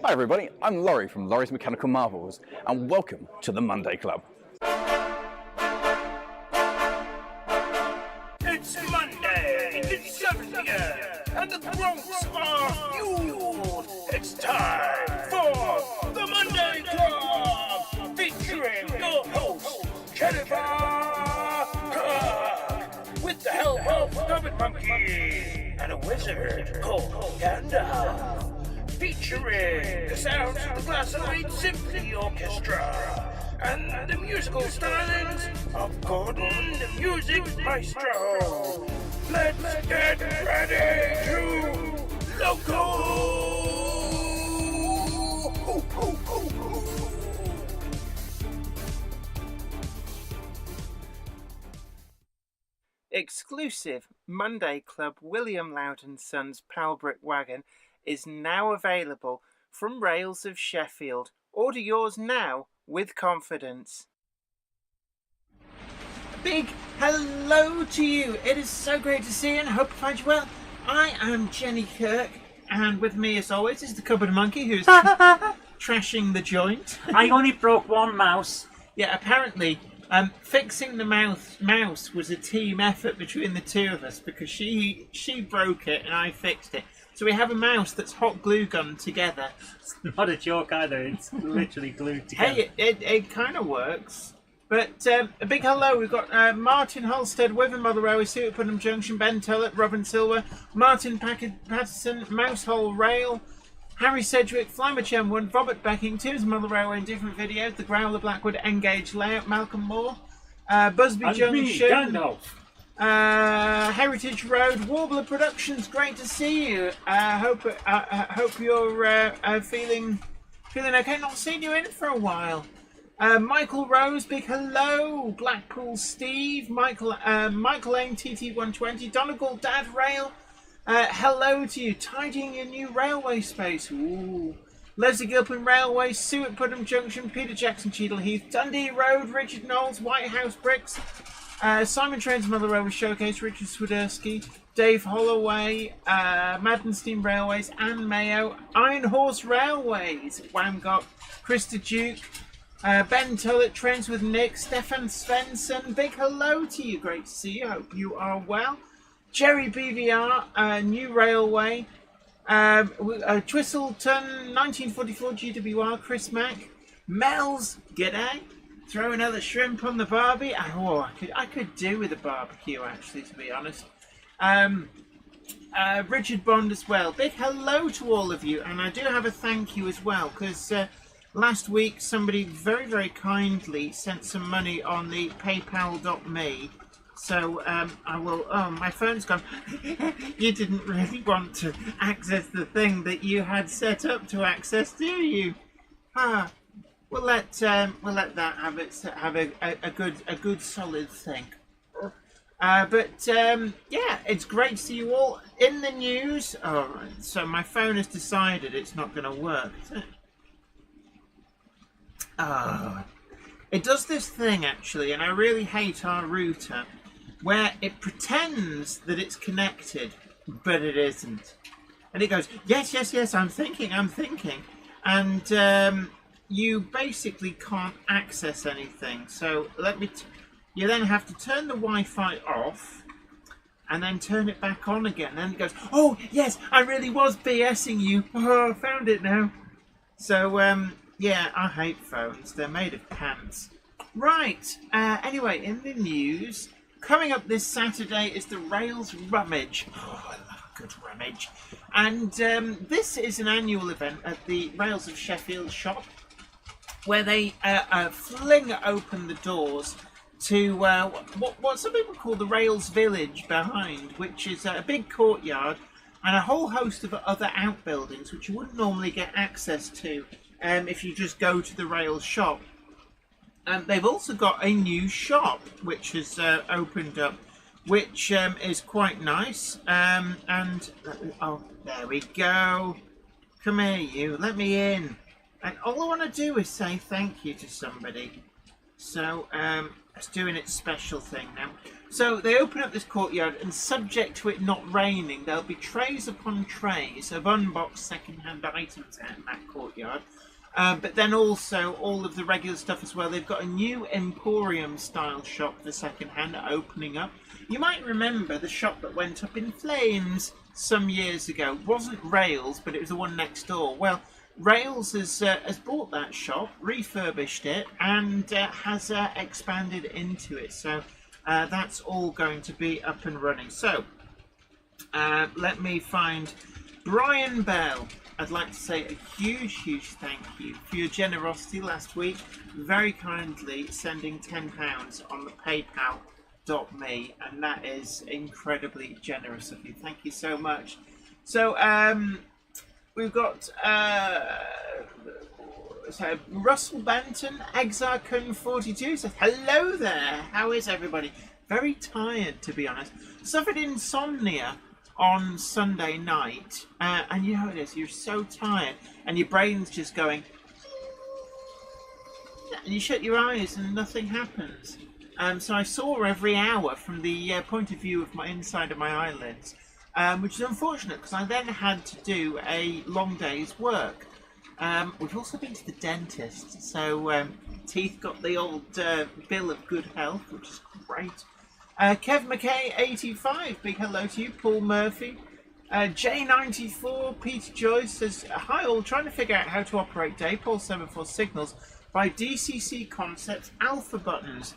Hi everybody, I'm Laurie from Laurie's Mechanical Marvels, and welcome to the Monday Club. It's Monday, it's 70th, and the Bronx are fueled. It's time for the Monday Club, featuring your host, Jennifer Kirk, with the help of Puppet Monkey and a wizard called Gandalf. Featuring the sounds of the Glass-O-Eight Symphony Orchestra and the musical stylings of Gordon, the Music Maestro. Let's get ready to loco! Exclusive Monday Club William Loud & Sons Palbrick Wagon is now available from Rails of Sheffield. Order yours now with confidence. A big hello to you. It is so great to see you and I hope you find you well. I am Jenny Kirk, and with me as always is the Cupboard Monkey, who's trashing the joint. I only broke one mouse. Yeah, apparently fixing the mouse was a team effort between the two of us, because she broke it and I fixed it. So we have a mouse that's hot glue gun together. It's not a joke either, it's literally glued together. Hey, it kind of works. But a big hello, we've got Martin Halstead, Wyvern Mother Railway, Stuart Putnam Junction, Ben Tullett, Robin Silver, Martin Patterson, Mousehole Rail, Harry Sedgwick, Flymer Chem1, Robert Becking, Tim's Mother Railway in different videos, The Growler Blackwood, Engage Layout, Malcolm Moore, Busby And Junction, me, Gandalf. Heritage Road, Warbler Productions, great to see you. Hope you're feeling okay. Not seen you in for a while. Michael Rose, big hello. Blackpool Steve, Michael Lane, TT120, Donegal Dad Rail. Hello to you. Tidying your new railway space. Ooh. Leslie Gilpin Railway, Suet Putnam Junction, Peter Jackson Cheadle Heath, Dundee Road, Richard Knowles, White House Bricks. Simon Trains Mother Railway Showcase, Richard Swiderski, Dave Holloway, Madden Steam Railways, Anne Mayo, Iron Horse Railways, Wamgop, Krista Duke, Ben Tullett, Trains with Nick, Stefan Svensson, big hello to you, great to see you, hope you are well. Jerry BVR, New Railway, Twistleton, 1944 GWR, Chris Mack, Mel's, g'day. Throw another shrimp on the barbie. Oh, I could do with a barbecue, actually, to be honest. Richard Bond as well. Big hello to all of you, and I do have a thank you as well, because last week somebody very, very kindly sent some money on the paypal.me. So I will. Oh, my phone's gone. You didn't really want to access the thing that you had set up to access, do you? We'll let that have a good solid thing. But yeah, it's great to see you all. In the news, oh, so my phone has decided it's not going to work, is it? It does this thing actually, and I really hate our router, where it pretends that it's connected, but it isn't, and it goes yes, I'm thinking, and you basically can't access anything. So you then have to turn the Wi-Fi off and then turn it back on again. And then it goes, oh yes, I really was BSing you. Oh, I found it now. So yeah, I hate phones. They're made of pants. Right. Anyway, in the news, coming up this Saturday is the Rails Rummage. Oh, I love a good rummage. And this is an annual event at the Rails of Sheffield shop, where they fling open the doors to what some people call the Rails Village behind, which is a big courtyard and a whole host of other outbuildings which you wouldn't normally get access to if you just go to the Rails shop. They've also got a new shop which has opened up, which is quite nice. And oh, there we go. Come here, you. Let me in. And all I want to do is say thank you to somebody. So It's doing its special thing now. So they open up this courtyard, and subject to it not raining, there'll be trays upon trays of unboxed second-hand items out in that courtyard. But then also all of the regular stuff as well. They've got a new Emporium-style shop for second-hand opening up. You might remember the shop that went up in flames some years ago. It wasn't Rails, but it was the one next door. Well, Rails has bought that shop, refurbished it, and has expanded into it. So that's all going to be up and running. So let me find Brian Bell. I'd like to say a huge thank you for your generosity last week. Very kindly sending £10 on the PayPal.me, and that is incredibly generous of you. Thank you so much. So we've got Russell Banton, Exarcon42 says, hello there, how is everybody? Very tired, to be honest. Suffered insomnia on Sunday night, and you know how it is, you're so tired, and your brain's just going, and you shut your eyes and nothing happens. So I saw every hour from the point of view of my inside of my eyelids, which is unfortunate because I then had to do a long day's work. We've also been to the dentist, so teeth got the old bill of good health, which is great. Kev McKay 85, big hello to you. Paul Murphy, J94, Peter Joyce says, hi all, trying to figure out how to operate Daypol 74 signals by DCC Concepts alpha buttons.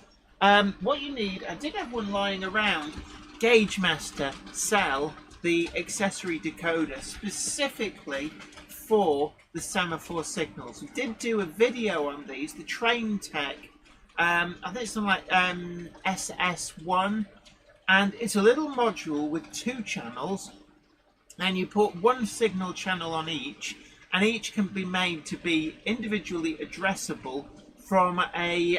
What you need, I did have one lying around, Gauge Master sell the accessory decoder specifically for the semaphore signals. We did do a video on these, the Train Tech, I think it's something like SS1, and it's a little module with 2 channels, and you put one signal channel on each, and each can be made to be individually addressable from a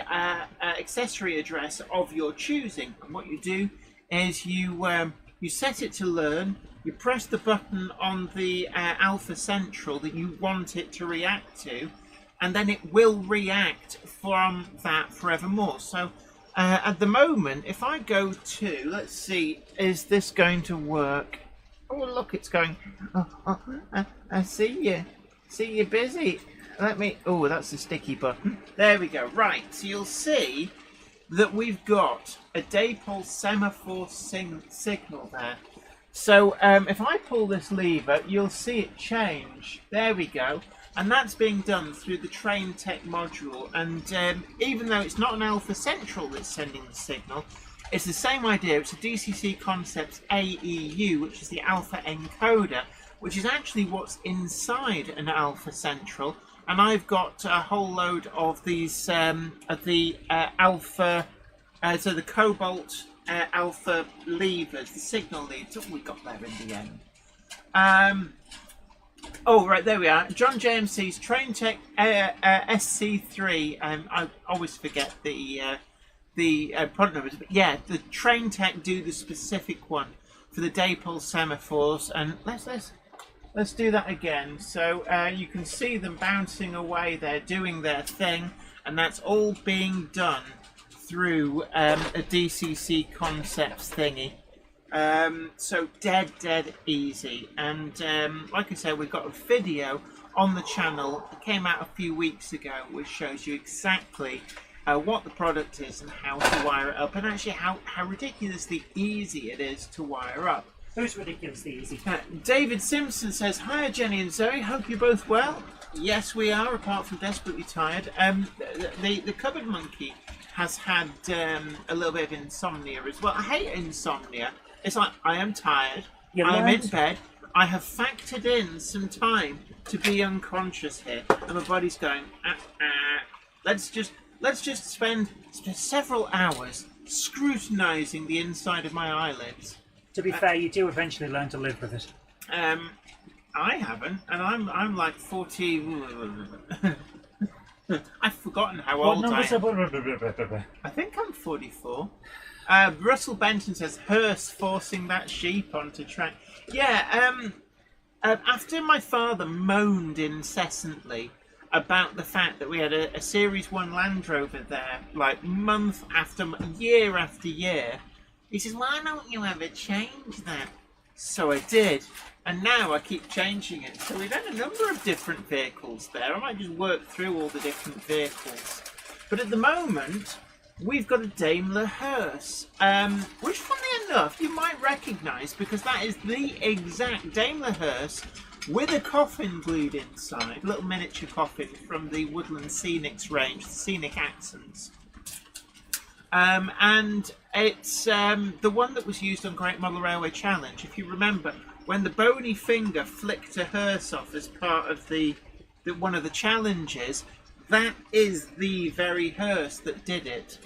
accessory address of your choosing. And what you do is you set it to learn, you press the button on the Alpha Central that you want it to react to, and then it will react from that forevermore. So at the moment, if I go to, let's see, is this going to work? Oh look, it's going, I see you. See you busy. Let me, oh, that's the sticky button. There we go. Right, so you'll see that we've got a Daypol semaphore signal there. So if I pull this lever, you'll see it change. There we go. And that's being done through the Train Tech module. And even though it's not an Alpha Central that's sending the signal, it's the same idea. It's a DCC Concepts AEU, which is the Alpha encoder, which is actually what's inside an Alpha Central. And I've got a whole load of these, of the Alpha, so the Cobalt Alpha levers, the signal levers. Oh, we got there in the end. Oh, right, there we are. John JMC's Train Tech SC3. I always forget the product numbers, but yeah, the Train Tech do the specific one for the Daypol semaphores. And let's do that again. So you can see them bouncing away there, doing their thing, and that's all being done through a DCC Concepts thingy. So dead easy. And like I said, we've got a video on the channel that came out a few weeks ago, which shows you exactly what the product is and how to wire it up, and actually how ridiculously easy it is to wire up. It's ridiculously easy. David Simpson says, hi Jenny and Zoe, hope you're both well. Yes, we are, apart from desperately tired. The Cupboard Monkey has had a little bit of insomnia as well. I hate insomnia. It's like, I am tired, I'm in bed, I have factored in some time to be unconscious here, and my body's going, let's just spend several hours scrutinising the inside of my eyelids. To be fair, you do eventually learn to live with it. I haven't, and I'm like 40. I've forgotten how old I am. I think I'm 44. Russell Benton says, Hearst forcing that sheep onto track. Yeah, after my father moaned incessantly about the fact that we had a Series 1 Land Rover there, like month after year after year. He says, why don't you ever change that? So I did, and now I keep changing it. So we've had a number of different vehicles there. I might just work through all the different vehicles. But at the moment, we've got a Daimler Hearse, which funnily enough, you might recognise because that is the exact Daimler Hearse with a coffin glued inside, a little miniature coffin from the Woodland Scenics range, the Scenic Accents. And it's the one that was used on Great Model Railway Challenge. If you remember, when the bony finger flicked a hearse off as part of the one of the challenges, that is the very hearse that did it,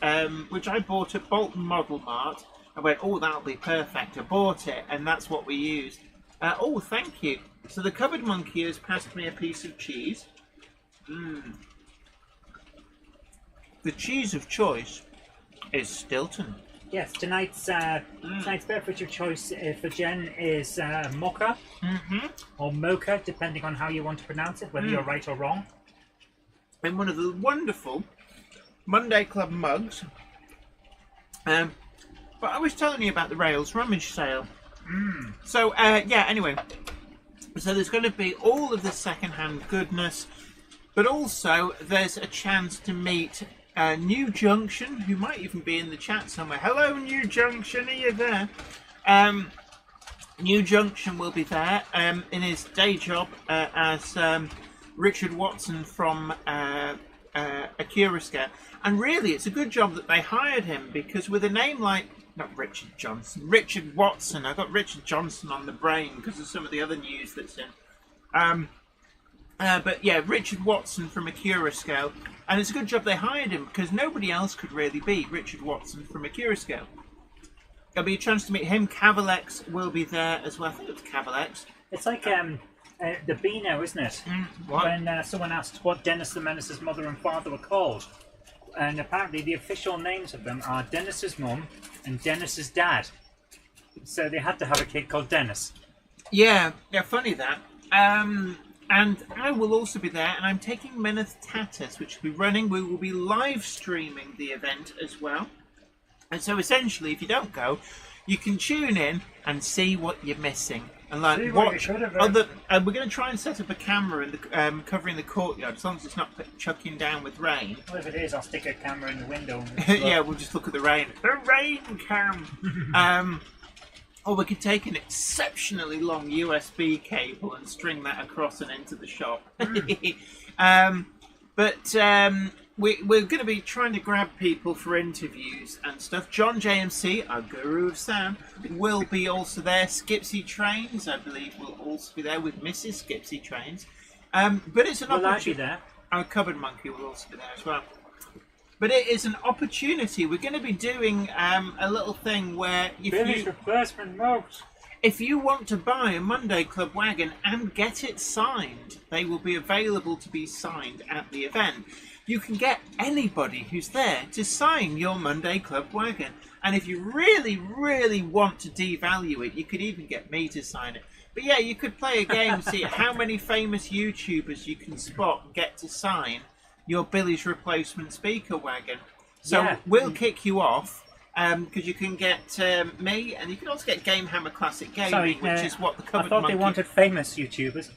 which I bought at Bolton Model Mart. I went, oh, that'll be perfect. I bought it, and that's what we used. Oh, thank you. So the cupboard monkey has passed me a piece of cheese. The cheese of choice is Stilton. Yes, tonight's beverage of choice for Jen is mocha or mocha, depending on how you want to pronounce it, whether you're right or wrong. In one of the wonderful Monday Club mugs. But I was telling you about the Rails rummage sale. So, yeah, anyway. So there's going to be all of the second-hand goodness, but also there's a chance to meet New Junction, who might even be in the chat somewhere. Hello, New Junction, are you there? New Junction will be there in his day job as Richard Watson from Accurascare. And really, it's a good job that they hired him, because with a name like, not Richard Johnson, Richard Watson. I got Richard Johnson on the brain because of some of the other news that's in. But yeah, Richard Watson from Accurascale. And it's a good job they hired him, because nobody else could really be Richard Watson from Accurascale. There'll be a chance to meet him. Cavalex will be there as well. I think it's Cavalex. It's like the Beano, isn't it? What? When someone asked what Dennis the Menace's mother and father were called. And apparently the official names of them are Dennis's mum and Dennis's dad. So they had to have a kid called Dennis. Yeah, funny that. And I will also be there, and I'm taking Meneth Tatus, which will be running. We will be live streaming the event as well. And so essentially, if you don't go, you can tune in and see what you're missing. And like watch other. We're going to try and set up a camera in the covering the courtyard, as long as it's not chucking down with rain. Well, if it is, I'll stick a camera in the window. Yeah, we'll just look at the rain. The rain cam. Or we could take an exceptionally long USB cable and string that across and into the shop. We're going to be trying to grab people for interviews and stuff. John JMC, our guru of sound, will be also there. Skipsy Trains, I believe, will also be there with Mrs. Skipsy Trains. But it's an opportunity. There. Our cupboard monkey will also be there as well. But it is an opportunity. We're going to be doing a little thing where if you want to buy a Monday Club wagon and get it signed, they will be available to be signed at the event. You can get anybody who's there to sign your Monday Club wagon. And if you really, really want to devalue it, you could even get me to sign it. But yeah, you could play a game, see how many famous YouTubers you can spot and get to sign your Billy's Replacement speaker wagon. So yeah. We'll kick you off, because you can get me, and you can also get Game Hammer Classic Gaming, which is what the cupboard I thought monkey... they wanted famous YouTubers.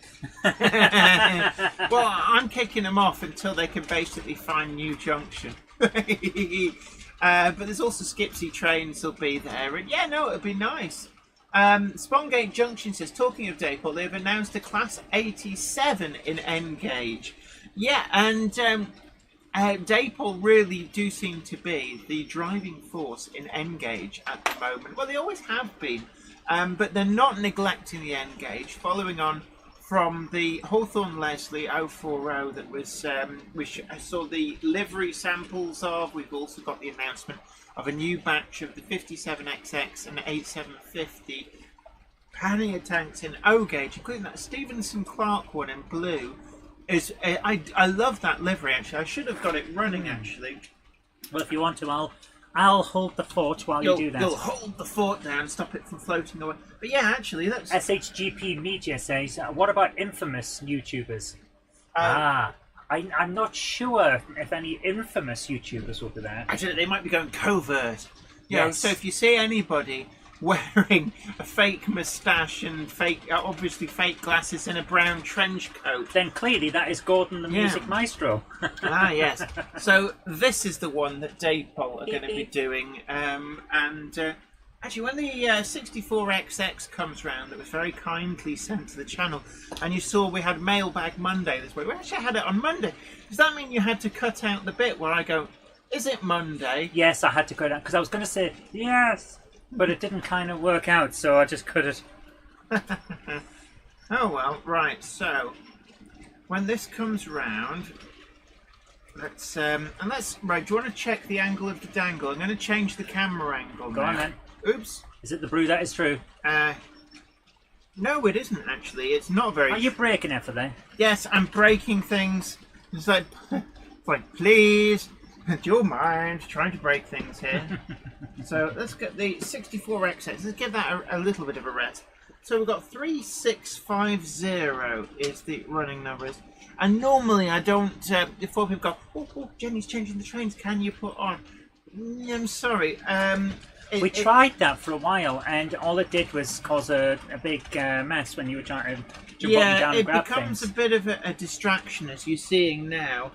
Well, I'm kicking them off until they can basically find New Junction. But there's also Skipsy Trains will be there, and yeah, no, it'll be nice. Spongate Junction says, talking of Dayport, they've announced a Class 87 in N-Gauge. Yeah, and Dayport really do seem to be the driving force in N-Gauge at the moment. Well, they always have been, but they're not neglecting the N-Gauge, following on from the Hawthorne Leslie 040 that was, which I saw the livery samples of. We've also got the announcement of a new batch of the 57XX and 8750 pannier tanks in O-Gauge, including that Stevenson Clark one in blue. I love that livery, actually. I should have got it running, actually. Well, if you want to, I'll hold the fort while you do that. You'll hold the fort down, stop it from floating away. But yeah, actually, that's... SHGP Media says, what about infamous YouTubers? I'm not sure if any infamous YouTubers will be there. Actually, they might be going covert. You know, Yes. so if you see anybody wearing a fake moustache and obviously fake glasses and a brown trench coat, Then clearly that is Gordon the Music Maestro. ah, yes. So this is the one that Dave Pol are going to be doing. Actually, when the 64XX comes round, that was very kindly sent to the channel, and you saw we had Mailbag Monday this week. We actually had it on Monday. Does that mean you had to cut out the bit where I go, is it Monday? Yes, I had to cut it because I was going to say yes, but it didn't kind of work out, so I just cut it. Oh well, right. So when this comes round, let's right. Do you want to check the angle of the dangle? I'm going to change the camera angle. Go now. on then. Oops. Is it the brew that is true? No, it isn't actually. It's not very. Are you breaking it for them? Yes, I'm breaking things. It's like, please, do you mind trying to break things here? So let's get the 64XX. Let's give that a little bit of a rest. So we've got 3650 is the running number. And normally I don't, before people go, oh, Jenny's changing the trains, can you put on? I'm sorry. We tried that for a while, and all it did was cause a big mess when you were trying to jump up and down and grab becomes things. a bit of a distraction, as you're seeing now.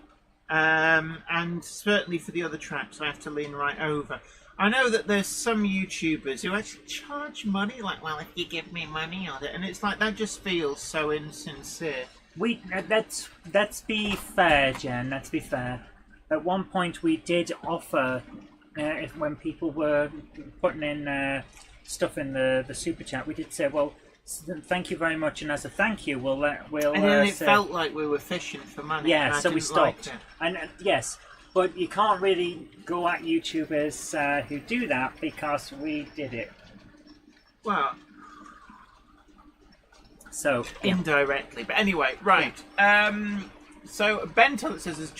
And certainly for the other tracks, I have to lean right over. I know that there's some YouTubers who actually charge money, like, well, if you give me money on it, and it's like that just feels so insincere. Let's be fair, Jen. Let's be fair. At one point, we did offer, when people were putting in stuff in the super chat, we did say, well, thank you very much, and as a thank you, we'll. And then it felt like we were fishing for money. Yeah, and so I we didn't stopped. like it. And yes, but you can't really go at YouTubers who do that because we did it. Well, So indirectly, but anyway, right. So Ben Tullett says, as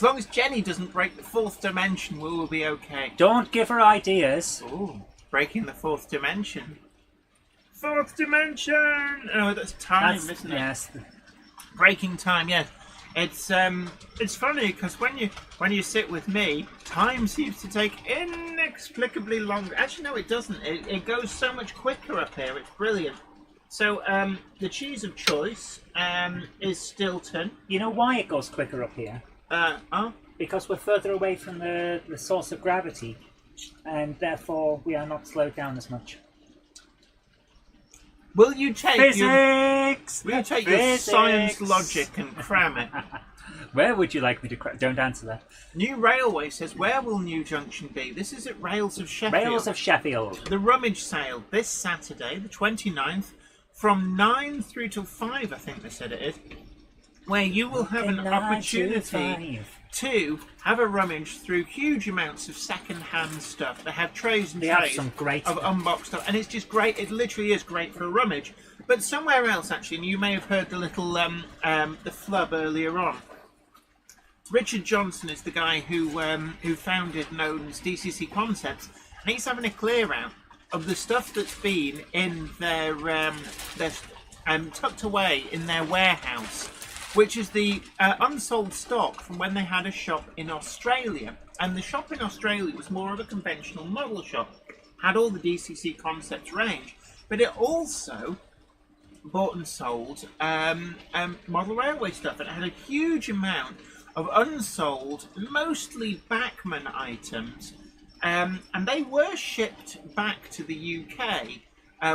long as Jenny doesn't break the fourth dimension, we will be okay. don't give her ideas. Ooh, breaking the fourth dimension. Fourth dimension. Oh, that's time, isn't it? Yes. Breaking time. Yeah. It's funny because when you sit with me, time seems to take inexplicably longer. Actually, no, it doesn't. It goes so much quicker up here. It's brilliant. So the cheese of choice is Stilton. You know why it goes quicker up here? Because we're further away from the source of gravity, and therefore we are not slowed down as much. Will you take Physics! your science logic and cram it? Where would you like me to Don't answer that. New Railway says, where will New Junction be? This is at Rails of Sheffield. Rails of Sheffield. The rummage sale this Saturday, the 29th, from 9 through till 5, I think they said it is, where you will have an opportunity to have a rummage through huge amounts of second-hand stuff. They have trays and They have trays some great of stuff. unboxed stuff, and it's just great. It literally is great for a rummage. But somewhere else, actually, and you may have heard the little the flub earlier on. Richard Johnson is the guy who founded and owns DCC Concepts, and he's having a clear out of the stuff that's been in their tucked away in their warehouse, which is the unsold stock from when they had a shop in Australia. And the shop in Australia was more of a conventional model shop, had all the DCC Concepts range, but it also bought and sold model railway stuff, and it had a huge amount of unsold, mostly Bachmann items, and they were shipped back to the UK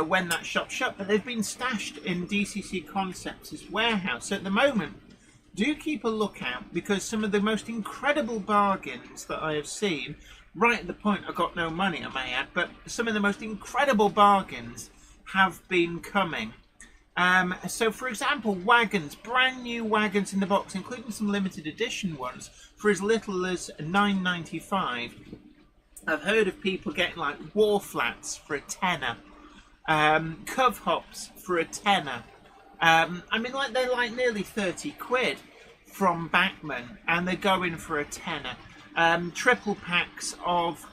when that shop shut, but they've been stashed in DCC Concepts' warehouse. So at the moment, do keep a lookout, because some of the most incredible bargains that I have seen, right at the point I got no money, I may add, but some of the most incredible bargains have been coming. So, for example, wagons, brand new wagons in the box, including some limited edition ones, for as little as $9.95. I've heard of people getting like war flats for a tenner, cove hops for a tenner. I mean, like they're like nearly 30 quid from Bachmann, and they go in for a tenner. Triple packs of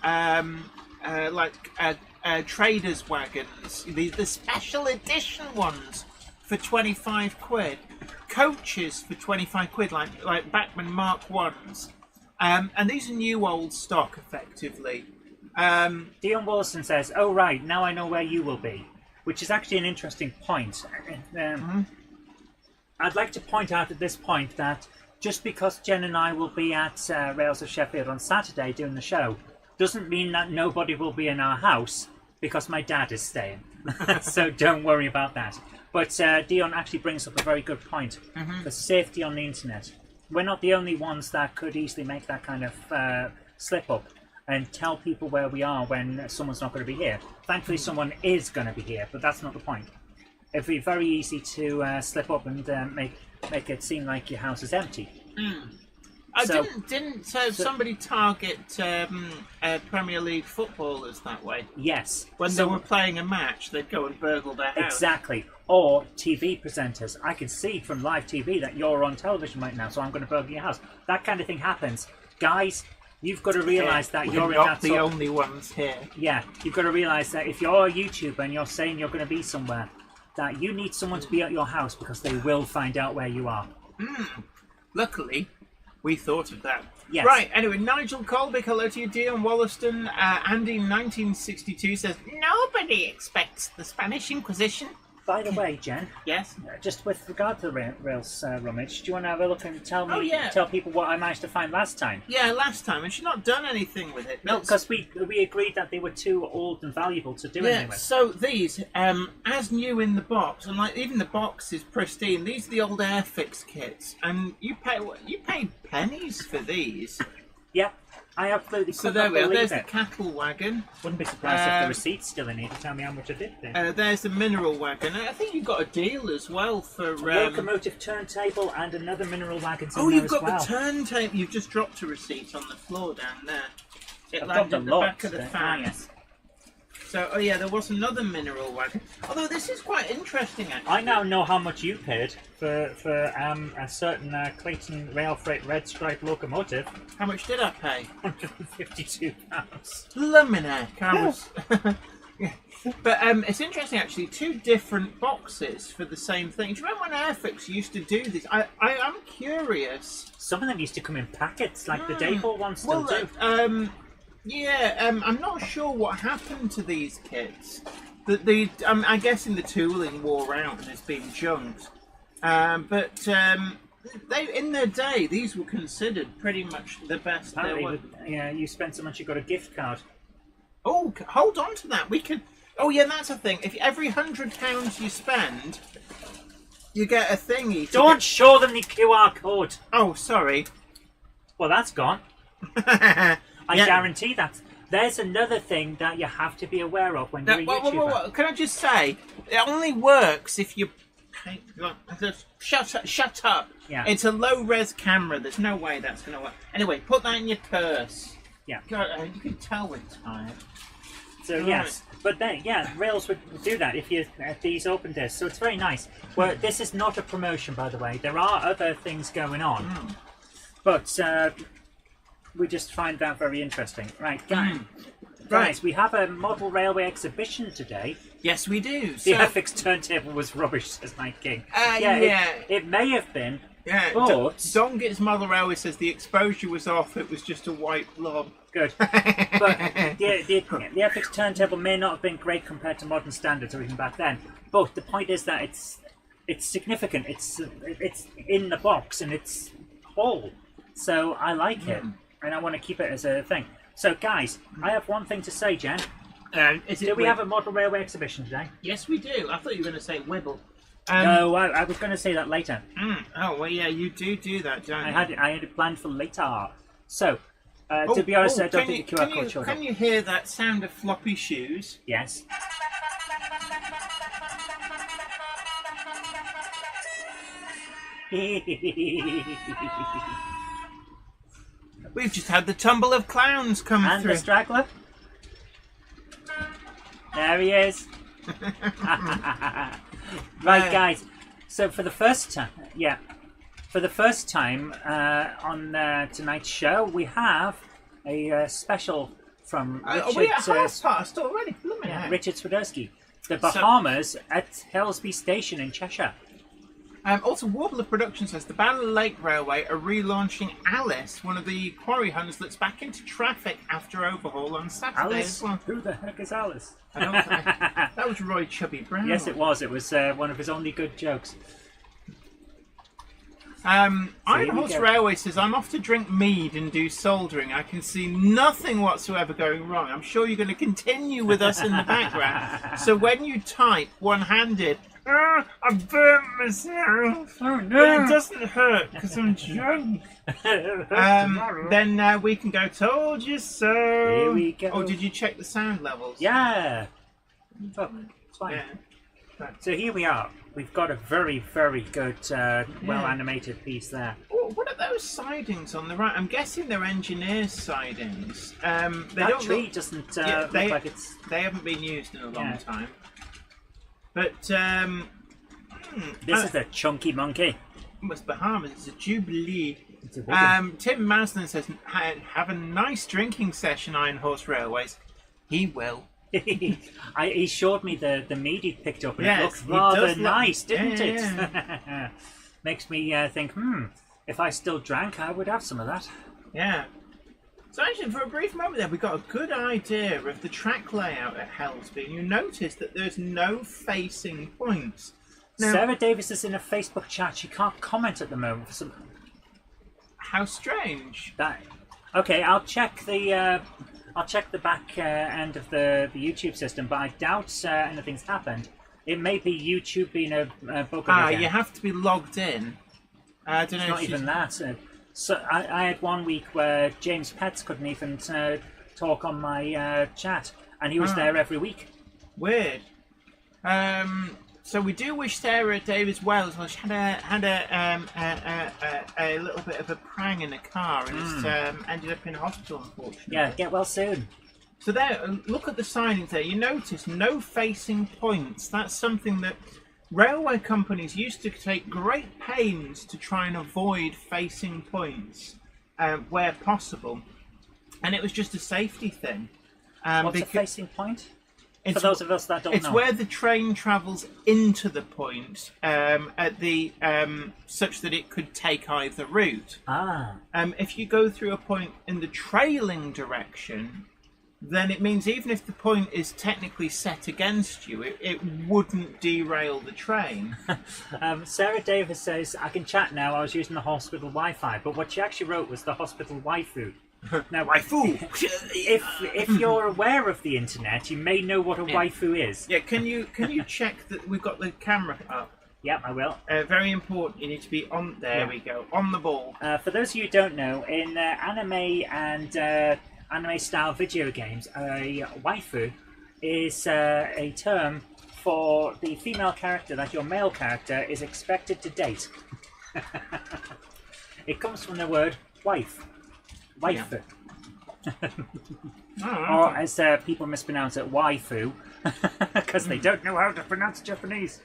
traders wagons, the special edition ones, for 25 quid. coaches for 25 quid, like Backman Mark 1s. And these are new old stock, effectively. Dion Wilson says, "Oh right, now I know where you will be," which is actually an interesting point. I'd like to point out at this point that just because Jen and I will be at Rails of Sheffield on Saturday doing the show, doesn't mean that nobody will be in our house because my dad is staying. So don't worry about that. But Dion actually brings up a very good point for safety on the internet. We're not the only ones that could easily make that kind of slip up and tell people where we are when someone's not going to be here. Thankfully, someone is going to be here, but that's not the point. It'd be very easy to slip up and make it seem like your house is empty. Didn't somebody target Premier League footballers that way? Yes. When they were playing a match, they'd go and burgle their house. Exactly. Or TV presenters. I can see from live TV that you're on television right now, so I'm going to burgle your house. That kind of thing happens. Guys, you've got to realise that you're in not that the only ones here. Yeah, you've got to realise that if you're a YouTuber and you're saying you're going to be somewhere, that you need someone to be at your house because they will find out where you are. Luckily, we thought of that. Yes. Right, anyway, Nigel Colbick, hello to you, Dion Wollaston. Andy, 1962, says, nobody expects the Spanish Inquisition. By the way, Jen. Yes? Just with regard to the Rails rummage, do you want to have a look and tell people what I managed to find last time? Yeah, last time, and she's not done anything with it. No, because we agreed that they were too old and valuable to do anything with. So these, as new in the box, and like even the box is pristine. These are the old Airfix kits, and you pay pennies for these. Yeah. I absolutely So could there not we are. believe There's it. the cattle wagon. Wouldn't be surprised if the receipt's still in here to tell me how much I did there. There's the mineral wagon. I think you've got a deal as well for... Locomotive turntable and another mineral wagon. You've got the turntable. You've just dropped a receipt on the floor down there. It landed at the back of the fan. Yes. So, there was another mineral wagon. Although this is quite interesting, actually. I now know how much you paid for a certain Clayton Rail Freight Red Stripe locomotive. How much did I pay? £152. Luminac. I was... yeah. But it's interesting, actually. Two different boxes for the same thing. Do you remember when Airfix used to do this? I'm curious. Some of them used to come in packets, like the Dayport ones still do. I'm not sure what happened to these kits. I'm guessing the tooling wore out and it's been junked. But they, in their day, these were considered pretty much the best there was. Yeah, you spent so much you got a gift card. Oh, hold on to that. We can. Oh yeah, that's a thing. If every £100 you spend, you get a thingy. Don't show them the QR code. Oh, sorry. Well, that's gone. I guarantee that. There's another thing that you have to be aware of when you're a YouTuber. Can I just say, it only works if you... Shut up. Yeah. It's a low-res camera. There's no way that's going to work. Anyway, put that in your purse. Yeah. God, you can tell we're tired. So, yes. But then, Rails would do that if you had these open discs. So it's very nice. Well, this is not a promotion, by the way. There are other things going on. But... we just find that very interesting. Right, guys, we have a model railway exhibition today. Yes, we do. The Airfix turntable was rubbish, says Night King. It may have been, but... Don Gets Model Railway says the exposure was off, it was just a white blob. Good. But the Airfix turntable may not have been great compared to modern standards or even back then. But the point is that it's significant. It's in the box and it's whole. So I like it. And I want to keep it as a thing. So, guys, I have one thing to say, Jen. Do we have a model railway exhibition today? Yes, we do. I thought you were going to say Wibble. No, I was going to say that later. Oh, well, yeah, you do that, don't you? I had it planned for later. So, to be honest, I don't think the QR code showed up. Can you hear that sound of floppy shoes? Yes. We've just had the tumble of clowns come and through. And the straggler. There he is. Right, guys. So for the first time, on tonight's show, we have a special from Richard. We're at half past already. Richard Swiderski. The Bahamas at Helsby Station in Cheshire. Also, Warbler Production says the Battle Lake Railway are relaunching Alice, one of the quarry hunters that's back into traffic after overhaul on Saturday Alice? as well. Who the heck is Alice? That was Roy Chubby Brown. Yes, it was. It was one of his only good jokes. Iron here we Horse go. Railway says, I'm off to drink mead and do soldering. I can see nothing whatsoever going wrong. I'm sure you're going to continue with us in the background. So when you type one-handed, I burnt myself. Oh But it no! doesn't hurt because I'm drunk. Then we can go, told you so. Here we go. Oh, did you check the sound levels? Yeah. Oh, it's fine. Yeah. So here we are. We've got a very, very good, well-animated piece there. Oh, what are those sidings on the right? I'm guessing they're engineers' sidings. They That don't tree look, doesn't yeah, look they, like it's... they haven't been used in a long Yeah. time. But This is the chunky monkey. it's Bahamas. It's a Jubilee. It's a big one. Tim Maslin says, "Have a nice drinking session, Iron Horse Railways." He will. He showed me the meat he picked up, and Yes, it looked he rather does look- nice, didn't Yeah, it? Makes me think, if I still drank, I would have some of that. Yeah. So actually, for a brief moment there, we got a good idea of the track layout at Helsby. You notice that there's no facing points. Now, Sarah Davis is in a Facebook chat. She can't comment at the moment for some... how strange. That... Okay, I'll check the back end of the YouTube system, but I doubt anything's happened. It may be YouTube being a bug again. You have to be logged in. I don't know. It's not if even that. So I had one week where James Pets couldn't even talk on my chat, and he was there every week. Weird. So we do wish Sarah Davis well as well. She had a little bit of a prang in the car and it's, ended up in hospital, unfortunately. Yeah, get well soon. So there, look at the signings there. You notice no facing points. That's something that railway companies used to take great pains to try and avoid facing points where possible, and it was just a safety thing. What's a facing point? For those of us that don't It's know. where the train travels into the point at the such that it could take either route. If you go through a point in the trailing direction, then it means even if the point is technically set against you, it wouldn't derail the train. Sarah Davis says, I can chat now, I was using the hospital Wi-Fi, but what she actually wrote was the hospital waifu. Now, Waifu! if you're aware of the internet, you may know what a waifu is. Yeah, can you check that we've got the camera up? Yep, I will. Very important, you need to be on, there we go, on the ball. For those of you who don't know, in anime and anime-style video games, a waifu is a term for the female character that your male character is expected to date. It comes from the word wife. Waifu. Or as people mispronounce it, waifu, because they don't know how to pronounce Japanese.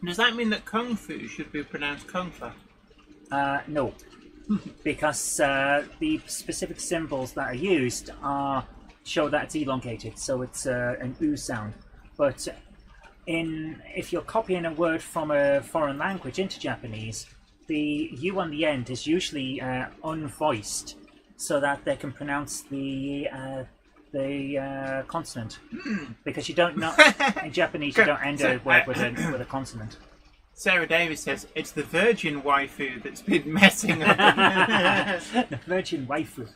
Does that mean that kung fu should be pronounced kung fu? No. Because the specific symbols that are used show that it's elongated, so it's an oo sound. But if you're copying a word from a foreign language into Japanese, the U on the end is usually unvoiced, so that they can pronounce the consonant. Because you don't know in Japanese, you don't end a word with a consonant. Sarah Davis says it's the virgin waifu that's been messing up. The virgin waifu.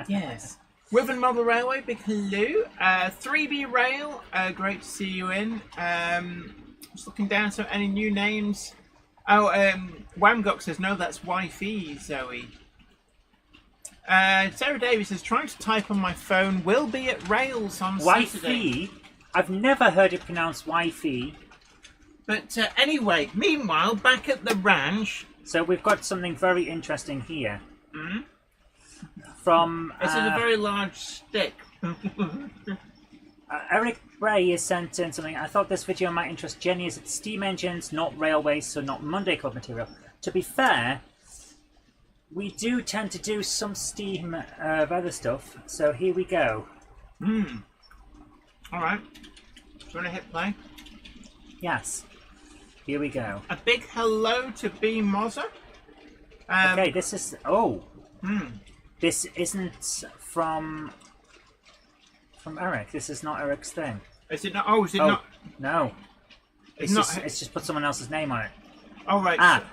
Yes. Riven Model Railway, big hello. 3B Rail, great to see you in. Just looking down, so any new names? Oh, Wamgok says, no, that's wifey, Zoe. Sarah Davis is trying to type on my phone, will be at Rails on Saturday. Wifey? I've never heard it pronounced wifey. But anyway, meanwhile, back at the ranch. So we've got something very interesting here. From This is a very large stick. Eric Bray has sent in something. I thought this video might interest Jenny as it's steam engines, not railways, so not Monday Club material. To be fair, we do tend to do some steam of other stuff, so here we go. Alright. Do you want to hit play? Yes. Here we go. A big hello to B. Mozza. Okay, this is... Oh. This isn't from Eric. This is not Eric's thing. Is it not? Oh, is it not? No. It's not. It's just put someone else's name on it. Oh, right. Ah.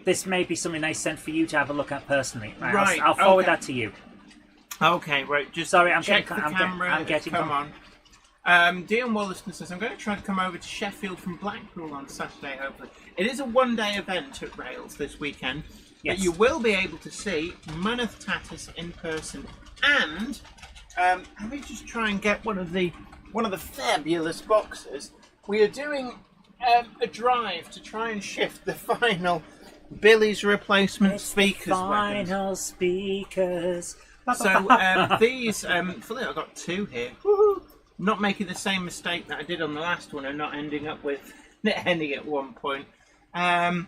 This may be something they sent for you to have a look at personally. Right. I'll forward okay. that to you. Okay, right. Just Sorry, I'm check getting, the camera. I'm getting come on. Dion Wollaston says, I'm going to try to come over to Sheffield from Blackpool on Saturday, hopefully. It is a one-day event at Rails this weekend, yes. but you will be able to see Myneth Tatis in person. And let me just try and get one of the fabulous boxes. We are doing a drive to try and shift the final Billy's replacement speakers. Final speakers. So these, fully I've got two here. Woo-hoo. Not making the same mistake that I did on the last one and not ending up with ending at one point. Yeah,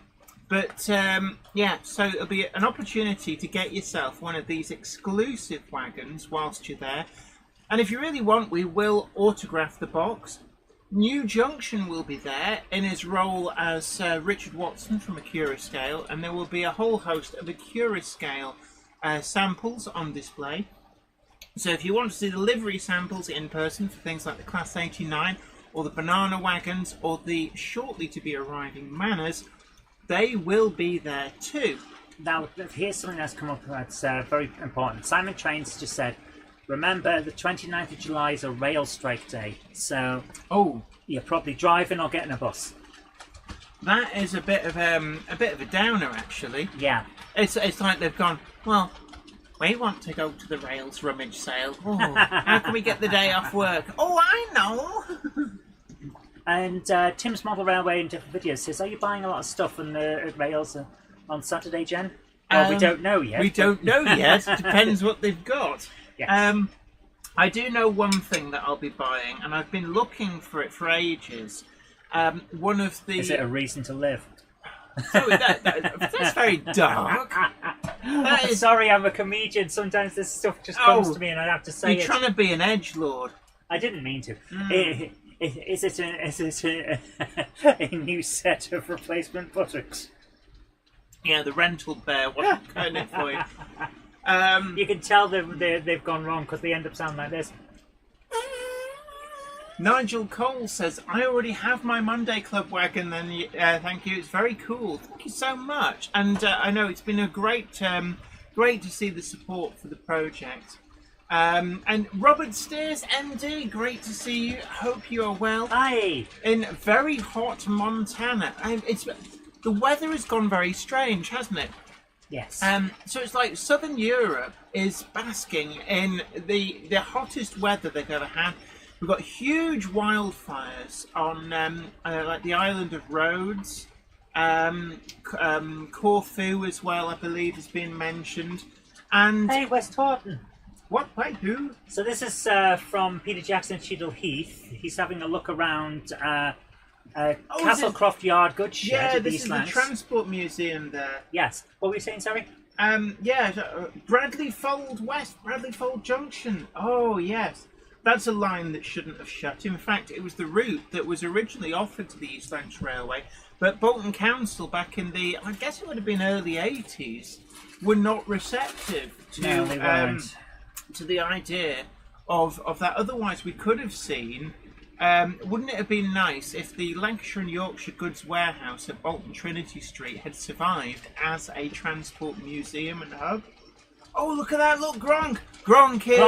so it'll be an opportunity to get yourself one of these exclusive wagons whilst you're there. And if you really want, we will autograph the box. New Junction will be there in his role as Richard Watson from Acura Scale, and there will be a whole host of Acura Scale samples on display. So if you want to see the livery samples in person for things like the Class 89 or the Banana Wagons or the shortly to be arriving Manners, they will be there too. Now, here's something that's come up that's very important. Simon Trains just said, remember the 29th of July is a rail strike day, so you're probably driving or getting a bus. That is a bit of a downer, actually. Yeah. It's like they've gone, well, we want to go to the Rails rummage sale. Oh, how can we get the day off work? Oh, I know. And Tim's Model Railway in different videos says, are you buying a lot of stuff on the Rails on Saturday, Jen? Well, we don't know yet. We don't know yet. Depends what they've got. Yes. I do know one thing that I'll be buying, and I've been looking for it for ages. One of the... Is it a reason to live? So that's very dark. Sorry, I'm a comedian. Sometimes this stuff just comes to me and I have to say You're trying to be an edgelord. I didn't mean to. Is it a new set of replacement buttocks? Yeah, the rental bear wasn't cutting it for you. You can tell they've gone wrong because they end up sounding like this. Nigel Cole says, I already have my Monday Club wagon, then thank you, it's very cool. Thank you so much. And I know it's been a great to see the support for the project. And Robert Steers, MD, great to see you. Hope you are well. Hi. In very hot Montana. The weather has gone very strange, hasn't it? Yes. So it's like Southern Europe is basking in the hottest weather they've ever had. We've got huge wildfires on like the island of Rhodes, Corfu as well, I believe, has been mentioned. And hey, West Horton. What? Wait, who? So this is from Peter Jackson at Cheadle Heath. He's having a look around Castlecroft Yard goods shed. Yeah, this East is Lancs. the Transport Museum there. Yes. What were you saying, sorry? Bradley Fold West, Bradley Fold Junction. Oh, yes. That's a line that shouldn't have shut. In fact, it was the route that was originally offered to the East Lancs Railway, but Bolton Council back in the, I guess it would have been early 80s, were not receptive to the idea of that. Otherwise, we could have seen, wouldn't it have been nice if the Lancashire and Yorkshire Goods Warehouse at Bolton Trinity Street had survived as a transport museum and hub? Oh, look at that, look, Gronk! Gronk it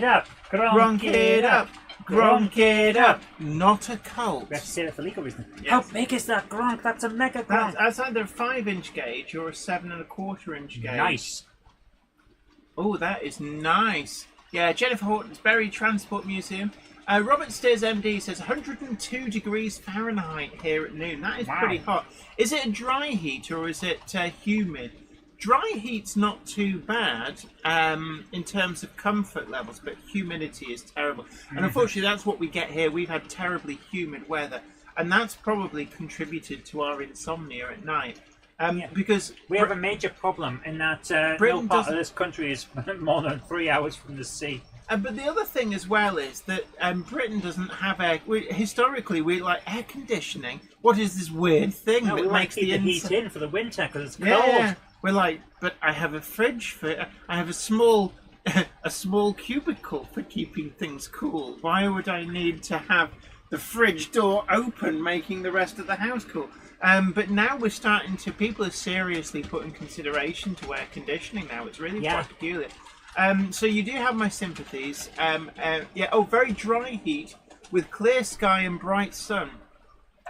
up! Gronk it up! Gronk it up! Not a cult. We have to say that for legal reasons. Yes. How big is that Gronk? That's a mega Gronk. That's either a 5-inch gauge or a 7.25-inch gauge. Nice. Oh, that is nice. Yeah, Jennifer Horton's Berry Transport Museum. Robert Steers MD says 102 degrees Fahrenheit here at noon. That is pretty hot. Is it a dry heat or is it humid? Dry heat's not too bad in terms of comfort levels, but humidity is terrible. And unfortunately, that's what we get here. We've had terribly humid weather, and that's probably contributed to our insomnia at night. Because we have a major problem in that no part of this country is more than 3 hours from the sea. But the other thing as well is that Britain doesn't have historically, we like air conditioning. What is this weird thing No, that we want makes to keep the heat inside? in for the winter because it's cold. Yeah, we're like, but I have a fridge for. I have a small, a small cubicle for keeping things cool. Why would I need to have the fridge door open, making the rest of the house cool? But now we're starting to. People are seriously putting consideration to air conditioning now. It's really quite peculiar. So you do have my sympathies. Yeah. Oh, very dry heat with clear sky and bright sun.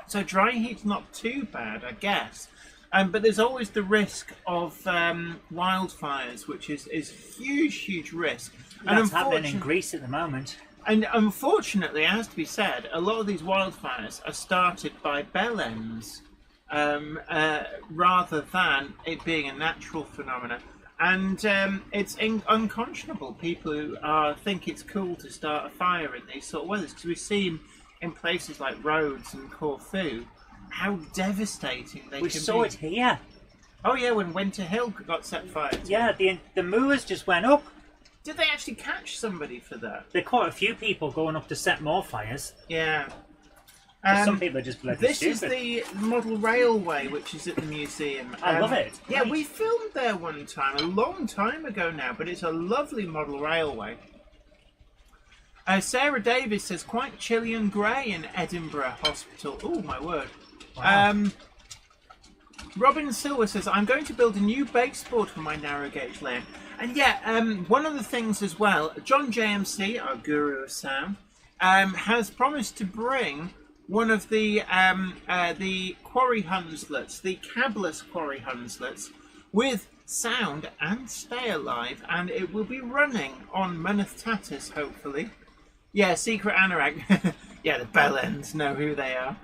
So dry heat's not too bad, I guess. But there's always the risk of wildfires, which is huge risk. That's happening in Greece at the moment. And unfortunately, it has to be said, a lot of these wildfires are started by bellends rather than it being a natural phenomenon. And it's unconscionable. People who think it's cool to start a fire in these sort of weathers, because we've seen in places like Rhodes and Corfu how devastating they can be. We saw it here. Oh yeah, when Winter Hill got set fire to. Yeah, the moors just went up. Did they actually catch somebody for that? There are quite a few people going up to set more fires. Yeah. Some people are just bloody This stupid. is the model railway, which is at the museum. I love it. Yeah, Right. we filmed there one time, a long time ago now, but it's a lovely model railway. Sarah Davis says, quite chilly and grey in Edinburgh Hospital. Oh, my word. Wow. Robin Silver says, I'm going to build a new baseboard for my narrow gauge layout. And yeah, one of the things as well, John JMC, our guru of sound, has promised to bring one of the quarry Hunslets, the cabless quarry Hunslets, with sound and stay alive, and it will be running on Myneth Tatters, hopefully. Yeah, Secret Anorak. Yeah, the bellends know who they are.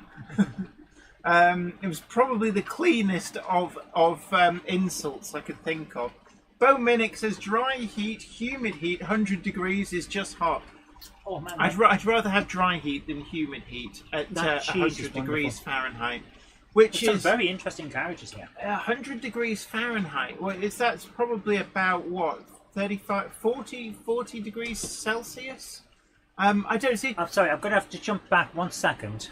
It was probably the cleanest of insults I could think of. Bo Minnick says, dry heat, humid heat, 100 degrees is just hot. Oh man, I'd rather have dry heat than humid heat at That cheese 100 is degrees wonderful. Fahrenheit. Which some is very interesting carriages here. 100 degrees Fahrenheit. Well, that's probably about what, 35, 40 degrees Celsius? I don't see. I'm sorry, I'm going to have to jump back 1 second.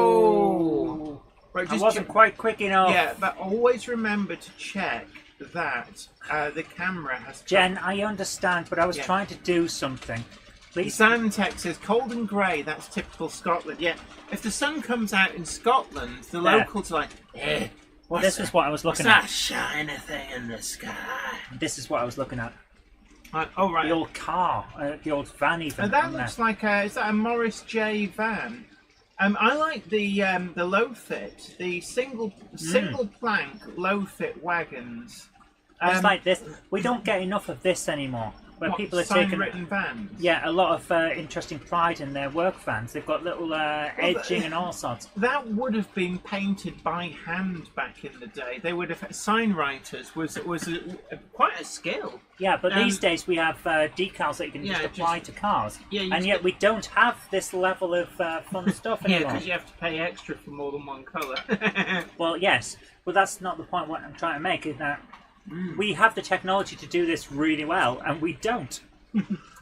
Oh. Right, I wasn't quite quick enough. Yeah, but always remember to check that the camera has. Jen, I understand, but I was trying to do something. Please. Zantex says cold and grey. That's typical Scotland. Yeah, if the sun comes out in Scotland, the locals are like, what's This that? is what I was looking What's that at. shiny thing in the sky? This is what I was looking at. Oh right. The old car, the old van even. That on looks there. like is that a Morris J van? I like the low fit, the single plank low fit wagons. It's like this. We don't get enough of this anymore. Where people are taking written vans. a lot of interesting pride in their work vans. They've got little edging and all sorts. That would have been painted by hand back in the day. They would have sign writers was quite a skill. Yeah, but these days we have decals that you can just apply to cars. Yeah, and yet we don't have this level of fun stuff Yeah, anymore. because you have to pay extra for more than one colour. Well, yes, but that's not the point. What I'm trying to make is that we have the technology to do this really well, and we don't.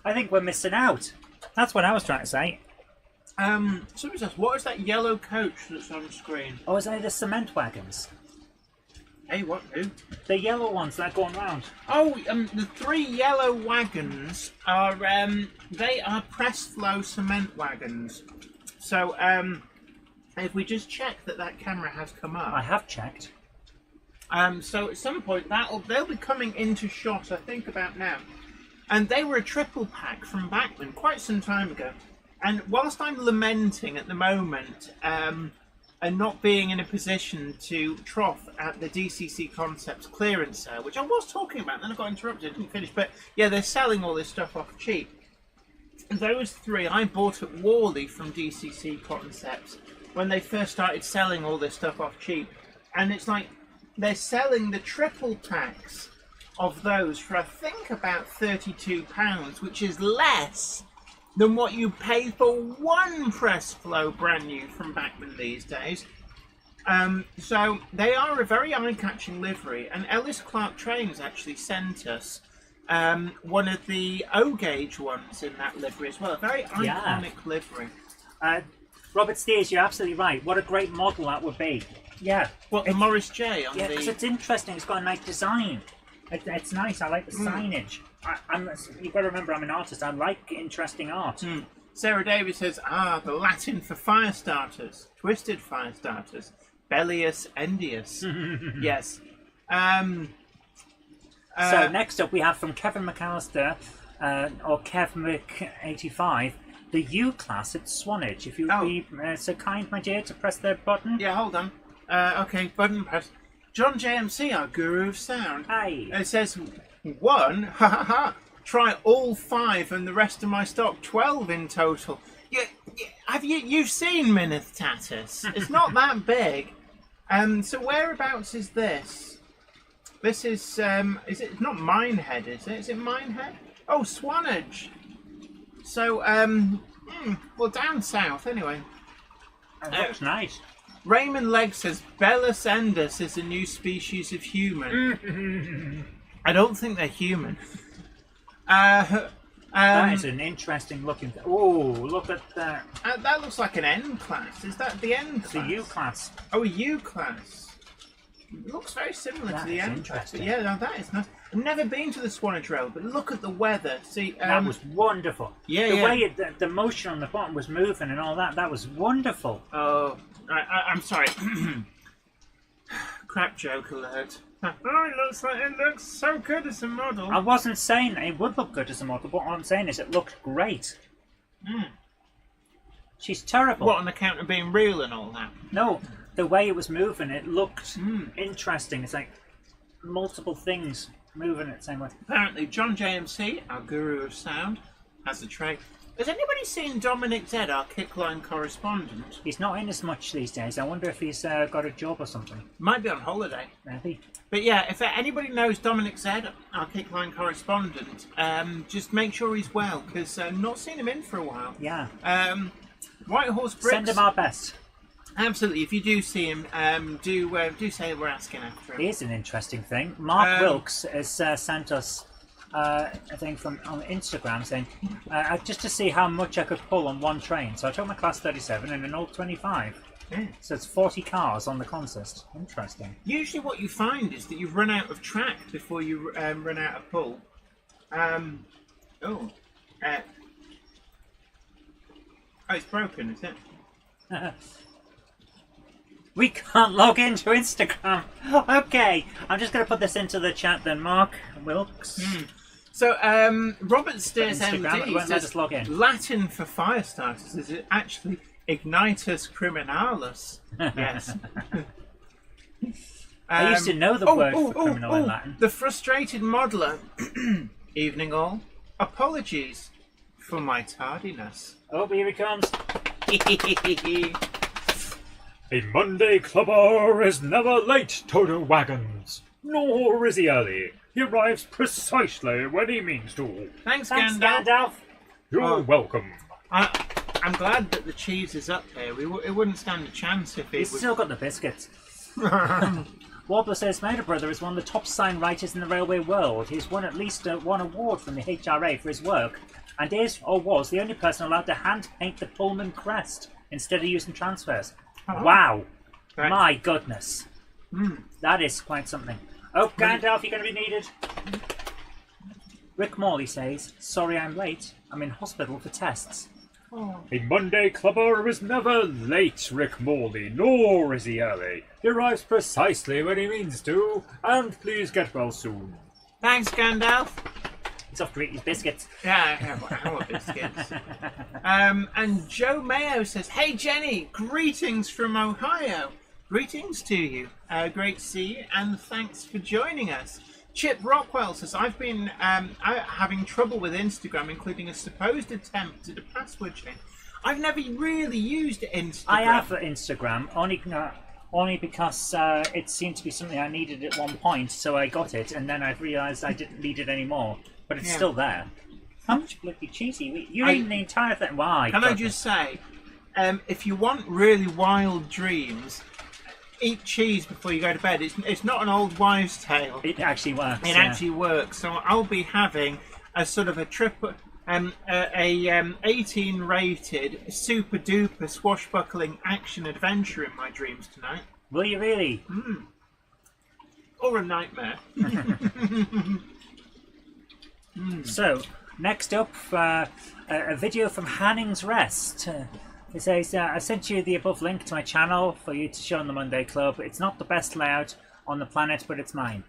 I think we're missing out. That's what I was trying to say. Somebody says, what is that yellow coach that's on screen? Oh, is that the cement wagons? Hey, what? Who? The yellow ones that are going round. Oh, the three yellow wagons are they are press flow cement wagons. So if we just check that camera has come up. I have checked. So at some point they'll be coming into shot, I think, about now. And they were a triple pack from Bachmann quite some time ago. And whilst I'm lamenting at the moment and not being in a position to trough at the DCC Concepts clearance sale, which I was talking about, then I got interrupted, I didn't finish. But yeah, they're selling all this stuff off cheap. Those three I bought at Worley from DCC Concepts when they first started selling all this stuff off cheap. And it's like, they're selling the triple packs of those for I think about £32, which is less than what you pay for one press flow brand new from Bachmann these days. So they are a very eye-catching livery, and Ellis Clark Trains actually sent us one of the O-gauge ones in that livery as well. A very iconic livery. Robert Steers, you're absolutely right. What a great model that would be. Yeah. What, the Morris J on the... Yeah, because it's interesting. It's got a nice design. It's nice. I like the signage. You've got to remember, I'm an artist. I like interesting art. Sarah Davis says, the Latin for fire starters. Twisted fire starters. Bellius endius. Yes. So next up we have from Kevin McAllister, or KevMick85, the U-Class at Swanage. If you would be so kind, my dear, to press the button. Yeah, hold on. Okay, button press. John JMC, our guru of sound. Hi. It says, 1, ha ha ha. Try all 5 and the rest of my stock, 12 in total. You've seen Minith Tatus? It's not that big. So whereabouts is this? This is it not Minehead, is it? Is it Minehead? Oh, Swanage. So, well, down south, anyway. That looks nice. Raymond Legg says, Belus endus is a new species of human. I don't think they're human. That is an interesting looking... Oh, look at that. That looks like an N-class. Is that the N-class? It's a U-Class. Oh, a U-class. It looks very similar to the N-class. But yeah, no, that is nice. I've never been to the Swanage Road, but look at the weather. See, that was wonderful. Yeah, the way the motion on the bottom was moving and all that, that was wonderful. Oh, I'm sorry. Crap joke alert. It looks so good as a model. I wasn't saying it would look good as a model, but what I'm saying is it looked great. She's terrible. What, on account of being real and all that? No, the way it was moving, it looked interesting. It's like multiple things moving at the same way. Apparently, John JMC, our guru of sound, has a tray. Has anybody seen Dominic Zed, our Kickline correspondent? He's not in as much these days. I wonder if he's got a job or something. Might be on holiday. Maybe. But yeah, if anybody knows Dominic Zed, our Kickline correspondent, just make sure he's well, because I've not seen him in for a while. Yeah. White Horse Bricks. Send him our best. Absolutely. If you do see him, do say we're asking after him. Here's an interesting thing. Mark Wilkes has sent us a thing on Instagram saying, just to see how much I could pull on one train. So I took my Class 37 and an old 25. Yeah. So it's 40 cars on the consist. Interesting. Usually what you find is that you run out of track before you run out of pull. Oh, it's broken, is it? We can't log into Instagram. Okay, I'm just going to put this into the chat then, Mark Wilkes. So, Robert Steers MD won't let says us log in. Latin for fire starters is it actually ignitus criminalis? Yes. I used to know the word for criminal in Latin. The frustrated modeler. Evening all. Apologies for my tardiness. Oh, here he comes. A Monday clubber is never late to the wagons, nor is he early. He arrives precisely when he means to. Thanks, Thanks, Gandalf. Gandalf. You're welcome. I'm glad that the cheese is up there. It wouldn't stand a chance if it He's was... still got the biscuits. Warbler says Mader Brother is one of the top sign writers in the railway world. He's won at least one award from the HRA for his work, and is, or was, the only person allowed to hand paint the Pullman crest instead of using transfers. Oh. Wow. Right. My goodness. That is quite something. Oh, Gandalf, you're going to be needed. Rick Morley says, sorry I'm late. I'm in hospital for tests. Oh. A Monday clubber is never late, Rick Morley, nor is he early. He arrives precisely when he means to, and please get well soon. Thanks, Gandalf. He's off to eat his biscuits. Yeah, our biscuits. And Joe Mayo says, hey Jenny, greetings from Ohio. Greetings to you. Great to see you, and thanks for joining us. Chip Rockwell says, I've been having trouble with Instagram, including a supposed attempt at a password change. I've never really used Instagram. I have Instagram, only because it seemed to be something I needed at one point, so I got it, and then I've realised I didn't need it anymore. But it's still there. How much bloody cheesy? You're eating the entire thing. Why? Can I just say, if you want really wild dreams, eat cheese before you go to bed. It's not an old wives' tale. It actually works. It actually works. So I'll be having a sort of a triple, 18 rated, super duper swashbuckling action adventure in my dreams tonight. Will you really? Or a nightmare. So, next up, a video from Hanning's Rest. It says, I sent you the above link to my channel for you to show on the Monday Club. It's not the best layout on the planet, but it's mine.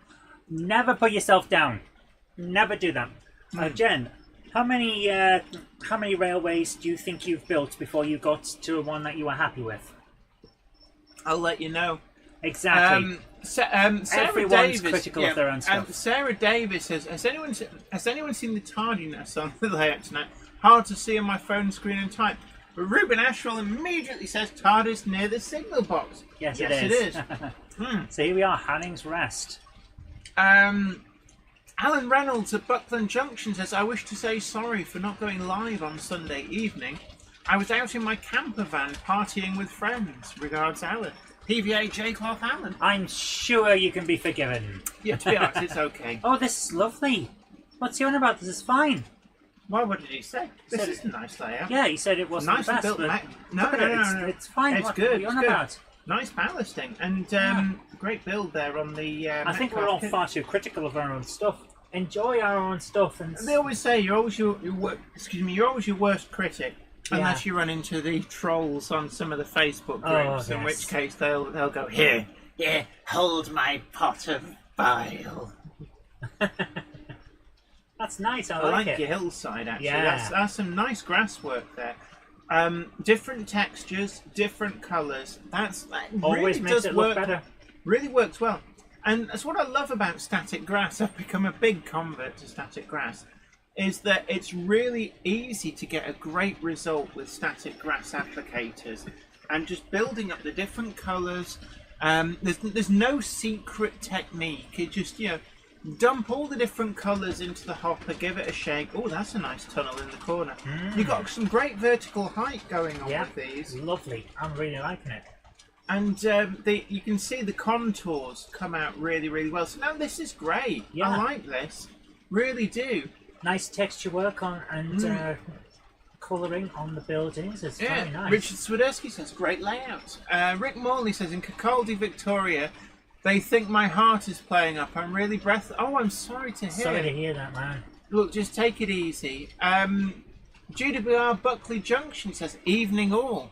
Never put yourself down. Never do that. Jen, how many railways do you think you've built before you got to one that you were happy with? I'll let you know. Exactly. Sarah Everyone's Davis, critical of their own stuff. Sarah Davis says, has anyone seen the tardiness on the layout tonight? Hard to see on my phone screen and type. But Ruben Ashwell immediately says TARDIS near the signal box. Yes, it it is. So here we are, Hanning's Rest. Alan Reynolds at Buckland Junction says, I wish to say sorry for not going live on Sunday evening. I was out in my camper van partying with friends. Regards, Alan. PVA J Cloth Alan. I'm sure you can be forgiven. Yeah, to be honest, it's okay. Oh, this is lovely. What's he on about? This is fine. Well, what did he say? This is a nice layout. Yeah, he said it wasn't Nicely the best. built. But No. It's fine. It's What good. are you on It's good. about? Nice ballasting and great build there on the. I think we're all far too critical of our own stuff. Enjoy our own stuff, and They always say you're always your worst critic. Unless you run into the trolls on some of the Facebook groups, in which case they'll go, here, hold my pot of bile. That's nice. I like it. your hillside, actually. Yeah. That's some nice grass work there. Different textures, different colours. That Always really makes does it work. look better. Really works well. And that's what I love about static grass. I've become a big convert to static grass. Is that it's really easy to get a great result with static grass applicators, and just building up the different colours. There's no secret technique. It just dump all the different colours into the hopper, give it a shake. Oh, that's a nice tunnel in the corner. You've got some great vertical height going on with these. Lovely. I'm really liking it. And you can see the contours come out really, really well. So now this is great. Yeah. I like this. Really do. Nice texture work on and colouring on the buildings. It's very nice. Richard Swiderski says, great layout. Rick Morley says, in Kirkcaldy, Victoria, they think my heart is playing up. I'm really Oh, I'm sorry to hear. Sorry to hear that, man. Look, just take it easy. GWR Buckley Junction says, evening all.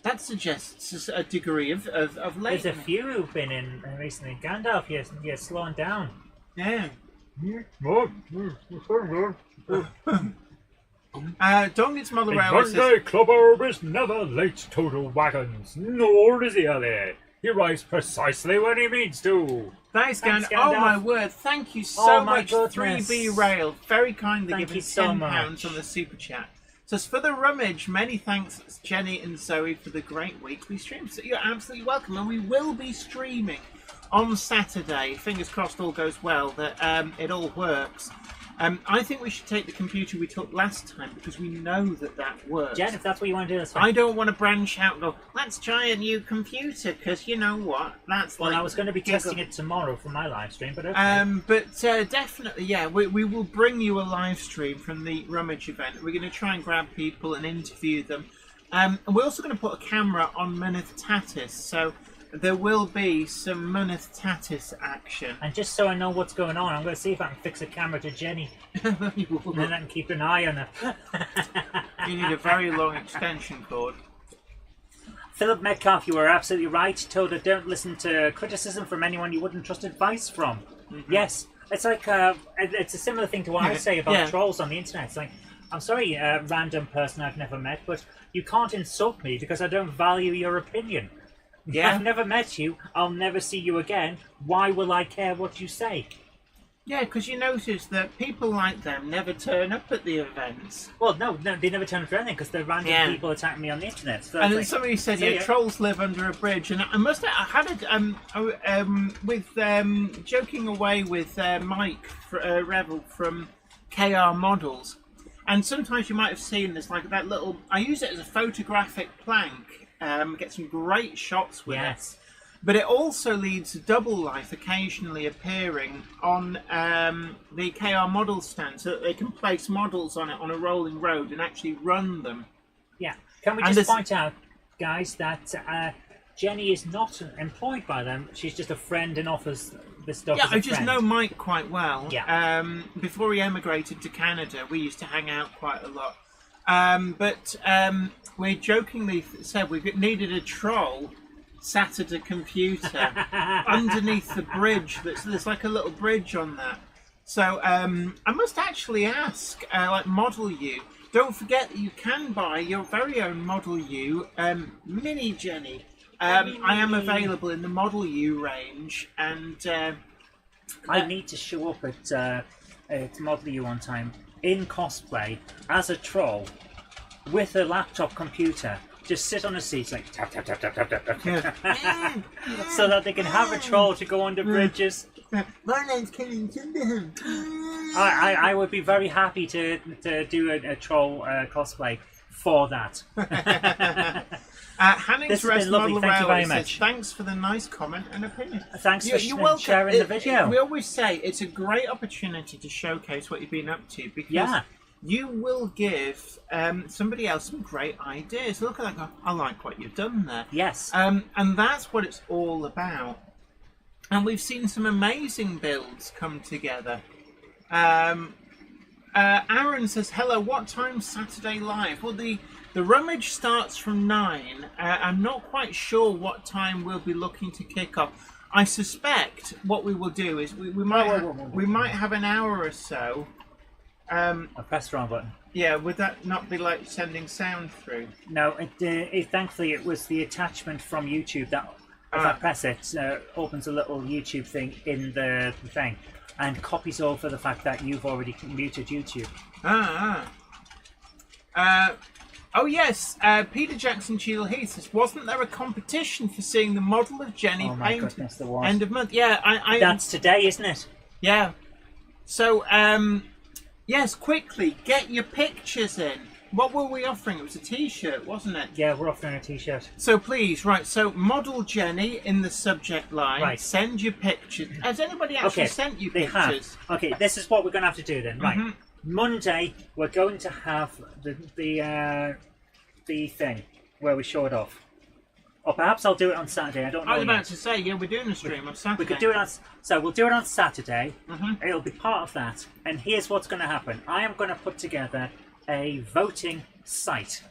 That suggests a degree of lateness. There's a few who've been in recently. Gandalf, you're slowing down. Yeah. Dongit's Mother The Railway says, Monday Clubber is never late to the wagons, nor is he early. He arrives precisely when he means to. Thanks, Gandalf. Gandalf. Oh my word! Thank you so my much, goodness. 3B Rail. Very kindly Thank giving you so £10 much. on the super chat. Says for the rummage. Many thanks, Jenny and Zoe, for the great weekly stream. So you're absolutely welcome, and we will be streaming on Saturday. Fingers crossed, all goes well. That it all works. I think we should take the computer we took last time because we know that works. Jen, if that's what you want to do, that's fine. I don't want to branch out and go, let's try a new computer, because you know what? That's Well, like... I was going to be testing it tomorrow for my live stream, but okay. Definitely, yeah, we will bring you a live stream from the Rummage event. We're going to try and grab people and interview them. And we're also going to put a camera on Myneth Tatis, so there will be some Myneth Tatis action. And just so I know what's going on, I'm going to see if I can fix a camera to Jenny. And then I can keep an eye on her. You need a very long extension cord. Philip Metcalf, you were absolutely right. Told her don't listen to criticism from anyone you wouldn't trust advice from. Mm-hmm. Yes, it's like it's a similar thing to what I say about trolls on the internet. It's like, I'm sorry, random person I've never met, but you can't insult me because I don't value your opinion. Yeah. I've never met you. I'll never see you again. Why will I care what you say? Yeah, because you notice that people like them never turn up at the events. Well, no, they never turn up for anything because they're random people attacking me on the internet. So and then like, somebody said, trolls live under a bridge. And I must have, I had it with joking away with Mike Revel from KR Models. And sometimes you might have seen this, like that little, I use it as a photographic plank. Get some great shots with it. But it also leads to Double Life occasionally appearing on the KR model stand, so that they can place models on it on a rolling road and actually run them. Yeah. Can we And just point out, guys, that Jenny is not employed by them. She's just a friend and offers the stuff. Yeah, as a I just friend. know Mike quite well. Yeah. Before he emigrated to Canada, we used to hang out quite a lot. But we jokingly said we needed a troll sat at a computer underneath the bridge. There's like a little bridge on that. So I must actually ask, like Model U. Don't forget that you can buy your very own Model U Mini Jenny. I am available in the Model U range, and I need to show up at Model U on time in cosplay as a troll with a laptop computer. Just sit on a seat like tap tap tap tap tap tap tap, so that they can have a troll to go under bridges. my name's Kevin Sunderham. I would be very happy to do a troll cosplay for that. Hanning's This has Rest been lovely, Model thank you Railway very says, much. thanks for the nice comment and opinion. Thanks for You're welcome. sharing the video. We always say it's a great opportunity to showcase what you've been up to, because Yeah. you will give somebody else some great ideas. Look at that, go, I like what you've done there. Yes. And that's what it's all about. And we've seen some amazing builds come together. Aaron says, hello, what time's Saturday live? Well, the rummage starts from 9. I'm not quite sure what time we'll be looking to kick off. I suspect what we will do is we might have an hour or so. I pressed the wrong button. Yeah, would that not be like sending sound through? No, thankfully it was the attachment from YouTube that if I press it, opens a little YouTube thing in the thing and copies over the fact that you've already muted YouTube. Oh yes, Peter Jackson Cheadle Heath says, wasn't there a competition for seeing the model of Jenny Oh my painted goodness, there was. end of month? Yeah, I That's today, isn't it? yeah. So yes, quickly get your pictures in. What were we offering? It was a T-shirt, wasn't it? Yeah, we're offering a T-shirt. So please, right. So model Jenny in the subject line. Right. Send your pictures. Has anybody actually sent you they pictures? have. Okay, this is what we're going to have to do then. Right, Monday we're going to have the thing where we show it off, or perhaps I'll do it on Saturday. I don't know. I was about yet. to say, yeah, we're doing a stream on Saturday. We could do it on. So we'll do it on Saturday. It'll be part of that. And here's what's going to happen. I am going to put together a voting site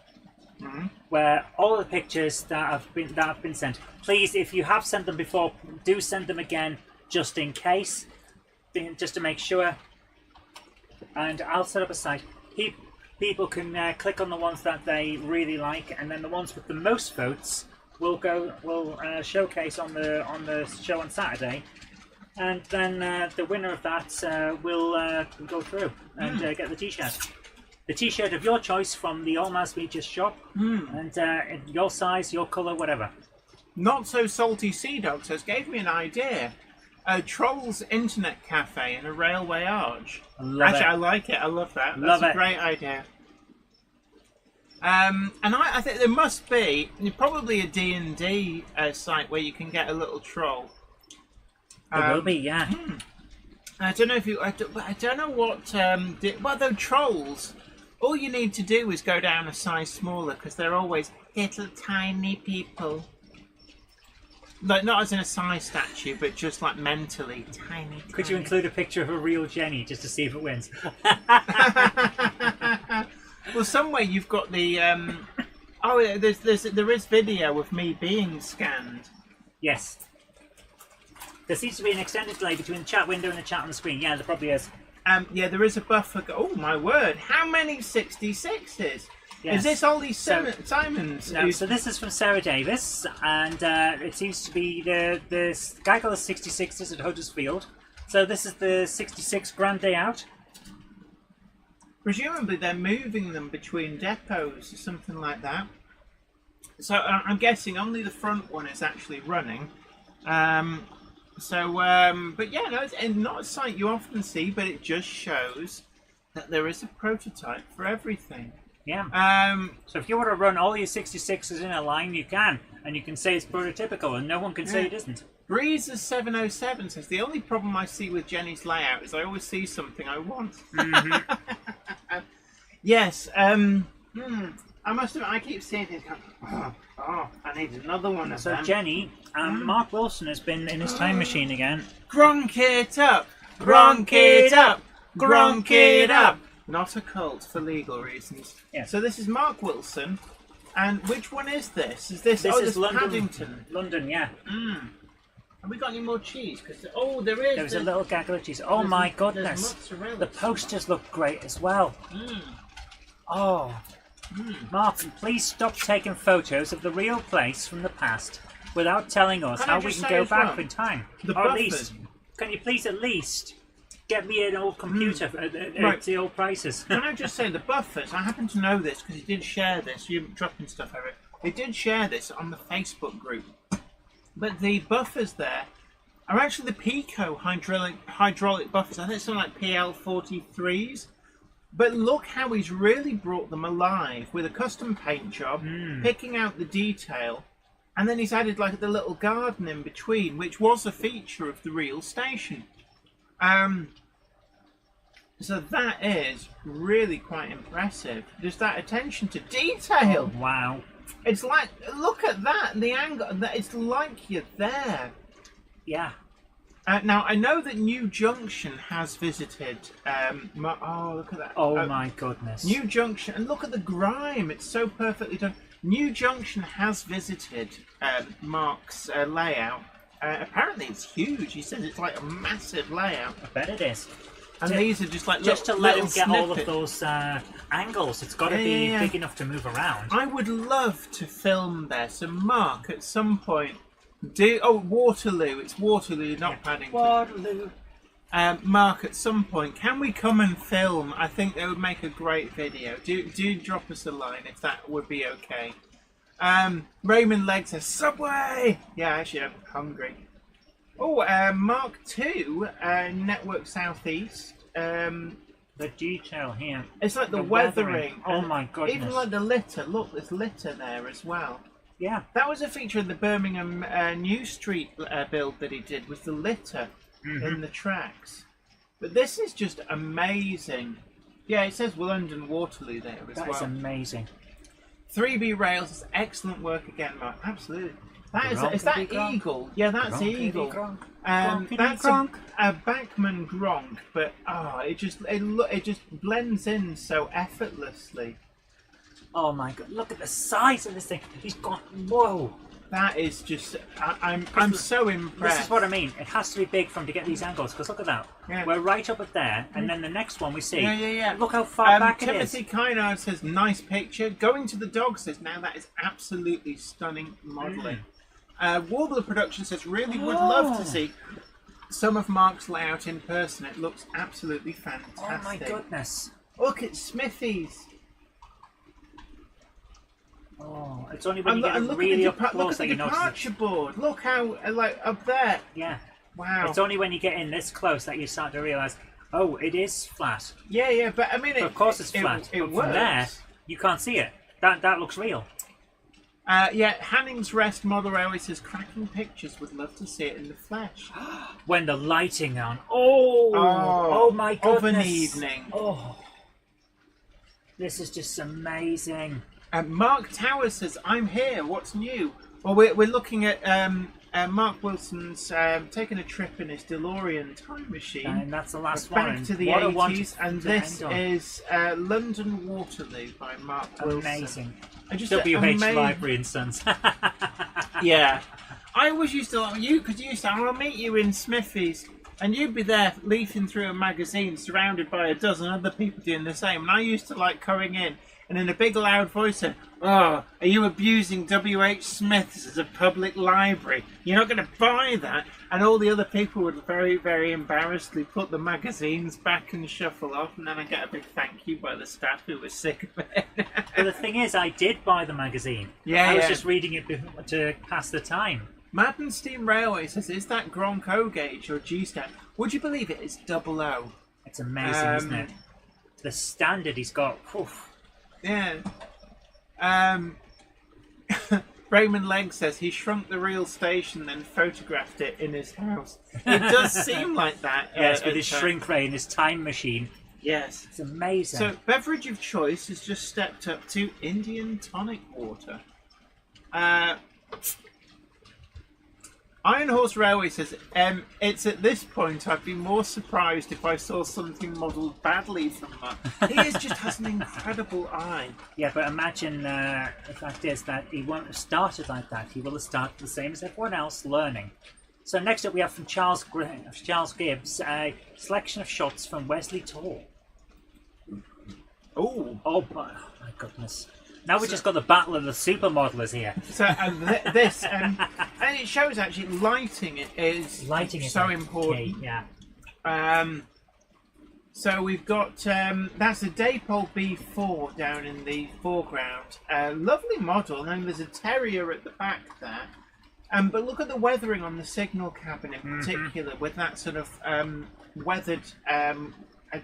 where all the pictures that have been sent. Please, if you have sent them before, do send them again, just in case, just to make sure. And I'll set up a site. People can click on the ones that they really like, and then the ones with the most votes will showcase on the show on Saturday, and then the winner of that will go through and get the T-shirt. The T-shirt of your choice from the Almas Beaches shop, and in your size, your colour, whatever. Not So Salty Sea Dog says, gave me an idea. A Trolls Internet Cafe in a railway arch. Actually, I like it. I love that. That's a great idea. And I think there must be probably a D&D site where you can get a little troll. There will be, yeah. I don't know if you. I don't know what. Well, though trolls, all you need to do is go down a size smaller because they're always little tiny people. Like not as in a size statue, but just like mentally tiny. Could you include a picture of a real Jenny just to see if it wins? Well, somewhere you've got the. Oh, there is video of me being scanned. Yes. There seems to be an extended delay between the chat window and the chat on the screen. Yeah, there probably is. Yeah, there is a buffer. Oh my word! How many 66s? Yes. Is this Ollie Simons? No, so this is from Sarah Davis, and it seems to be the Gaggle 66s at Huddersfield. So this is the 66 Grand Day Out. Presumably they're moving them between depots or something like that. So I'm guessing only the front one is actually running. But yeah, no, it's not a site you often see, but it just shows that there is a prototype for everything. Yeah. So if you want to run all your 66s in a line, you can. And you can say it's prototypical, and no one can say it isn't. Breezes707 says, the only problem I see with Jenny's layout is I always see something I want. Yes, I must have, I keep seeing it going, I need another one of them. So Jenny, Mark Wilson has been in his time machine again. Gronk it up! Gronk it up! Gronk it up! Not a cult for legal reasons. Yeah. So this is Mark Wilson, and which one is this? Is this? This is London. Paddington. London, yeah. Have we got any more cheese? Because there is. There's a little gaggle of cheese. Oh my goodness! mozzarella The posters look great as well. Oh, Mark, please stop taking photos of the real place from the past without telling us Can I how we just can say go as back well, in time. the Or at buffers. least, can you please at least get me an old computer at Right. the old prices? Can I just say the buffers? I happen to know this because he did share this. You're dropping stuff over it. They did share this on the Facebook group. But the buffers there are actually the Pico hydraulic buffers. I think it's something like PL43s. But look how he's really brought them alive with a custom paint job, picking out the detail, and then he's added like the little garden in between, which was a feature of the real station. So that is really quite impressive. Just that attention to detail. Wow. It's like, look at that, the angle. It's like you're there. Yeah. Now, I know that New Junction has visited. Look at that. Oh my goodness. New Junction, and look at the grime. It's so perfectly done. New Junction has visited Mark's layout. Apparently, it's huge. He says it's like a massive layout. I bet it is. And these are just like Just to let him little get all of snippets. those angles, it's got to be big enough to move around. I would love to film there. So, Mark, at some point, Waterloo. It's Waterloo, not Paddington. Waterloo. Mark, at some point, can we come and film? I think that would make a great video. Do drop us a line if that would be okay. Raymond Legg says, Subway! Yeah, actually, I'm hungry. Oh, Mark II, Network Southeast. The detail here. It's like the weathering. Oh my goodness. Even like the litter. Look, there's litter there as well. Yeah. That was a feature of the Birmingham New Street build that he did, was the litter in the tracks. But this is just amazing. Yeah, it says London Waterloo there as well. That is amazing. 3B Rails is excellent work again, Mark. Absolutely. Is that Gronk. Eagle? Yeah, that's Gronk, Eagle. Gronk. That's Gronk. a Bachmann Gronk, but it just blends in so effortlessly. Oh my god! Look at the size of this thing. He's got whoa. That is just I'm so impressed. This is what I mean. It has to be big for him to get these angles. Because look at that. Yeah. We're right up at there, and then the next one we see. Yeah. Look how far back it is. Timothy Kynard says, nice picture. Going to the Dog says, now that is absolutely stunning modelling. Warbler Production says, really would love to see some of Mark's layout in person. It looks absolutely fantastic. Oh my goodness. Look, it's Smithy's. Oh, it's only when you And get look really at up the, close look that at you the notice departure it. board. Look how, like, up there. Yeah. Wow. It's only when you get in this close that you start to realise, oh, it is flat. Yeah, but I mean, Of course it's flat. It but works. from there, you can't see it. That looks real. Hanning's Rest Model Railway says, cracking pictures, would love to see it in the flesh. When the lighting on. Oh my goodness. Of an evening. Oh. This is just amazing. Mark Towers says, I'm here, what's new? Well, we're looking at Mark Wilson's taking a trip in his DeLorean time machine. And that's the last back one. to the What a 80s, wonderful and to this end on. is London Waterloo by Mark Wilson. Amazing. Just WH amazing. Library and Sons. Yeah. I always used to, because you used to, I'll meet you in Smithy's, and you'd be there leafing through a magazine surrounded by a dozen other people doing the same. And I used to like coming in and in a big loud voice saying, oh, are you abusing W.H. Smith's as a public library? You're not going to buy that. And all the other people would very, very embarrassedly put the magazines back and shuffle off, and then I get a big thank you by the staff who was sick of it. But the thing is, I did buy the magazine. Yeah, I was yeah. just reading it to pass the time. Madden Steam Railway says, is that Gronk O gauge or G-Stat? Would you believe it is 00? It's amazing, isn't it? The standard he's got. Oof. Yeah. Raymond Legg says he shrunk the real station, then photographed it in his house. It does seem like that. Yes, with his shrink ray and his time machine. Yes. It's amazing. So, beverage of choice has just stepped up to Indian tonic water. Iron Horse Railway says, it's at this point I'd be more surprised if I saw something modelled badly from that. He just has an incredible eye. Yeah, but imagine the fact is that he won't have started like that. He will have started the same as everyone else, learning. So next up we have from Charles Gibbs, a selection of shots from Wesley Tor. Oh. Oh my goodness. Now we've just got the battle of the supermodelers here. So this, and it shows actually lighting is so important. Key, yeah. So we've got, that's a Dapol B4 down in the foreground. Lovely model, and then there's a Terrier at the back there. But look at the weathering on the signal cabin in particular, with that sort of weathered, a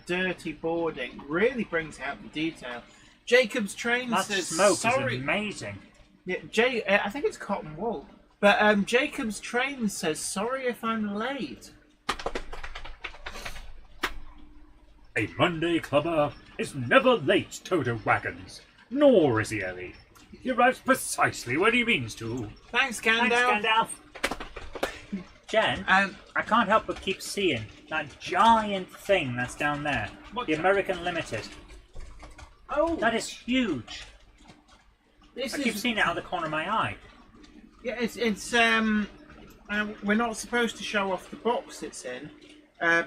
dirty boarding. Really brings out the detail. Jacob's Train that says, smoke sorry. is amazing. Yeah, I think it's cotton wool. But Jacob's Train says, sorry if I'm late. A Monday clubber is never late, Toto Wagons, nor is he early. He arrives precisely when he means to. Thanks, Gandalf. Thanks, Gandalf. Jen, I can't help but keep seeing that giant thing that's down there. The American Limited. Oh, that is huge. I keep seeing it out of the corner of my eye. Yeah, it's we're not supposed to show off the box it's in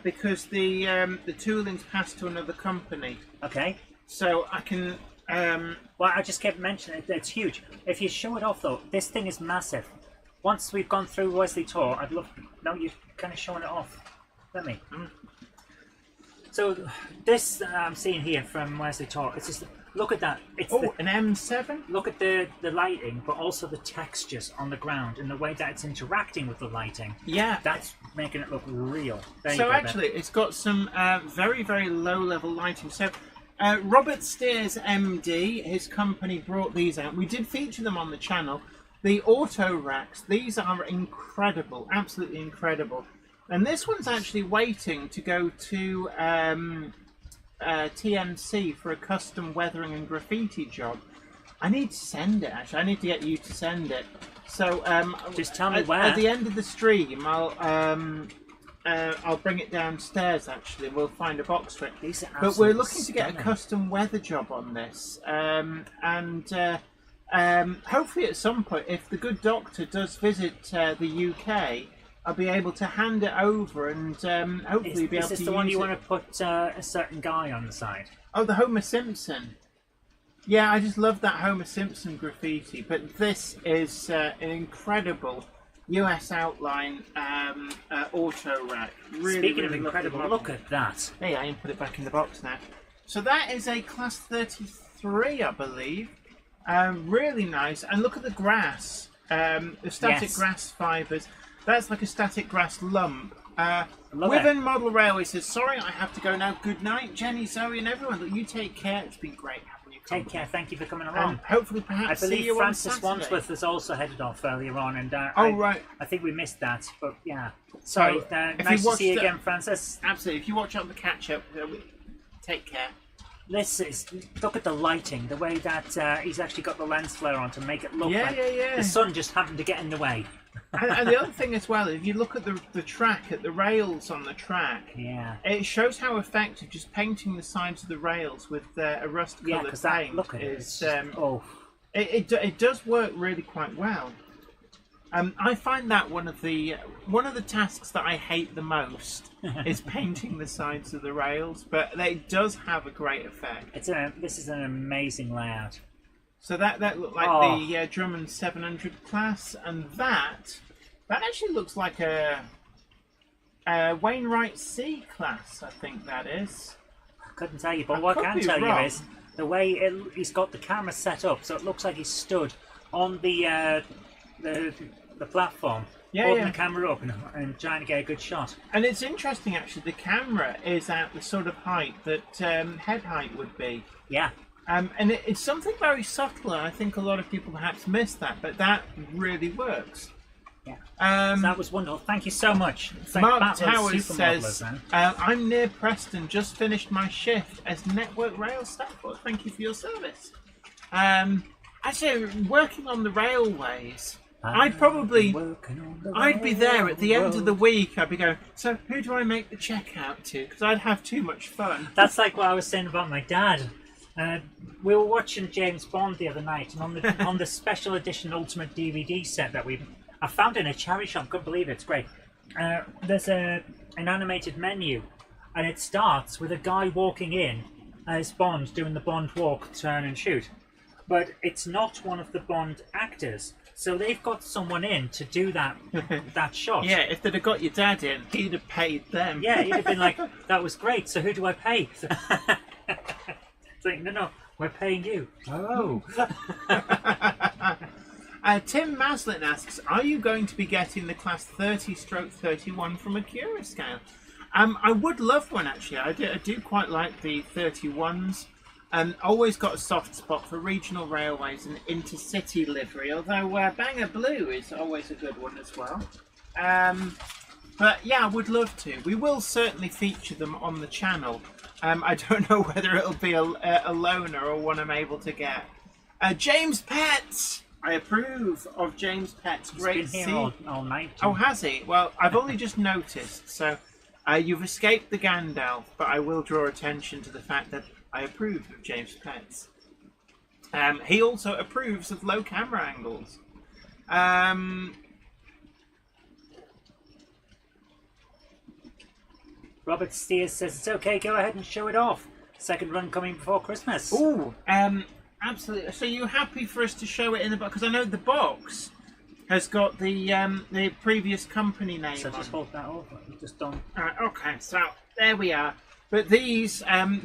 because the tooling's passed to another company. Okay. So I can. Well, I just kept mentioning it. It's huge. If you show it off, though, this thing is massive. Once we've gone through Wesley Tor, I'd love. No, you're kind of showing it off. Let me. So this I'm seeing here from Wesley Tor. It's just look at that. It's an M7. Look at the lighting, but also the textures on the ground and the way that it's interacting with the lighting. Yeah, that's making it look real. So actually, it's got some very very low level lighting. So. Robert Steers MD, his company brought these out. We did feature them on the channel. The auto racks, these are incredible, absolutely incredible. And this one's actually waiting to go to TMC for a custom weathering and graffiti job. I need to send it, actually. I need to get you to send it. So just tell me where. At the end of the stream, I'll bring it downstairs, actually. We'll find a box for it. But we're looking to get a custom weather job on this. Hopefully at some point, if the good doctor does visit the UK, I'll be able to hand it over and hopefully be able to use it. Is this the one you want to put a certain guy on the side? Oh, the Homer Simpson. Yeah, I just love that Homer Simpson graffiti. But this is an incredible US outline auto rack. Really, Speaking really of incredible, look at that. Hey, I can put it back in the box now. So that is a class 33, I believe. Really nice. And look at the grass. The static grass fibres. That's like a static grass lump. Wiven Model Railway says, sorry, I have to go now. Good night, Jenny, Zoe, and everyone. Look, you take care. It's been great having you. Take care. Thank you for coming along. Hopefully, perhaps I believe see you Francis on Saturday. Wandsworth has also headed off earlier on, and right. I think we missed that, but yeah. Sorry. Nice to see you again, Francis. Absolutely. If you watch out the catch-up, take care. Look at the lighting, the way that he's actually got the lens flare on to make it look like the sun just happened to get in the way. and the other thing as well, if you look at the track, at the rails on the track, it shows how effective just painting the sides of the rails with a rust-coloured paint look at is. It does work really quite well. I find that one of the tasks that I hate the most is painting the sides of the rails, but it does have a great effect. This is an amazing layout. So that looked like the Drummond 700 class, and that actually looks like a Wainwright C class. I think that is. I couldn't tell you, but what I can tell you is the way he's got the camera set up, so it looks like he's stood on the platform, holding the camera up and trying to get a good shot. And it's interesting, actually. The camera is at the sort of height that head height would be. Yeah. And it's something very subtle, and I think a lot of people perhaps miss that, but that really works. Yeah. That was wonderful. Thank you so much. Mark Towers says, I'm near Preston, just finished my shift as Network Rail staff. Well, thank you for your service. Actually, working on the railways, I'd be there at the end of the week. I'd be going, so who do I make the check out to? Because I'd have too much fun. That's like what I was saying about my dad. We were watching James Bond the other night, and on the special edition Ultimate DVD set that I found in a charity shop. Couldn't believe it. It's great. There's an animated menu, and it starts with a guy walking in as Bond doing the Bond walk, turn and shoot. But it's not one of the Bond actors, so they've got someone in to do that shot. Yeah, if they'd have got your dad in, he'd have paid them. Yeah, he'd have been like, "That was great. So who do I pay?" It's like, no, we're paying you. Oh. Tim Maslin asks, are you going to be getting the class 30/31 from a Cura scale? I would love one, actually. I do quite like the 31s. Always got a soft spot for regional railways and intercity livery, although Bangor Blue is always a good one as well. But yeah, I would love to. We will certainly feature them on the channel. I don't know whether it'll be a loaner or one I'm able to get. James Pets! I approve of James Pets. Great to see. All night. Oh, has he? Well, I've only just noticed. So you've escaped the Gandalf, but I will draw attention to the fact that I approve of James Pets. He also approves of low camera angles. Robert Steers says it's okay, go ahead and show it off. Second run coming before Christmas. Ooh, absolutely. So you're happy for us to show it in the box? Because I know the box has got the previous company name so on. just hold that over. Just don't. Okay, so there we are. But these,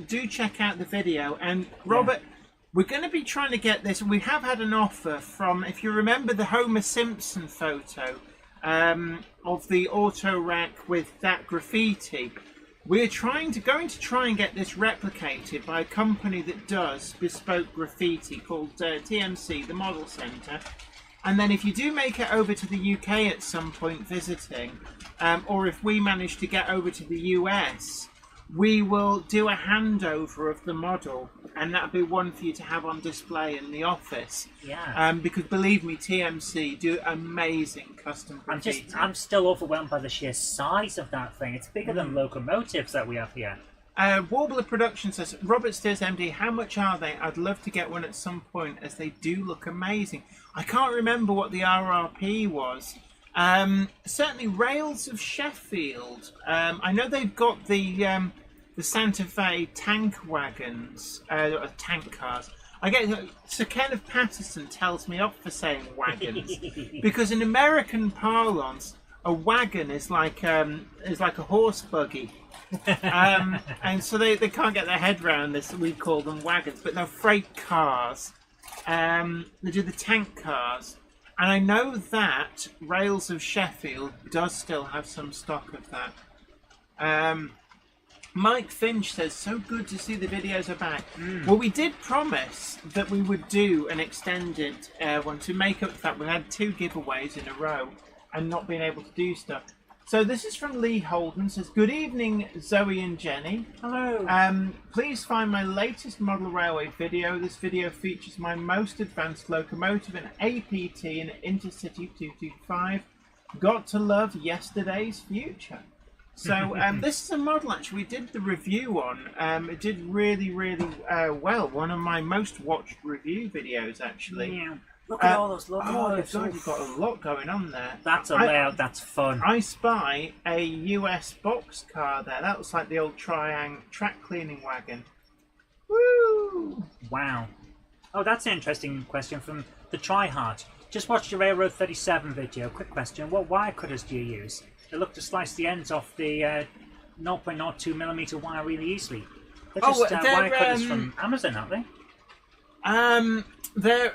do check out the video. And Robert, we're going to be trying to get this. We have had an offer from, if you remember the Homer Simpson photo of the auto rack with that graffiti. We're going to try and get this replicated by a company that does bespoke graffiti called TMC, the Model Centre. And then if you do make it over to the UK at some point visiting, or if we manage to get over to the US, we will do a handover of the model, and that'll be one for you to have on display in the office. Yeah. Because believe me, TMC do amazing custom graffiti. I'm still overwhelmed by the sheer size of that thing. It's bigger than locomotives that we have here. Warbler Production says, Robert Steers MD, how much are they? I'd love to get one at some point, as they do look amazing. I can't remember what the RRP was. Certainly Rails of Sheffield. I know they've got the Santa Fe tank wagons, tank cars. I get Sir Kenneth Patterson tells me off for saying wagons because in American parlance, a wagon is like a horse buggy, and so they can't get their head around this. We call them wagons, but they're freight cars. They do the tank cars. And I know that Rails of Sheffield does still have some stock of that. Mike Finch says, so good to see the videos are back. Well, we did promise that we would do an extended one to make up for that. We had 2 giveaways in a row and not being able to do stuff. So this is from Lee Holden. Says, good evening, Zoe and Jenny. Hello. Please find my latest model railway video. This video features my most advanced locomotive, an APT and Intercity 225. Got to love yesterday's future. So this is a model actually we did the review on. It did really, really well. One of my most watched review videos actually. Yeah. Look at all those locomotives. Oh, God, you've got a lot going on there. That's a layout, that's fun. I spy a US box car there. That looks like the old track cleaning wagon. Woo! Wow. Oh, that's an interesting question from the Tryhard. Just watched your Railroad 37 video. Quick question. What wire cutters do you use? They look to slice the ends off the 0.02mm wire really easily. They're just wire cutters from Amazon, aren't they? They're...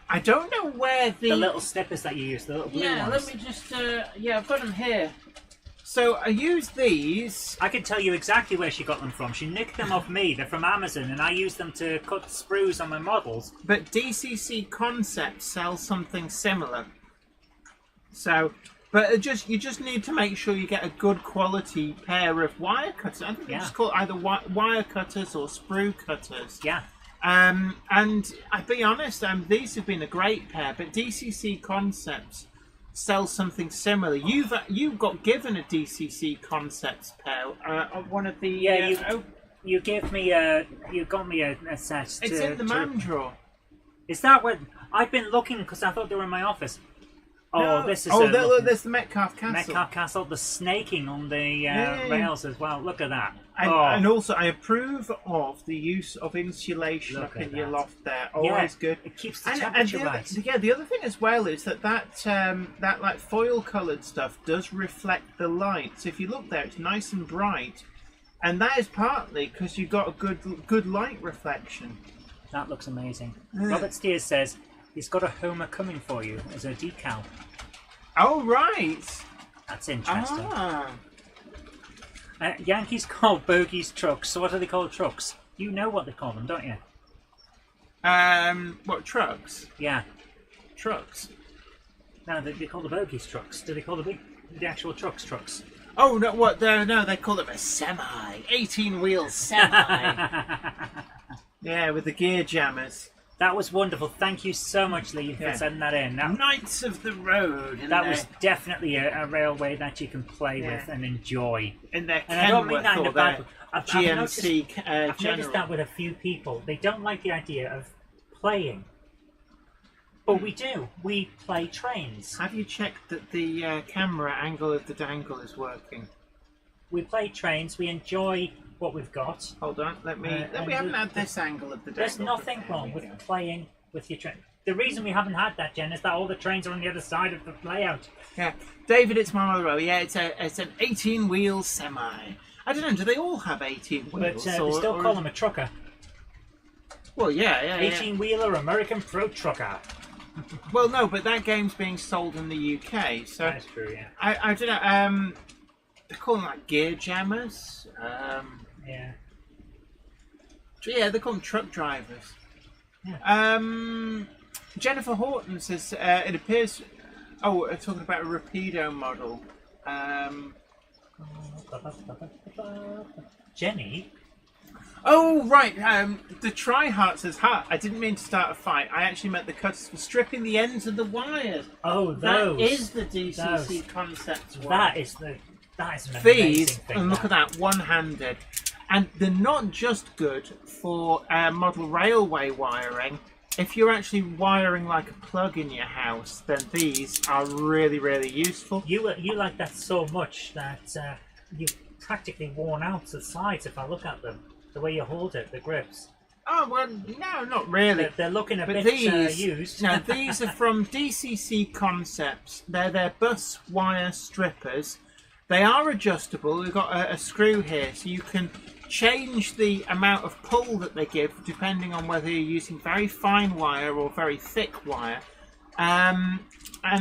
I don't know where the little snippers that you use, the little blue ones. let me just... I've got them here. So I use these. I can tell you exactly where she got them from. She nicked them off me. They're from Amazon, and I use them to cut sprues on my models. But DCC Concepts sells something similar. So, but you just need to make sure you get a good quality pair of wire cutters. I think they're just called either wire cutters or sprue cutters. Yeah. And I'll be honest, these have been a great pair, but DCC Concepts sells something similar. You got given a DCC Concepts pair of one of the you gave me you got me a set. It's in the man drawer. Is that what I've been looking? Because I thought they were in my office. Oh, No. this is there's the Metcalfe Castle. Metcalfe Castle. The snaking on the rails as well. Look at that. And also, I approve of the use of insulation Look up in at your that. loft there. Always good. It keeps the And temperature right. the other thing as well is that like foil coloured stuff does reflect the light. So if you look there, it's nice and bright, and that is partly because you've got a good light reflection. That looks amazing. Robert Steers says he's got a Homer coming for you as a decal. Oh right. That's interesting. Ah. Yankees call bogies trucks. So what do they call trucks? You know what they call them, don't you? What trucks? Yeah. Trucks. No, they call the bogies trucks. Do they call the actual trucks trucks? Oh no! What? No, they call them a semi, 18-wheel semi. Yeah, with the gear jammers. That was wonderful. Thank you so much, Lee, for sending that in. Knights of the Road. That was definitely a railway that you can play with and enjoy. In their And I don't mean that in a bad way. I've GMC I've noticed that with a few people. They don't like the idea of playing. But we do. We play trains. Have you checked that the camera angle of the dangle is working? We play trains. We enjoy what we've got. Hold on, we haven't had this angle of the dangle. There's nothing wrong with playing with your train. The reason we haven't had that, Jen, is that all the trains are on the other side of the layout. Yeah, David, it's Marlowe. Yeah, it's an 18-wheel semi. I don't know. Do they all have 18 wheels? But they still call them a trucker. Well, yeah. 18-wheeler American Pro Trucker. Well, no, but that game's being sold in the UK, so That's true. Yeah. I don't know. They call them like gear jammers. Yeah. Yeah, they call them truck drivers. Yeah. Jennifer Horton says it appears. Oh, talking about a Rapido model. Jenny. Oh right, the Tryhart says, "Ha! I didn't mean to start a fight. I actually meant the cutters for stripping the ends of the wires." Oh, those. That is the DCC Concepts one. That is an amazing These, thing. and look at that, one-handed. And they're not just good for model railway wiring. If you're actually wiring like a plug in your house, then these are really, really useful. You like that so much that you've practically worn out the sides if I look at them. The way you hold it, the grips. Oh, well, no, not really. They're looking a But bit these, used. No, these are from DCC Concepts. They're their bus wire strippers. They are adjustable. We've got a screw here, so you can change the amount of pull that they give depending on whether you're using very fine wire or very thick wire. And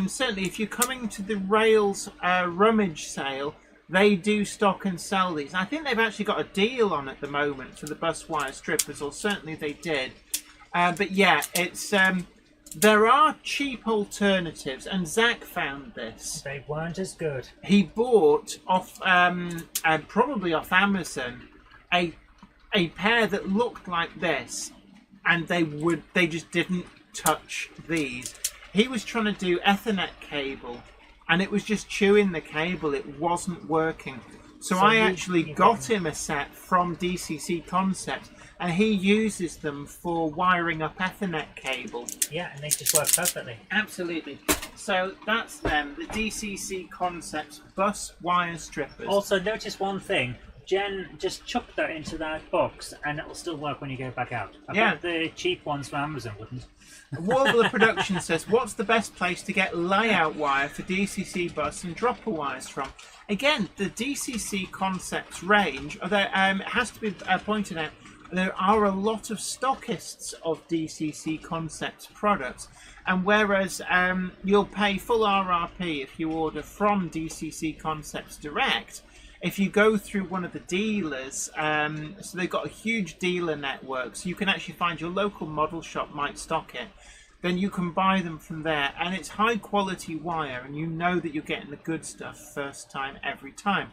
certainly if you're coming to the Rails rummage sale, they do stock and sell these. I think they've actually got a deal on at the moment for the bus wire strippers, or certainly they did. But yeah, it's there are cheap alternatives, and Zach found this. They weren't as good. He bought off, probably off Amazon, a pair that looked like this, and they just didn't touch these. He was trying to do Ethernet cable, and it was just chewing the cable. It wasn't working. So I actually got him a set from DCC Concepts, and he uses them for wiring up Ethernet cable. Yeah, and they just work perfectly. Absolutely. So that's them, the DCC Concepts bus wire strippers. Also, notice one thing. Jen just chucked that into that box, and it'll still work when you go back out. I bet the cheap ones from Amazon wouldn't. Warbler Production says, what's the best place to get layout wire for DCC bus and dropper wires from? Again, the DCC Concepts range, although it has to be pointed out, there are a lot of stockists of DCC Concepts products, and whereas you'll pay full RRP if you order from DCC Concepts direct, if you go through one of the dealers, so they've got a huge dealer network, so you can actually find your local model shop might stock it, then you can buy them from there, and it's high quality wire, and you know that you're getting the good stuff first time every time.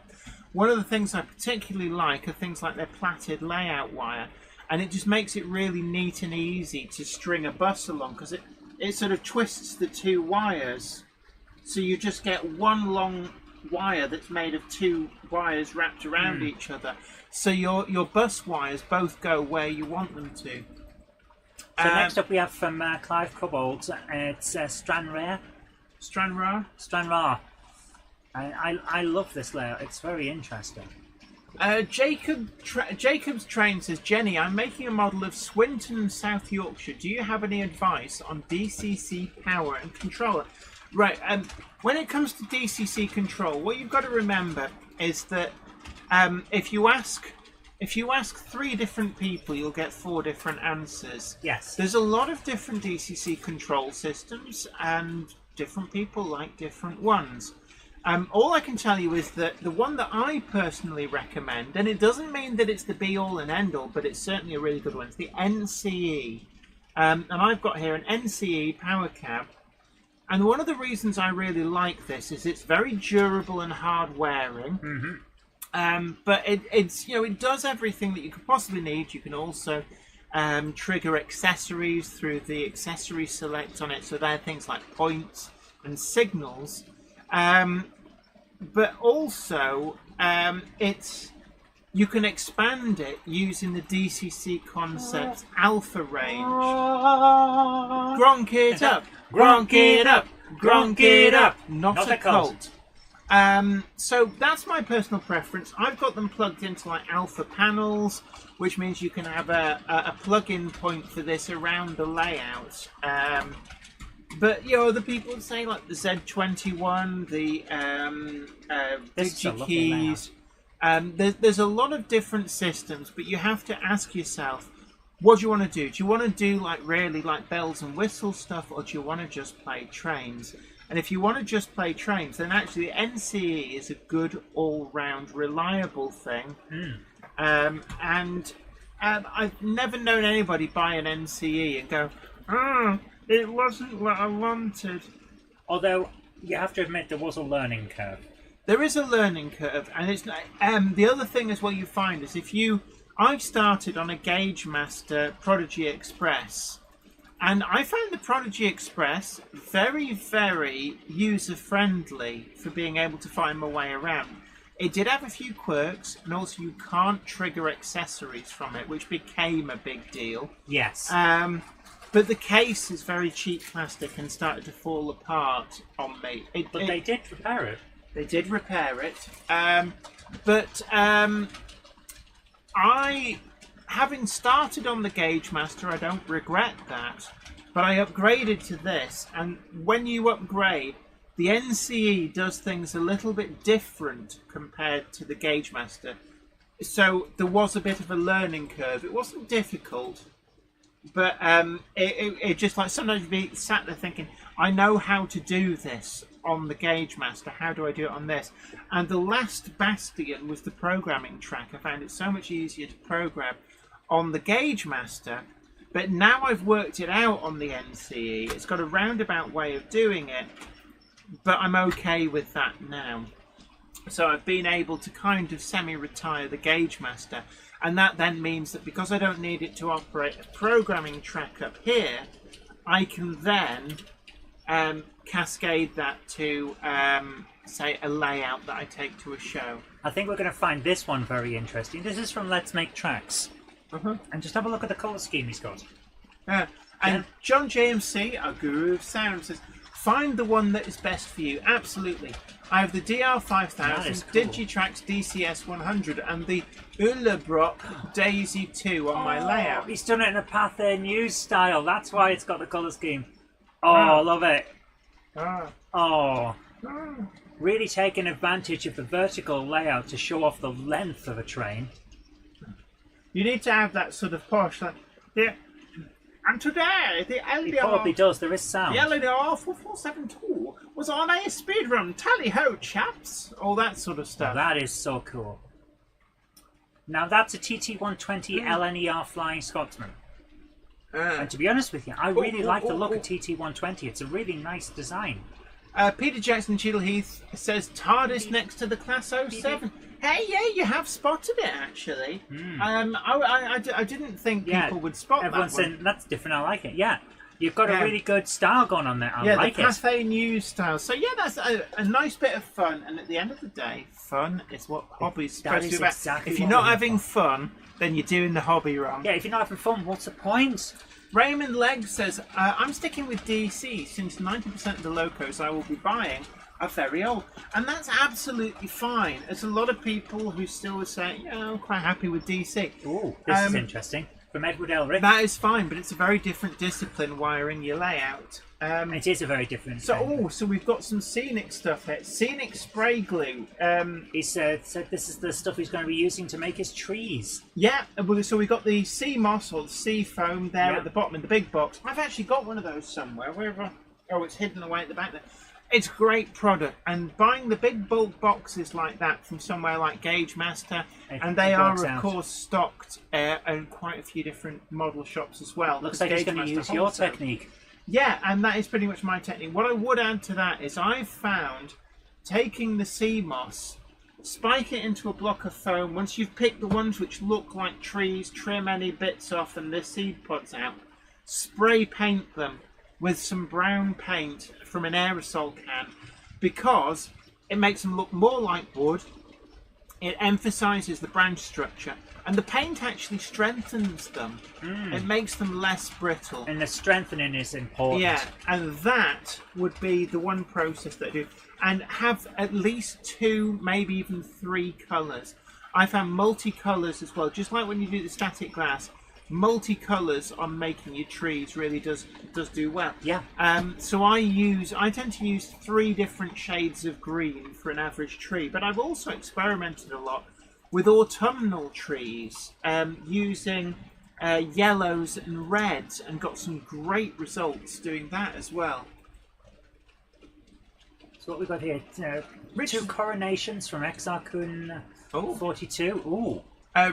One of the things I particularly like are things like their plaited layout wire, and it just makes it really neat and easy to string a bus along, because it sort of twists the two wires, so you just get one long wire that's made of two wires wrapped around each other, so your bus wires both go where you want them to. So next up we have from Clive Cobbold, it's Stranraer. Stranraer. I love this layout, it's very interesting. Jacob's Train says, Jenny, I'm making a model of Swinton, South Yorkshire. Do you have any advice on DCC power and controller? Right, when it comes to DCC control, what you've got to remember is that if you ask 3 different people, you'll get 4 different answers. Yes. There's a lot of different DCC control systems, and different people like different ones. All I can tell you is that the one that I personally recommend, and it doesn't mean that it's the be-all and end-all, but it's certainly a really good one, it's the NCE. And I've got here an NCE power cab. And one of the reasons I really like this is it's very durable and hard wearing. But it does everything that you could possibly need. You can also trigger accessories through the accessory select on it. So they're things like points and signals. But also you can expand it using the DCC Concepts Alpha range. Gronk it up, gronk it up, gronk it up. Not a cult. So that's my personal preference. I've got them plugged into like Alpha panels, which means you can have a plug-in point for this around the layout. But other people would say like the Z21, the DigiKeys. There's a lot of different systems, but you have to ask yourself, what do you want to do? Do you want to do like really like bells and whistles stuff, or do you want to just play trains? And if you want to just play trains, then actually the NCE is a good all-round reliable thing. And I've never known anybody buy an NCE and go, it wasn't what I wanted. Although you have to admit there was a learning curve. There is a learning curve, and it's the other thing as well you find is I've started on a Gauge Master Prodigy Express, and I found the Prodigy Express very, very user-friendly for being able to find my way around. It did have a few quirks, and also you can't trigger accessories from it, which became a big deal. Yes. But the case is very cheap plastic and started to fall apart on me. But they did repair it. They did repair it. Having started on the Gauge Master, I don't regret that. But I upgraded to this, and when you upgrade, the NCE does things a little bit different compared to the Gauge Master. So there was a bit of a learning curve. It wasn't difficult, but it just like sometimes you'd be sat there thinking, I know how to do this on the Gauge Master, how do I do it on this? And the last bastion was the programming track. I found it so much easier to program on the Gauge Master, but now I've worked it out on the NCE. It's got a roundabout way of doing it, but I'm okay with that now. So I've been able to kind of semi-retire the Gauge Master, and that then means that because I don't need it to operate a programming track up here, I can then cascade that to, say, a layout that I take to a show. I think we're going to find this one very interesting. This is from Let's Make Tracks. And just have a look at the colour scheme he's got. And John JMC, our guru of sound, says, find the one that is best for you. Absolutely. I have the DR5000, cool. Digitrax DCS 100, and the Ullebrock Daisy 2 on my layout. He's done it in a Pathé News style. That's why it's got the colour scheme. Oh, love it. Really taking advantage of the vertical layout to show off the length of a train. You need to have that sort of posh, like, yeah. And today, the He probably LDR, does. There is sound. the LDR 4472 was on a speedrun. Tally ho, chaps! All that sort of stuff. That is so cool. Now that's a TT120 LNER Flying Scotsman. And to be honest with you, I really like the look of TT120. It's a really nice design. Peter Jackson Cheadle Heath says TARDIS next to the Class 07. Hey, yeah, you have spotted it actually. I didn't think people would spot Everyone's that one. saying that's different. I like it. Yeah, you've got a really good style going on there. I like the it. cafe news style. So yeah, that's a nice bit of fun. And at the end of the day, fun is what hobby's supposed to be about. Exactly If you're what not we're having fun, then you're doing the hobby wrong. Yeah, if you're not having fun, what's the point? Raymond Legg says, I'm sticking with DC since 90% of the locos I will be buying are very old. And that's absolutely fine. There's a lot of people who still are saying, I'm quite happy with DC. Ooh, this is interesting. From Edward Elric. That is fine, but it's a very different discipline wiring your layout. It is a very different thing. So we've got some scenic stuff here. Scenic spray glue. He said this is the stuff he's going to be using to make his trees. Yeah, so we've got the sea moss or the sea foam there at the bottom in the big box. I've actually got one of those somewhere. It's hidden away at the back there. It's a great product, and buying the big bulk boxes like that from somewhere like Gauge Master, and they are of course stocked in quite a few different model shops as well. Looks like he's going to use your technique. Yeah, and that is pretty much my technique. What I would add to that is I've found taking the sea moss, spike it into a block of foam. Once you've picked the ones which look like trees, trim any bits off and the seed pods out, spray paint them with some brown paint from an aerosol can, because it makes them look more like wood. It emphasizes the branch structure, and the paint actually strengthens them. It makes them less brittle. And the strengthening is important. Yeah, and that would be the one process that I do. And have at least 2, maybe even 3 colours. I found multicolours as well, just like when you do the static glass. Multicolours on making your trees really does do well. Yeah. So I tend to use 3 different shades of green for an average tree, but I've also experimented a lot with autumnal trees, using yellows and reds, and got some great results doing that as well. So what we've got here, 2 coronations from Exarchun 42. Ooh.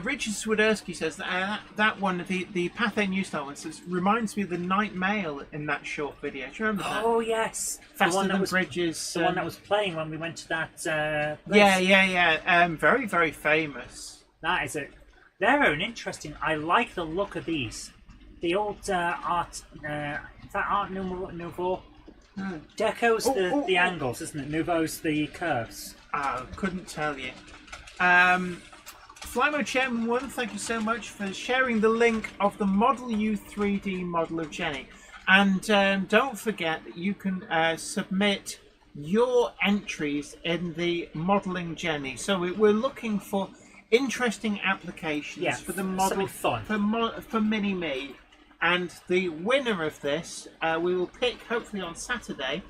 Richard Swiderski says that one, the Pathé New Style one, reminds me of the Night Mail in that short video. Do you remember that? Oh yes, Faster Than Bridges. The one that was playing when we went to that place. Yeah. Very, very famous. That is it. They're an interesting. I like the look of these. The old art. Is that Art Nouveau? Deco's the angles, isn't it? Nouveau's the curves. Couldn't tell you. Flymo Chairman 1, thank you so much for sharing the link of the Model U 3D model of Jenny. And don't forget that you can submit your entries in the Modelling Jenny. So we're looking for interesting applications for the model fun. for Mini Me. And the winner of this, we will pick hopefully on Saturday.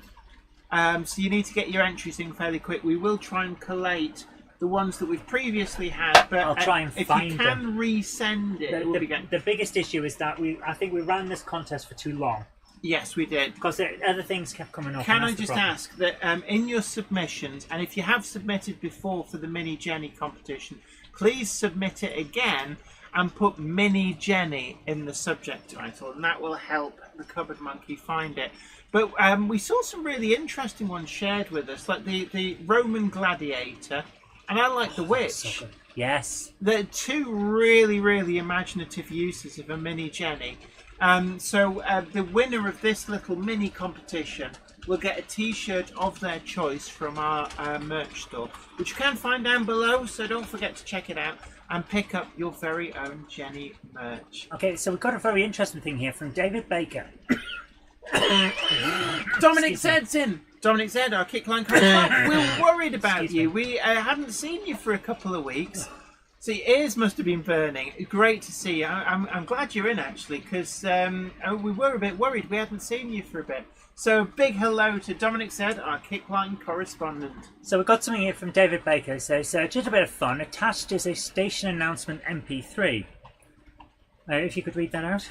So you need to get your entries in fairly quick. We will try and collate the ones that we've previously had, but I'll try and if find you can them. Resend it, The biggest issue is that I think we ran this contest for too long. Yes, we did. Because other things kept coming up. Can I just ask that in your submissions, and if you have submitted before for the Mini Jenny competition, please submit it again and put Mini Jenny in the subject title, and that will help the Cupboard Monkey find it. But we saw some really interesting ones shared with us, like the Roman Gladiator. And I like the Witch. So yes. They're 2 really, really imaginative uses of a Mini Jenny. So the winner of this little mini competition will get a t-shirt of their choice from our merch store, which you can find down below, so don't forget to check it out and pick up your very own Jenny merch. Okay, so we've got a very interesting thing here from David Baker. Dominic Zed's in. Dominic Zed, our Kickline correspondent. We're worried about you. We hadn't seen you for a couple of weeks. So your ears must have been burning. Great to see you. I'm glad you're in, actually, because we were a bit worried. We hadn't seen you for a bit. So big hello to Dominic Zed, our Kickline correspondent. So we've got something here from David Baker. It says, just a bit of fun. Attached is a station announcement MP3. If you could read that out.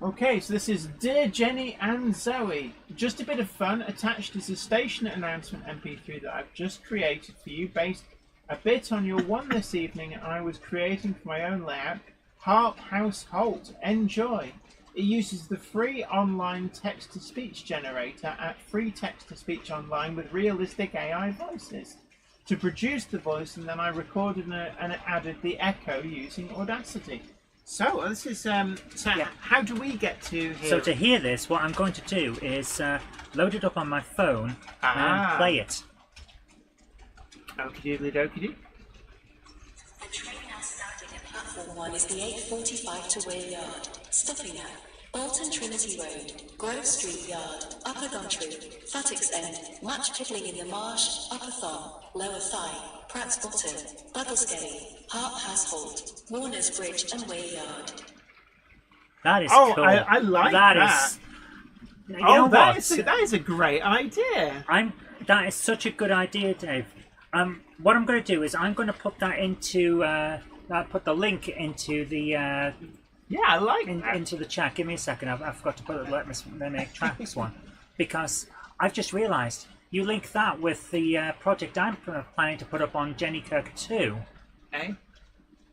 Okay, so this is Dear Jenny and Zoe. Just a bit of fun. Attached is a station announcement MP3 that I've just created for you based a bit on your one this evening I was creating for my own layout. Harp House Holt. Enjoy. It uses the free online text-to-speech generator at Free Text-to-Speech Online with realistic AI voices to produce the voice, and then I recorded and added the echo using Audacity. So this is how do we get to hear? So to hear this, what I'm going to do is load it up on my phone and play it. Okie doodly dokey doo. The train has started at platform 1 is the 8:45 to Weir Yard, stopping at Bolton Trinity Road, Grove Street Yard, Upper Gumtree, Fattick's End, Much Piddling in the Marsh, Upper Thorn, Lower Thigh, Pratt's Bottom, Buggleskeddy, Harp House Holt, Warner's Bridge and Weir Yard. That is cool. I like that. You know that what? is a great idea. That is such a good idea, Dave. What I'm going to do is I'm going to put that into put the link into the Yeah, I like that. into the chat. Give me a second. I forgot to put it. Let me track this one because I've just realised you link that with the project I'm planning to put up on Jenny Kirk 2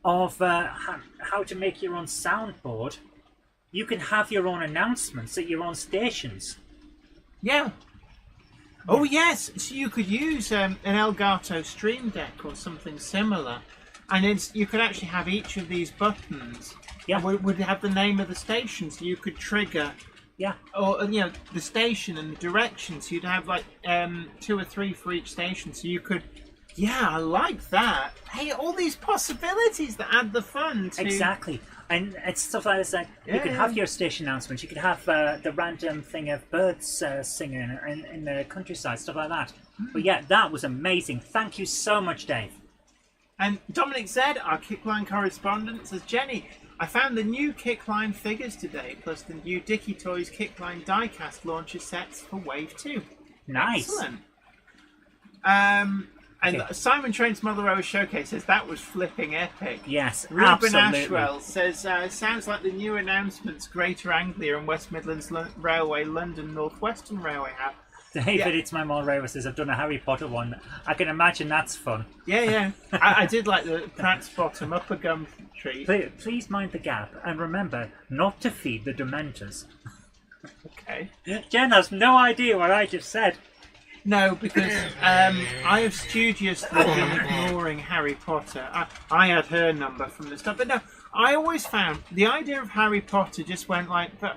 of how to make your own soundboard. You can have your own announcements at your own stations. Yeah. Oh yes, so you could use an Elgato Stream Deck or something similar, and you could actually have each of these buttons. Yeah. Would have the name of the station, so you could trigger. Yeah. Or the station and the directions. So you'd have like 2 or 3 for each station, so you could. Yeah, I like that. Hey, all these possibilities that add the fun to. Exactly. And it's stuff like this. Like you could have your station announcements. You could have the random thing of birds singing in the countryside, stuff like that. But yeah, that was amazing. Thank you so much, Dave. And Dominic Z, our Kickline correspondent, says, Jenny, I found the new Kickline figures today, plus the new Dicky Toys Kickline diecast launcher sets for Wave 2. Nice. Excellent. And Simon Train's Mother Rower Showcase says that was flipping epic. Yes, Ruben absolutely. Ashwell says, sounds like the new announcements Greater Anglia and West Midlands Railway, London North Western Railway have. David, It's My Mulraver says, I've done a Harry Potter one. I can imagine that's fun. Yeah. I did like the Pratt's Bottom, Upper Gumtree. Please mind the gap, and remember not to feed the Dementors. Okay. Jen has no idea what I just said. No, because I have studiously been ignoring Harry Potter. I had her number from the stuff, but no, I always found the idea of Harry Potter just went like, but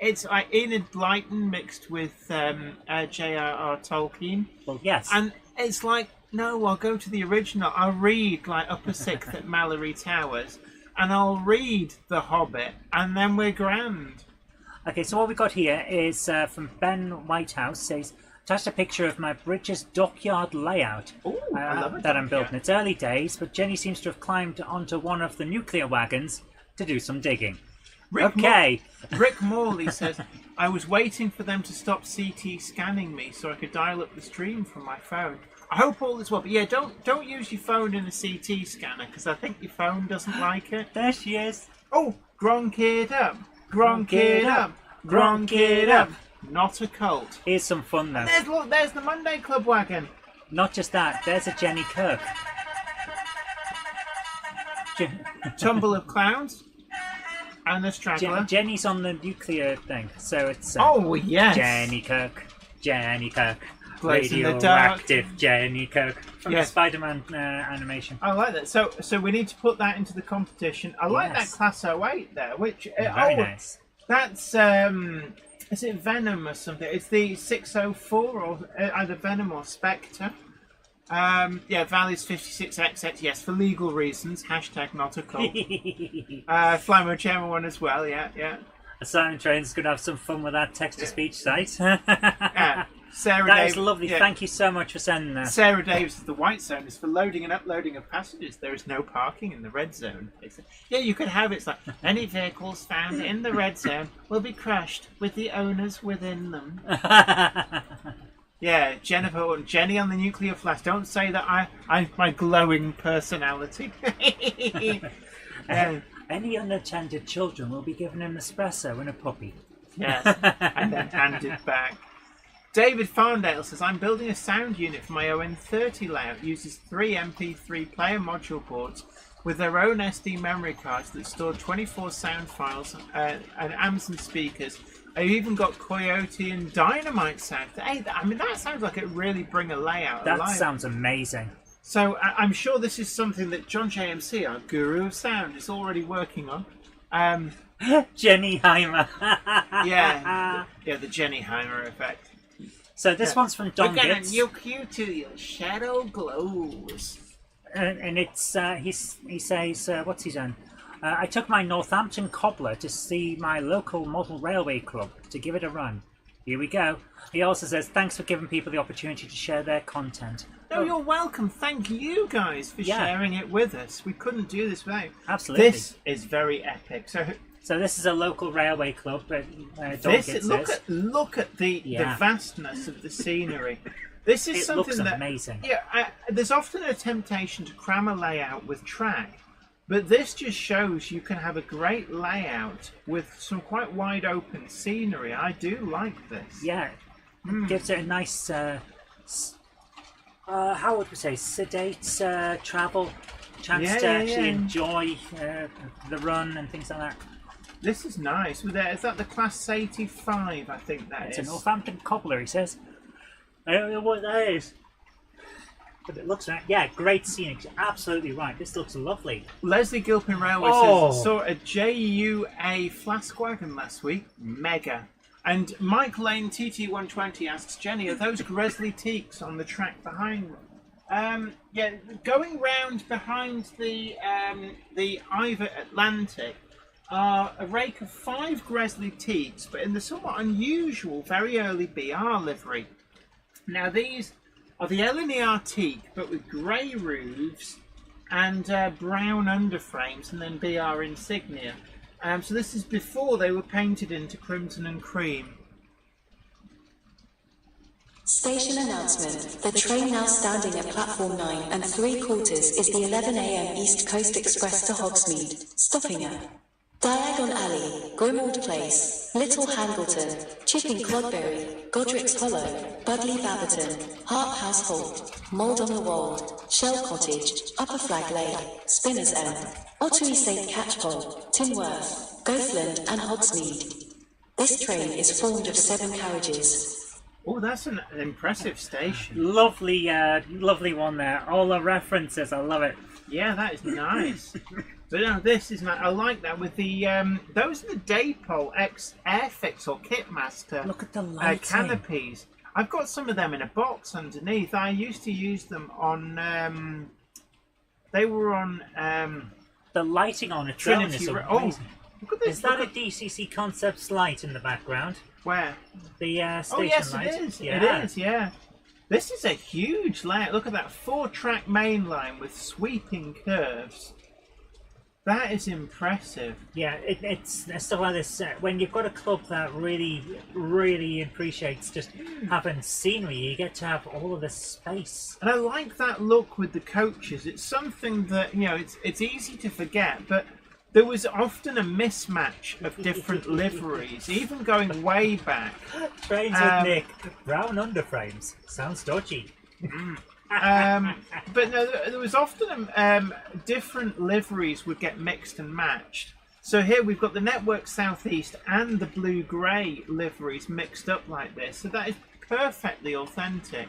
it's like Enid Blyton mixed with J.R.R. Tolkien. Well, yes. And it's like, no, I'll go to the original. I'll read like Upper Sixth at Mallory Towers, and I'll read The Hobbit, and then we're grand. Okay, so what we got here is from Ben Whitehouse says, attached a picture of my Bridges dockyard layout that I'm building. It's early days, but Jenny seems to have climbed onto one of the nuclear wagons to do some digging. Rick Morley says, I was waiting for them to stop CT scanning me so I could dial up the stream from my phone. I hope all is well, but yeah, don't use your phone in a CT scanner because I think your phone doesn't like it. There she is. Oh, Gronk it up. Gronk it up. Gronk it up. Not a cult. Here's some fun though. There's the Monday Club wagon. Not just that, there's a Jenny Kirk. Tumble of Clowns. And a straggler. Jenny's on the nuclear thing, so it's oh yes, Jenny Kirk, Glows in the dark. Radioactive Jenny Kirk from the Spider-Man animation. I like that. So we need to put that into the competition. I like that Class 08 there, which very nice. That's is it Venom or something? It's the 604 or either Venom or Spectre. Valley's 56XX, yes, for legal reasons. Hashtag not a cult. Flymo Chairman one as well, yeah. Simon Train's going to have some fun with that text-to-speech site. Sarah That Davis, is lovely. yeah. Thank you so much for sending that. Sarah Davis says the white zone is for loading and uploading of passengers. There is no parking in the red zone. Yeah, you could have it's like any vehicles found in the red zone will be crushed with the owners within them. Yeah, Jenny on the nuclear flash. Don't say that I my glowing personality. Any unattended children will be given an espresso and a puppy. Yes, and then hand it back. David Farndale says, I'm building a sound unit for my ON30 layout. Uses 3 MP3 player module boards with their own SD memory cards that store 24 sound files and amps and speakers. I've even got Coyote and Dynamite sound. Hey, I mean, that sounds like it really bring a layout That alive. sounds amazing. So I'm sure this is something that John JMC, our guru of sound, is already working on. Jenny Heimer. Yeah, the Jenny Heimer effect. So this one's from Don We're gonna Gitz. nuke you till your shadow glows. And it's he says, what's he done? I took my Northampton cobbler to see my local model railway club to give it a run. Here we go. He also says, thanks for giving people the opportunity to share their content. No, you're welcome. Thank you guys for sharing it with us. We couldn't do this without you. Absolutely. This is very epic. So this is a local railway club, but look at the vastness of the scenery. This is something looks that amazing. Yeah, there's often a temptation to cram a layout with track, but this just shows you can have a great layout with some quite wide open scenery. I do like this. Yeah, gives it a nice, how would we say, sedate travel chance to actually enjoy the run and things like that. This is nice. Is that the Class 85? I think that is. It's a Northampton cobbler, he says. I don't know what that is. But it looks right. Yeah, great scenic. Absolutely right. This looks lovely. Leslie Gilpin Railway says, saw a JUA flask wagon last week. Mega. And Mike Lane TT120 asks, Jenny, are those Gresley teaks on the track behind them? Yeah, going round behind the Ivor Atlantic are a rake of 5 Gresley teaks, but in the somewhat unusual, very early BR livery. Now these are the LNER teak, but with grey roofs and brown underframes, and then BR insignia. So this is before they were painted into crimson and cream. Station announcement. The train now standing at platform 9 and 3/4 is the 11 a.m. East Coast Express to Hogsmeade, stopping at Diagon Alley, Grimald Place, Little Hangleton, Chipping Clodberry, Godric's Hollow, Budley Baberton, Hart House Holt, Mould on the Wold, Shell Cottage, Upper Flag Lake, Spinner's End, Ottery St Catchpole, Tinworth, Goathland and Hogsmeade. This train is formed of 7 carriages. Oh, that's an impressive station. Lovely, lovely one there. All the references, I love it. Yeah, that is nice. But no, this is nice. I like that with the those are the Daypole X Airfix or Kitmaster. Look at the lighting. Canopies. I've got some of them in a box underneath. I used to use them on. They were on. The lighting on a drone is amazing. Oh, look at this! Is that a DCC Concepts light in the background? Where? The station oh yes, light. it is. Yeah. It is. Yeah. This is a huge layout. Look at that 4-track main line with sweeping curves. That is impressive. Yeah, it's stuff like this. When you've got a club that really, really appreciates just having scenery, you get to have all of this space. And I like that look with the coaches. It's something that, it's easy to forget, but there was often a mismatch of different liveries, even going way back. Trains with Nick, brown underframes. Sounds dodgy. But no, there was often different liveries would get mixed and matched. So here we've got the Network Southeast and the blue-grey liveries mixed up like this. So that is perfectly authentic.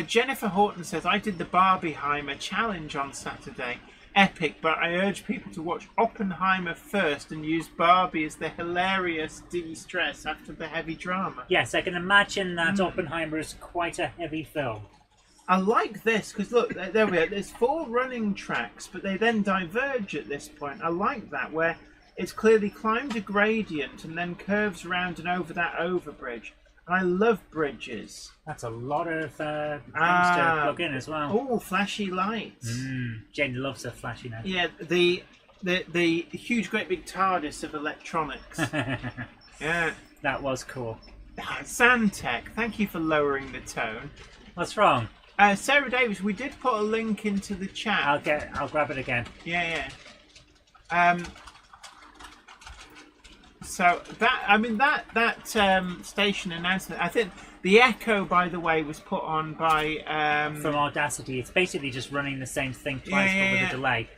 Jennifer Horton says, I did the Barbieheimer challenge on Saturday. Epic, but I urge people to watch Oppenheimer first and use Barbie as the hilarious de-stress after the heavy drama. Yes, I can imagine that Oppenheimer is quite a heavy film. I like this, because look, there we are. There's 4 running tracks, but they then diverge at this point. I like that, where it's clearly climbed a gradient and then curves around and over that overbridge. And I love bridges. That's a lot of things to plug in as well. Oh, flashy lights. Jane loves her flashiness. Yeah, the huge, great big TARDIS of electronics. Yeah. That was cool. Sandtech, thank you for lowering the tone. What's wrong? Sarah Davis, we did put a link into the chat. I'll grab it again. Yeah. So that station announcement. I think the echo, by the way, was put on by From Audacity. It's basically just running the same thing twice, but with a delay.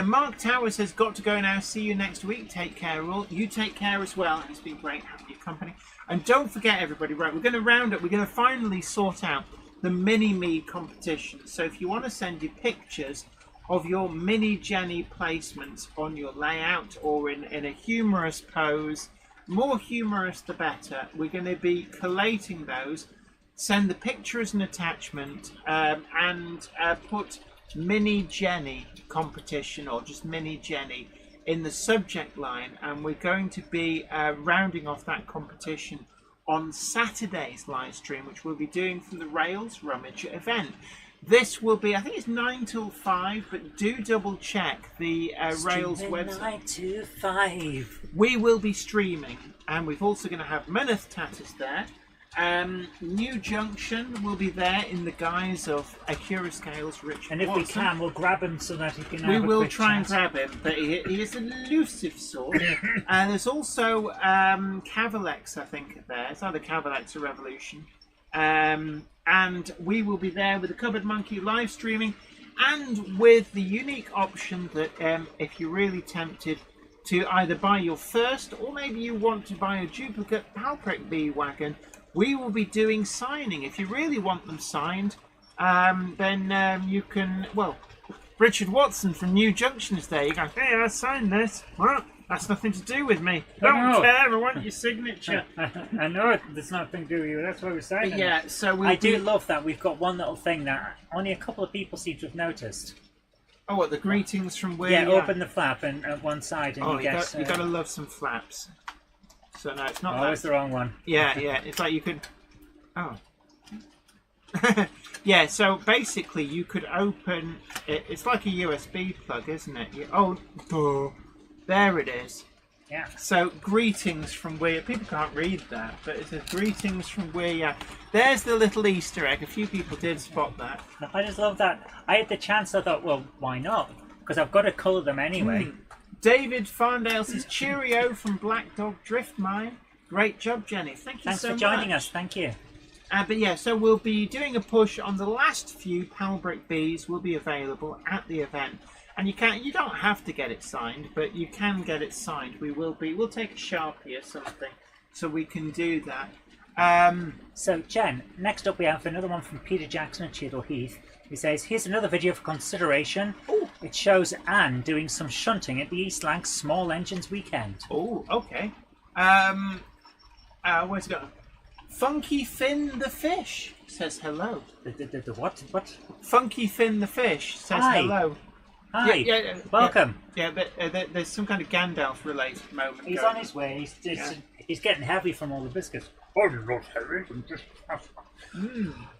Mark Towers has got to go now. See you next week. Take care, all. You take care as well. It's been great having your company. And don't forget, everybody, right, we're going to round up. We're going to finally sort out the mini-me competition. So if you want to send your pictures of your mini Jenny placements on your layout or in a humorous pose, more humorous the better, we're going to be collating those. Send the picture as an attachment and put mini Jenny competition or just mini Jenny in the subject line, and we're going to be rounding off that competition on Saturday's live stream, which we'll be doing from the Rails Rummage event. This will be, I think it's 9 till 5, but do double check the Rails website. 9 to 5. We will be streaming, and we're also going to have Meneth Tatters there. New Junction will be there in the guise of Akira Scales, Richard And if Watson. we can, we'll grab him so that he can have We a will quick try and chat. grab him, but he is an elusive sort. And there's also Cavalex, I think, there. It's either Cavalex or Revolution. And we will be there with the Cupboard Monkey live streaming, and with the unique option that if you're really tempted to either buy your first, or maybe you want to buy a duplicate Palprick Bee wagon, we will be doing signing. If you really want them signed, then you can, well, Richard Watson from New Junction is there. You go, hey, I signed this. Well, that's nothing to do with me. Don't care, I want your signature. I know it. There's nothing to do with you. That's why we're saying it. Yeah, so we'll I do be... love that we've got one little thing that only a couple of people seem to have noticed. Oh, what, the greetings from where? Yeah, open the flap and at one side, and Oh, you get. you got to love some flaps. So no, it's not Oh, it's that. the wrong one. Yeah, yeah. It's like you could. Oh. Yeah. So basically, you could open. It's like a USB plug, isn't it? Oh, duh. There it is. Yeah. So greetings from where. People can't read that, but it says greetings from where. Yeah. There's the little Easter egg. A few people did spot that. I just love that. I had the chance. I thought, well, why not? Because I've got to colour them anyway. David Farndale says cheerio from Black Dog Drift Mine. Great job, Jenny. Thank you Thanks so for much. joining us. Thank you. But yeah, so we'll be doing a push on the last few Palbrick Bees will be available at the event. And you don't have to get it signed, but you can get it signed. We'll take a Sharpie or something so we can do that. So, Jen, next up we have another one from Peter Jackson at Cheadle Heath. He says, here's another video for consideration. Ooh. It shows Anne doing some shunting at the East Lancs Small Engines Weekend. Oh, okay. Where's it going? Funky Finn the Fish says hello. The what? What? Funky Finn the Fish says Hi. hello. Hi. Yeah, Welcome. Yeah, but there's some kind of Gandalf-related moment. He's going on his way. He's getting heavy from all the biscuits. I'm not heavy, I'm just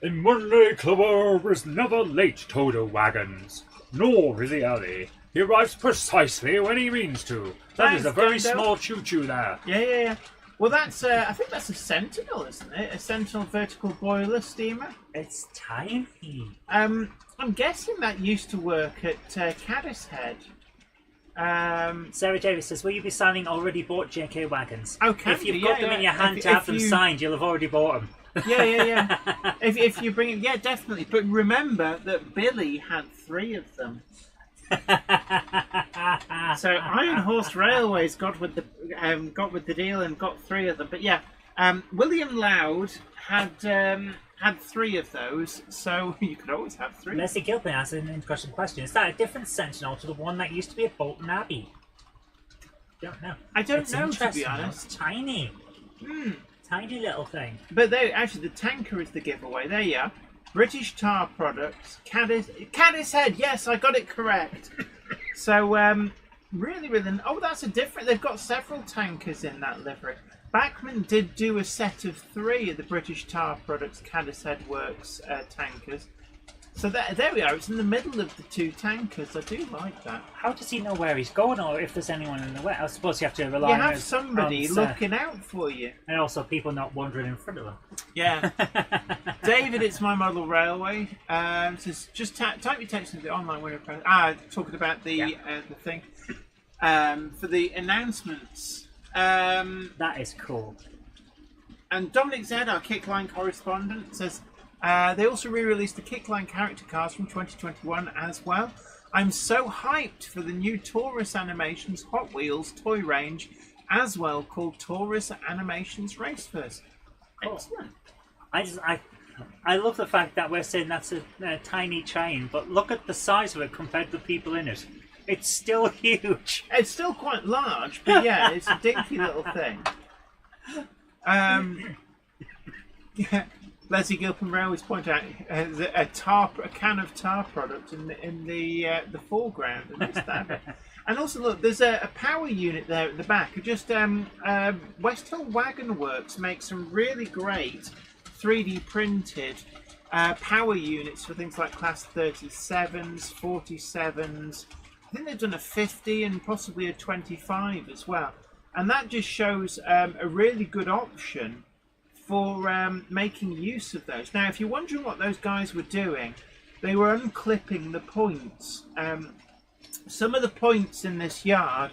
A Monday clubber is never late, Toto Wagons, nor is he early. He arrives precisely when he means to. That is a very Gandalf. small choo-choo there. Yeah. Well, that's I think that's a Sentinel, isn't it? A Sentinel vertical boiler steamer. It's tiny. I'm guessing that used to work at Caddis Head. Sarah Davis says, will you be signing already bought JK wagons? Oh, can If you've you? got Yeah, them in yeah. your hand If- to have if them you- signed, you'll have already bought them. Yeah. if you bring it, yeah, definitely. But remember that Billy had 3 of them. So Iron Horse Railways got with the deal and got 3 of them. But yeah, William Loud had 3 of those, so you could always have 3. Leslie Gilpin asks an interesting question. Is that a different Sentinel to the one that used to be at Bolton Abbey? Don't know. I don't It's know, to interesting, be though. honest. It's tiny. Tiny little thing. But actually, the tanker is the giveaway. There you are. British Tar Products, Caddis Head. Yes, I got it correct. So, really, oh, that's a different. They've got several tankers in that livery. Bachmann did do a set of 3 of the British Tar Products Caddis Head Works tankers. So there we are. It's in the middle of the two tankers. I do like that. How does he know where he's going, or if there's anyone in the way? I suppose you have to rely You on have his somebody own looking out for you. and also people not wandering in front of them. Yeah. David, it's my model railway. Says just type your text into the online winner. Talking about the thing for the announcements. That is cool. And Dominic Z, our Kickline correspondent, says they also re-released the Kickline character cards from 2021 as well. I'm so hyped for the new Taurus Animations Hot Wheels toy range as well, called Taurus Animations Raceverse. Cool. Excellent. I love the fact that we're saying that's a tiny train, but look at the size of it compared to the people in it. It's still huge. It's still quite large, but yeah, it's a dinky little thing. Yeah, Leslie Gilpin always point out a can of tar product in the foreground, and also look, there's a power unit there at the back. Just West Hill Wagon Works makes some really great 3D printed power units for things like Class 37s, 47s. I think they've done a 50 and possibly a 25 as well. And that just shows a really good option for making use of those. Now, if you're wondering what those guys were doing, they were unclipping the points. Some of the points in this yard,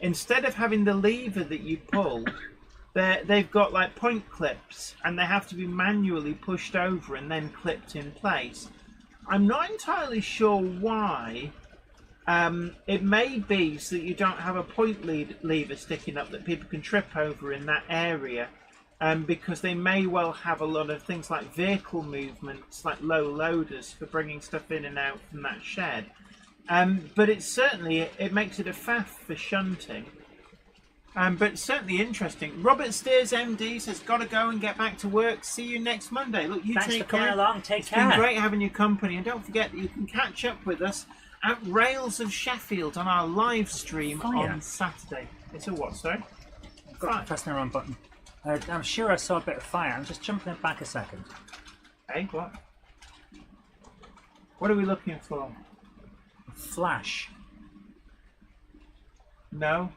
instead of having the lever that you pull, they've got like point clips, and they have to be manually pushed over and then clipped in place. I'm not entirely sure why. It may be so that you don't have a point lever sticking up that people can trip over in that area, because they may well have a lot of things like vehicle movements, like low loaders for bringing stuff in and out from that shed. But it makes it a faff for shunting. But it's certainly interesting. Robert Steers MD says, "Gotta go and get back to work. See you next Monday." Look, you Thanks take for coming care. along. Take care. It's been great having your company, and don't forget that you can catch up with us at Rails of Sheffield on our live stream on Saturday. It's a what, sorry? I've got pressing the wrong button. I'm sure I saw a bit of fire. I'm just jumping it back a second. Hey, what? What are we looking for? Flash. No.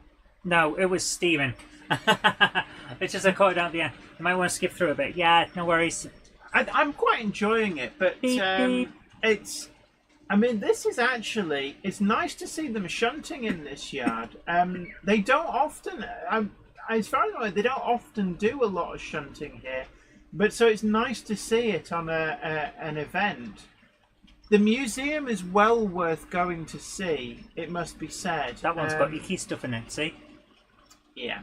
No, it was Steven. It's just I caught it out the end. You might want to skip through a bit. Yeah, no worries. I'm quite enjoying it, but Beep, beep. it's... I mean, this is actually... It's nice to see them shunting in this yard. They don't often... as far as I know, they don't often do a lot of shunting here. But so it's nice to see it on an event. The museum is well worth going to see, it must be said. That one's got icky stuff in it, see? Yeah.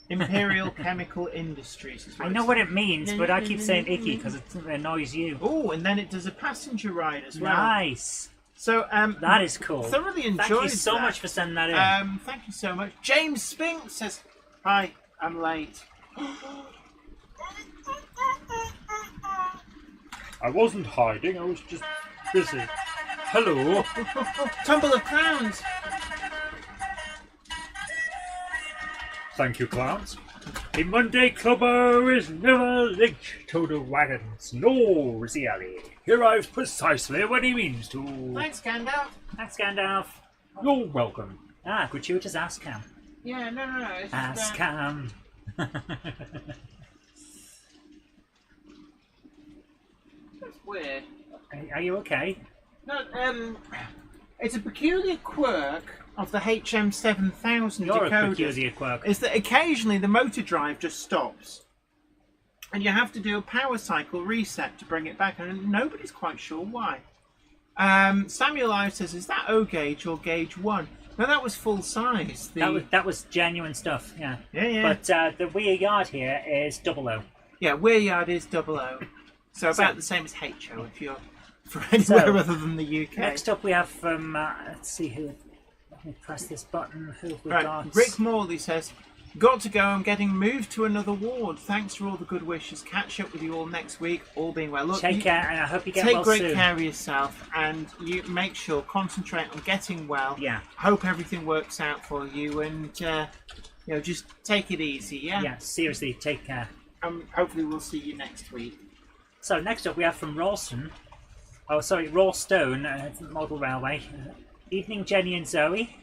Imperial Chemical Industries. I know what it means, but I keep saying icky because it annoys you. Oh, and then it does a passenger ride as well. Nice. So that is cool. Thoroughly enjoyed Thank you so that. much for sending that in. Thank you so much. James Spink says, "Hi, I'm late." I wasn't hiding, I was just busy. Hello. Tumble of Clowns. Thank you, clowns. A Monday clubber is never late to the wagons, nor is he early. He arrives precisely when he means to. Thanks, Gandalf. Thanks, Gandalf. You're welcome. Gratuitous ass cam. Yeah, no. It's Ass just, cam. that's weird. Are you okay? No, it's a peculiar quirk of the HM7000 You're a decoders. peculiar quirk. Is that occasionally the motor drive just stops, and you have to do a power cycle reset to bring it back, and nobody's quite sure why. Samuel Ives says, "Is that O gauge or gauge 1?" No, that was full size. That was genuine stuff, yeah. Yeah. But the rear yard here is 00. Yeah, wear yard is 00. So about the same as HO if you're for anywhere other than the UK. Next up we have from, let's see who, let me press this button, who have we got? Rick Morley says, "Got to go, I'm getting moved to another ward. Thanks for all the good wishes. Catch up with you all next week, all being well." Look, Take care, and I hope you get take well great soon. care of yourself, and you make sure, concentrate on getting well. Yeah. Hope everything works out for you, and just take it easy, yeah? Yeah, seriously, take care. Hopefully we'll see you next week. So next up we have from Rawson. Oh, sorry, Raw Stone, Model Railway. Evening, Jenny and Zoe.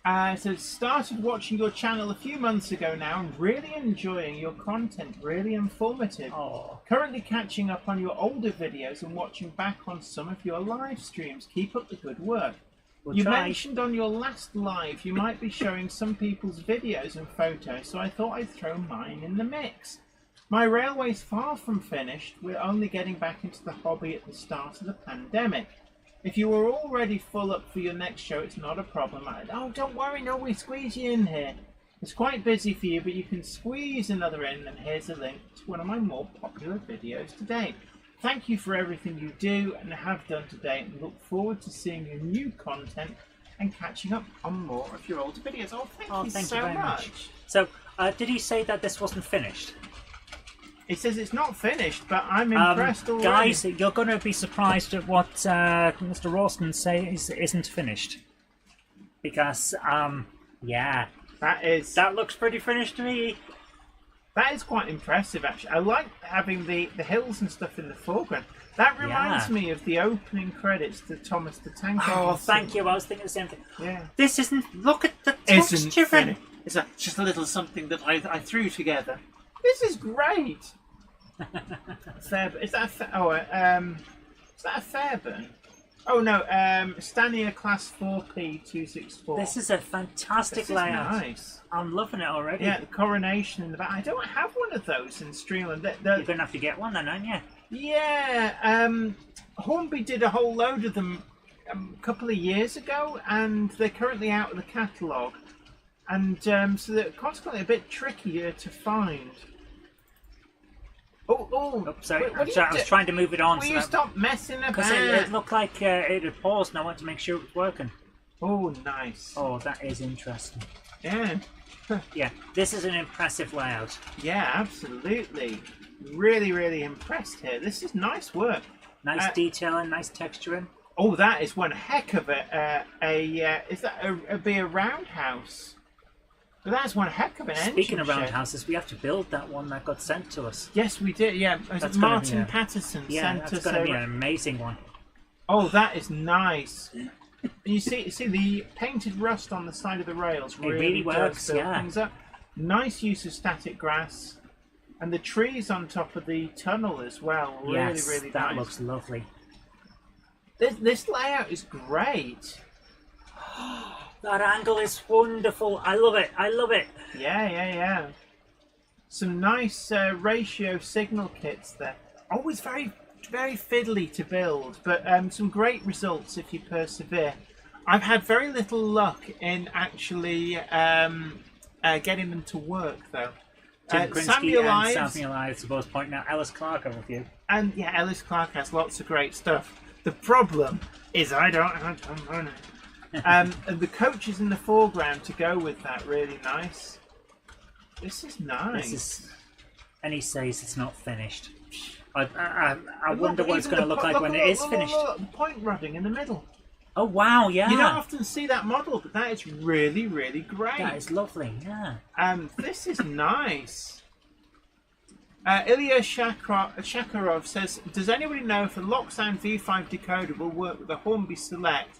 So started watching your channel a few months ago now and really enjoying your content, really informative. Oh. Currently catching up on your older videos and watching back on some of your live streams. Keep up the good work. We'll You try. mentioned on your last live you might be showing some people's videos and photos, so I thought I'd throw mine in the mix. My railway's far from finished. We're only getting back into the hobby at the start of the pandemic. If you were already full up for your next show, it's not a problem. Oh, don't worry, no, we squeeze you in here. It's quite busy for you, but you can squeeze another in, and here's a link to one of my more popular videos today. Thank you for everything you do and have done today, and look forward to seeing your new content and catching up on more of your older videos. Oh, thank you so very much. So, did he say that this wasn't finished? He says it's not finished, but I'm impressed already. Guys, you're going to be surprised at what Mr. Rawston says isn't finished. Because, yeah. That looks pretty finished to me. That is quite impressive, actually. I like having the hills and stuff in the foreground. That reminds me of the opening credits to Thomas the Tank Oh, Engine. thank you. I was thinking the same thing. Yeah. This isn't... Look at the Isn't texture. finished. It's just a little something that I threw together. This is great. Fairburn. Is that a Fairburn? Oh no, Stania Class 4P264. This is a fantastic layout. Nice. I'm loving it already. Yeah, the coronation in the back. I don't have one of those in Streamland. You're going to have to get one then, aren't you? Yeah, Hornby did a whole load of them a couple of years ago, and they're currently out of the catalogue. And so they're consequently a bit trickier to find. Oh, sorry. what I was trying to move it on. Will you stop messing about? Because it looked like it had paused and I wanted to make sure it was working. Oh, nice. Oh, that is interesting. Yeah. Yeah, this is an impressive layout. Yeah, absolutely. Really, really impressed here. This is nice work. Nice detailing, nice texturing. Oh, that is one heck of a is that be a roundhouse? But that's one heck of an engine. Speaking of shed. roundhouses, we have to build that one that got sent to us. Yes, we did. Yeah, That's Martin Patterson Yeah, sent that's us going to be an amazing one. Oh, that is nice. You see the painted rust on the side of the rails really works, does build yeah. things up. Nice use of static grass, and the trees on top of the tunnel as well. Really, Yes, really that nice. looks lovely. This layout is great. That angle is wonderful. I love it. I love it. Yeah. Some nice ratio signal kits there. Always very, very fiddly to build, but some great results if you persevere. I've had very little luck in actually getting them to work, though. Tim Krinsky Samuel and Ives, Samuel Ives, I suppose, pointing out Ellis Clark have a few. and yeah, Ellis Clark has lots of great stuff. The problem is I don't have money. And the coaches in the foreground to go with that, really nice. This is nice. And he says it's not finished. I wonder what it's going to look like when it is finished. Look, the point rodding in the middle. Oh wow, yeah. You don't often see that model, but that is really, really great. That is lovely, yeah. This is nice. Ilya Shakarov says, does anybody know if the Locksound V5 decoder will work with the Hornby Select,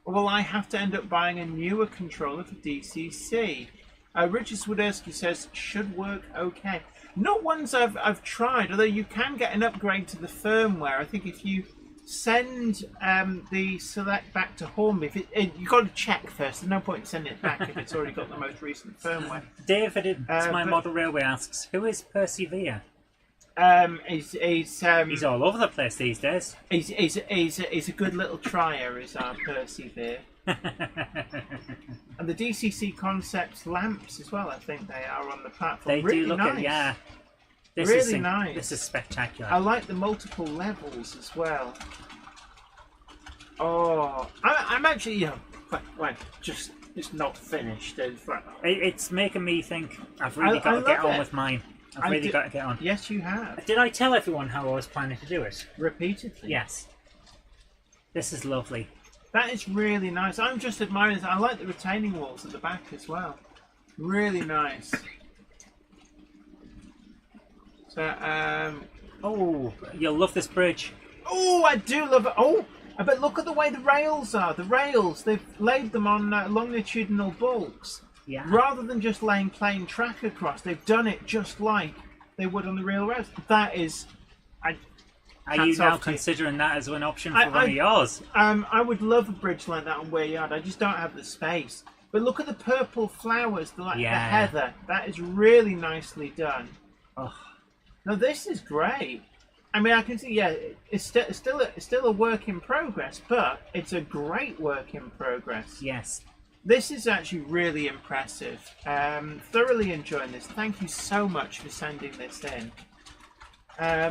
or will I have to end up buying a newer controller for DCC? Richard Swiderski says, should work okay. Not ones I've tried, although you can get an upgrade to the firmware. I think if you send the Select back to Hornby, you've got to check first. There's no point in sending it back if it's already got the most recent firmware. David, my model railway asks, who is Persevere? He's all over the place these days. He's a good little trier, is our Persevere. And the DCC Concepts lamps as well, I think they are on the platform. They really do look nice. at, yeah. Really nice. This is spectacular. I like the multiple levels as well. Oh, I'm actually, just it's not finished. It's making me think I've really got to get on with mine. I've really got to get on. Yes, you have. Did I tell everyone how I was planning to do it? Repeatedly. Yes. This is lovely. That is really nice. I'm just admiring this. I like the retaining walls at the back as well. Really nice. So, oh, you'll love this bridge. Oh, I do love it. Oh, but look at the way the rails are. The rails, they've laid them on longitudinal bulks. Yeah. Rather than just laying plain track across, they've done it just like they would on the real rails. That is... Are you now considering that as an option for one of yours? I would love a bridge like that on Weir Yard. I just don't have the space. But look at the purple flowers, the heather. That is really nicely done. Oh. Now this is great. I mean, I can see, it's still a work in progress, but it's a great work in progress. Yes. This is actually really impressive. Thoroughly enjoying this. Thank you so much for sending this in. There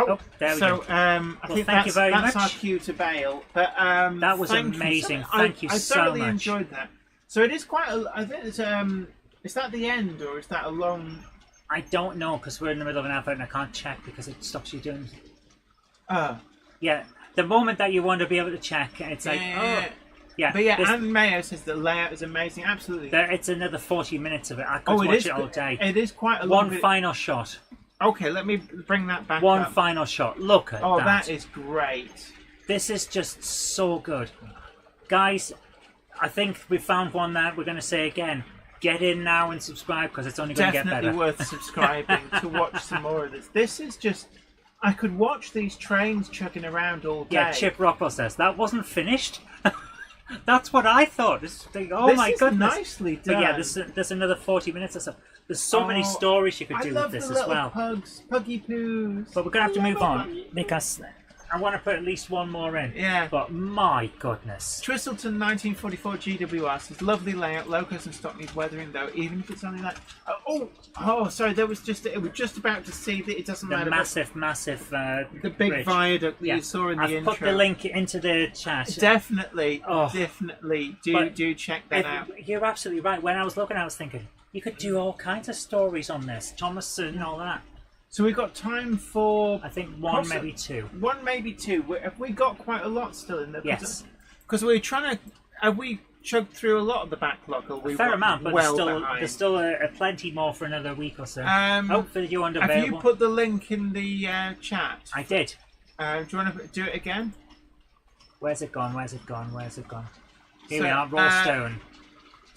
we go. I think thank you very that's much. our cue to bail. But that was amazing. Thank you so much. I thoroughly enjoyed that. So it is quite. I think it's is that the end or is that a long? I don't know because we're in the middle of an advert and I can't check because it stops you doing. Yeah, the moment that you want to be able to check, it's like yeah. But yeah, Anne Mayo says the layout is amazing. Absolutely. It's another 40 minutes of it. I could watch it all day. It is quite a long. One final shot. Okay, let me bring that back One up. final shot. Look at that. Oh, that is great. This is just so good. Guys, I think we found one that we're going to say again. Get in now and subscribe because it's only going to get better. Definitely worth subscribing to watch some more of this. This is just... I could watch these trains chugging around all day. Yeah, Chip Rockwell says, that wasn't finished. That's what I thought. This my is goodness. Nicely done. But yeah, there's another 40 minutes or so. There's so many stories you could do with this as well. Pugs, puggy poos. But we're going to have to move on because I want to put at least one more in. Yeah. But my goodness. Twistleton 1944 GWR says, lovely layout, locos and stock needs weathering though, even if it's only like... sorry, it was just about to see that it doesn't matter. Massive the big bridge. Viaduct that you saw in the intro. I've put the link into the chat. Definitely do check that out. You're absolutely right. When I was looking, I was thinking, you could do all kinds of stories on this. Thomas and all that. So we've got time for... I think one, maybe two. One, maybe two. Have we got quite a lot still in there? Yes. Because we're trying to... Have we chugged through a lot of the backlog? Or A fair amount, but there's still plenty more for another week or so. Hopefully you're Have you put the link in the chat? I did. Do you want to do it again? Where's it gone? Here we are, Raw Stone.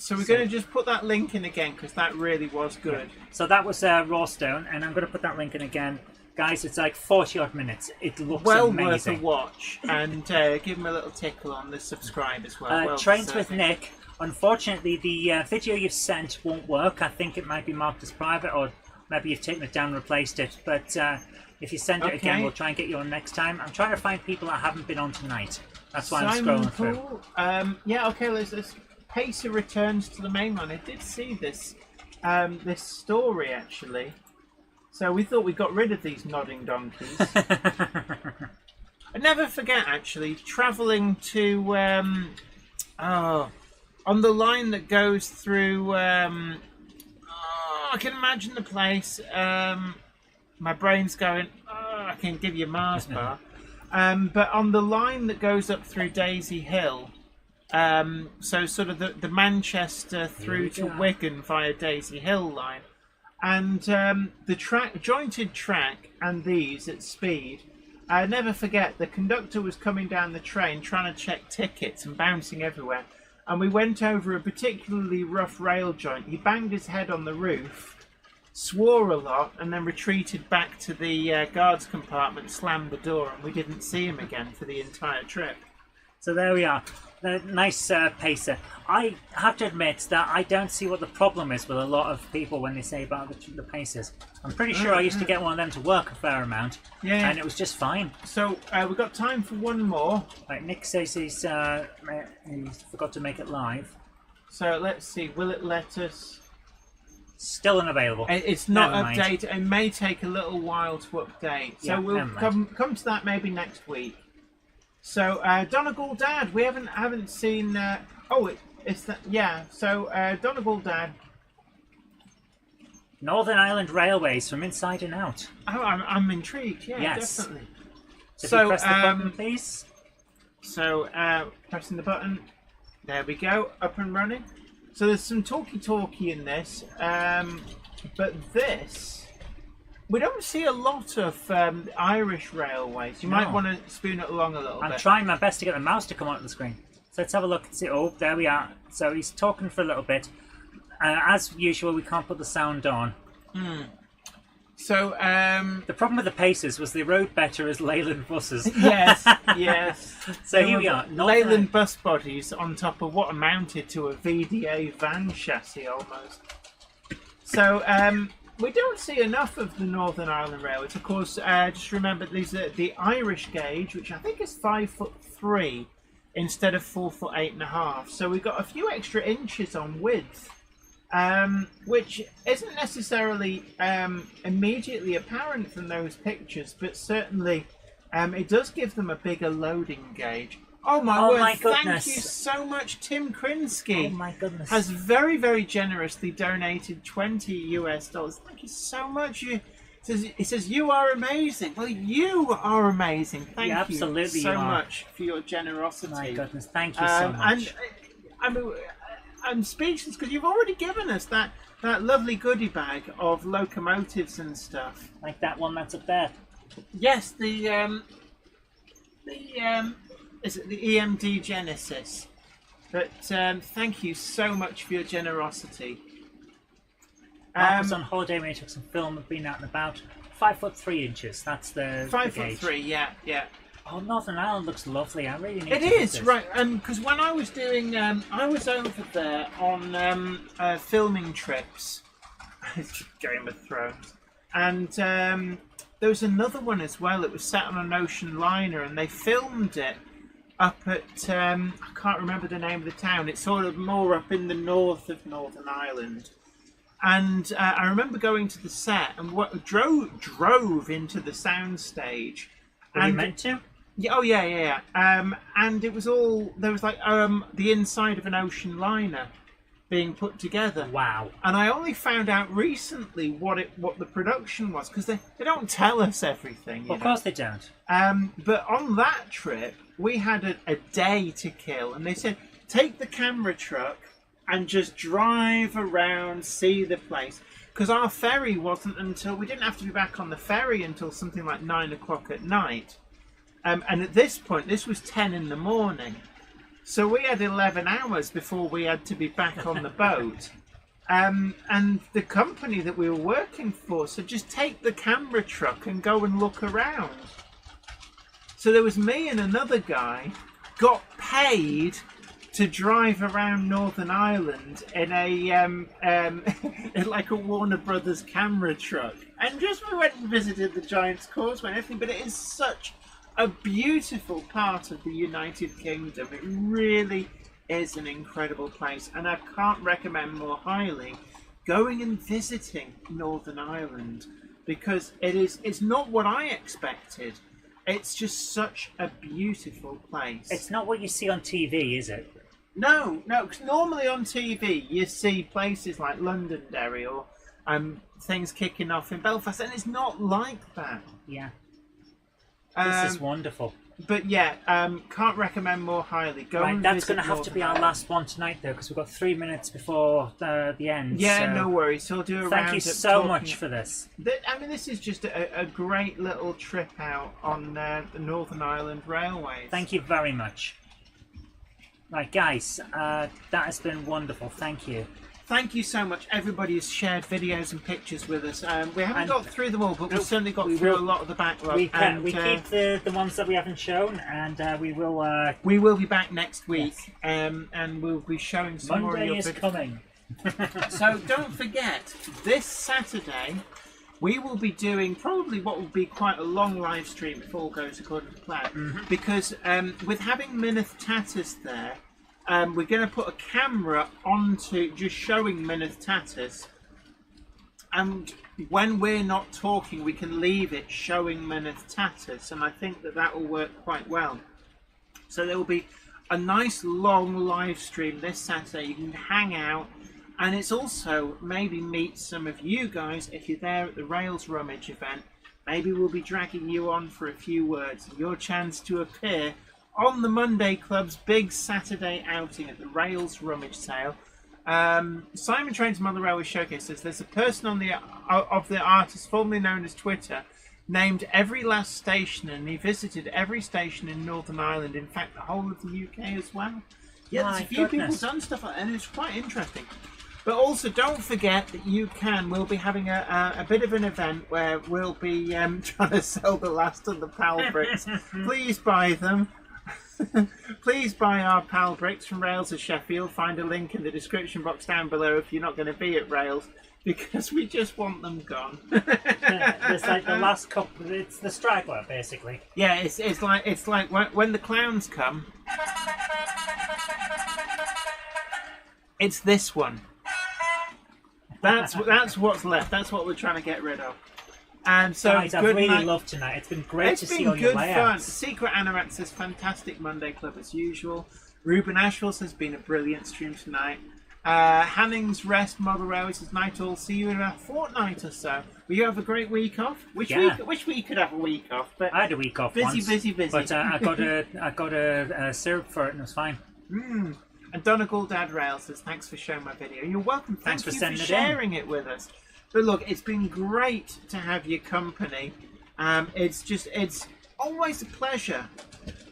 So we're going to just put that link in again because that really was good. Yeah. So that was Raw Stone, and I'm going to put that link in again. Guys, it's like 40 odd minutes. It looks amazing. Well worth a watch, and give him a little tickle on the subscribe as well. Trains with Nick. Unfortunately, the video you've sent won't work. I think it might be marked as private, or maybe you've taken it down and replaced it. But if you send it again, we'll try and get you on next time. I'm trying to find people that haven't been on tonight. That's why I'm scrolling through. Let's Pacer returns to the mainline. I did see this this story actually, so we thought we got rid of these nodding donkeys. I never forget actually travelling to on the line that goes through. I can imagine the place. My brain's going. I can give you Mars bar, but on the line that goes up through Daisy Hill. So sort of the Manchester through to Wigan via Daisy Hill line, and the jointed track and these at speed. I never forget the conductor was coming down the train trying to check tickets and bouncing everywhere, and we went over a particularly rough rail joint. He banged his head on the roof, swore a lot, and then retreated back to the guards compartment, slammed the door, and we didn't see him again for the entire trip. So there we are. Nice Pacer. I have to admit that I don't see what the problem is with a lot of people when they say about the Pacers. I'm pretty sure I used to get one of them to work a fair amount, and it was just fine. So we've got time for one more. Right, Nick says he's forgot to make it live. So let's see, will it let us... Still unavailable. It's not updated. It may take a little while to update. So we'll come to that maybe next week. So Donegal Dad, we haven't seen. It's that. Yeah. So Donegal Dad. Northern Ireland Railways from inside and out. Oh, I'm intrigued. Yeah, yes. Definitely. So press the button, please. So pressing the button. There we go. Up and running. So there's some talky in this, but this We don't see a lot of Irish railways. You might want to spoon it along a little bit. I'm trying my best to get the mouse to come onto the screen. So let's have a look and see. Oh, there we are. So he's talking for a little bit. As usual, we can't put the sound on. So, the problem with the Pacers was they rode better as Leyland buses. yes. So here we are. Leyland bus bodies on top of what amounted to a VDA van chassis almost. So, we don't see enough of the Northern Ireland Railways. Of course, just remember these are the Irish gauge, which I think is 5'3" instead of 4'8.5". So we've got a few extra inches on width, which isn't necessarily immediately apparent from those pictures, but certainly it does give them a bigger loading gauge. Oh my word, my goodness. Thank you so much, Tim Krinsky. Oh my goodness. Has very, very generously donated $20 US. Thank you so much. He says, you are amazing. Well, you are amazing. Thank you absolutely so you are. much for your generosity. My goodness, thank you so much. And I'm speechless because you've already given us that lovely goodie bag of locomotives and stuff. Like that one that's up there. Yes, is it the EMD Genesis? But thank you so much for your generosity. Mark was on holiday when he took some film and been out and about. 5'3". That's the 5'3", yeah. Oh, Northern Ireland looks lovely. I really need It to is, visit. right, because when I was doing, I was over there on filming trips, Game of Thrones, and there was another one as well. It was set on an ocean liner, and they filmed it up at, I can't remember the name of the town. It's sort of more up in the north of Northern Ireland. And I remember going to the set and drove into the soundstage. Were you meant to? Yeah, oh yeah. And it was all, there was like the inside of an ocean liner being put together. Wow. And I only found out recently what the production was, because they don't tell us everything. Well, of course they don't. But on that trip, we had a day to kill, and they said, take the camera truck and just drive around, see the place. Because our ferry wasn't until, we didn't have to be back on the ferry until something like 9 o'clock at night. And at this point, this was 10 in the morning. So we had 11 hours before we had to be back on the boat. And the company that we were working for said, just take the camera truck and go and look around. So there was me and another guy, got paid to drive around Northern Ireland in in like a Warner Brothers camera truck. And just we went and visited the Giant's Causeway and everything, but it is such a beautiful part of the United Kingdom. It really is an incredible place, and I can't recommend more highly going and visiting Northern Ireland, because it's not what I expected. It's just such a beautiful place. It's not what you see on TV, is it? No, because normally on TV you see places like Londonderry or things kicking off in Belfast, and it's not like that. Yeah. This is wonderful. But yeah, can't recommend more highly. Right, that's going to have to be our last one tonight, though, because we've got 3 minutes before the end. Yeah, so no worries. So I'll do a round. Thank you so much for this. I mean, this is just a great little trip out on the Northern Ireland Railways. Thank you very much. Right, guys, that has been wonderful. Thank you. Thank you so much. Everybody has shared videos and pictures with us. We haven't got through them all, but we've certainly got through a lot of the backlog. We keep the ones that we haven't shown, and we will... we will be back next week, and we'll be showing some more of your Monday is coming. So don't forget, this Saturday, we will be doing probably what will be quite a long live stream if all goes according to plan. Because with having Mineth Tatters there, we're going to put a camera onto just showing Mineth Tatters, and when we're not talking we can leave it showing Mineth Tatters, and I think that will work quite well. So there will be a nice long live stream this Saturday. You can hang out, and it's also maybe meet some of you guys if you're there at the Rails Rummage event. Maybe we'll be dragging you on for a few words, your chance to appear on the Monday Club's big Saturday outing at the Rails Rummage Sale. Simon Trains on the Railway Showcase says there's a person on the of the artist formerly known as Twitter named every last station, and he visited every station in Northern Ireland. In fact, the whole of the UK as well. Yeah, there's a few people done stuff like that, and it's quite interesting. But also, don't forget that we'll be having a bit of an event where we'll be trying to sell the last of the PAL bricks. Please buy them. Please buy our PAL bricks from Rails of Sheffield. Find a link in the description box down below if you're not going to be at Rails, because we just want them gone. It's like the last couple. It's the straggler, basically. Yeah, it's like when the clowns come. It's this one. That's what's left. That's what we're trying to get rid of. And so, guys, I've really loved tonight. It's been great to see all your layouts. Secret Anorak says, fantastic Monday Club as usual. Ruben Ashwell says, been a brilliant stream tonight. Hanning's Rest Model Railway says, night all. See you in a fortnight or so. Will you have a great week off? Wish we could have a week off. But I had a week off once. Busy. But I got a syrup for it and it was fine. And Donegal Dad Rail says, thanks for showing my video. You're welcome. Thanks for sharing it with us. But look, it's been great to have your company. It's always a pleasure.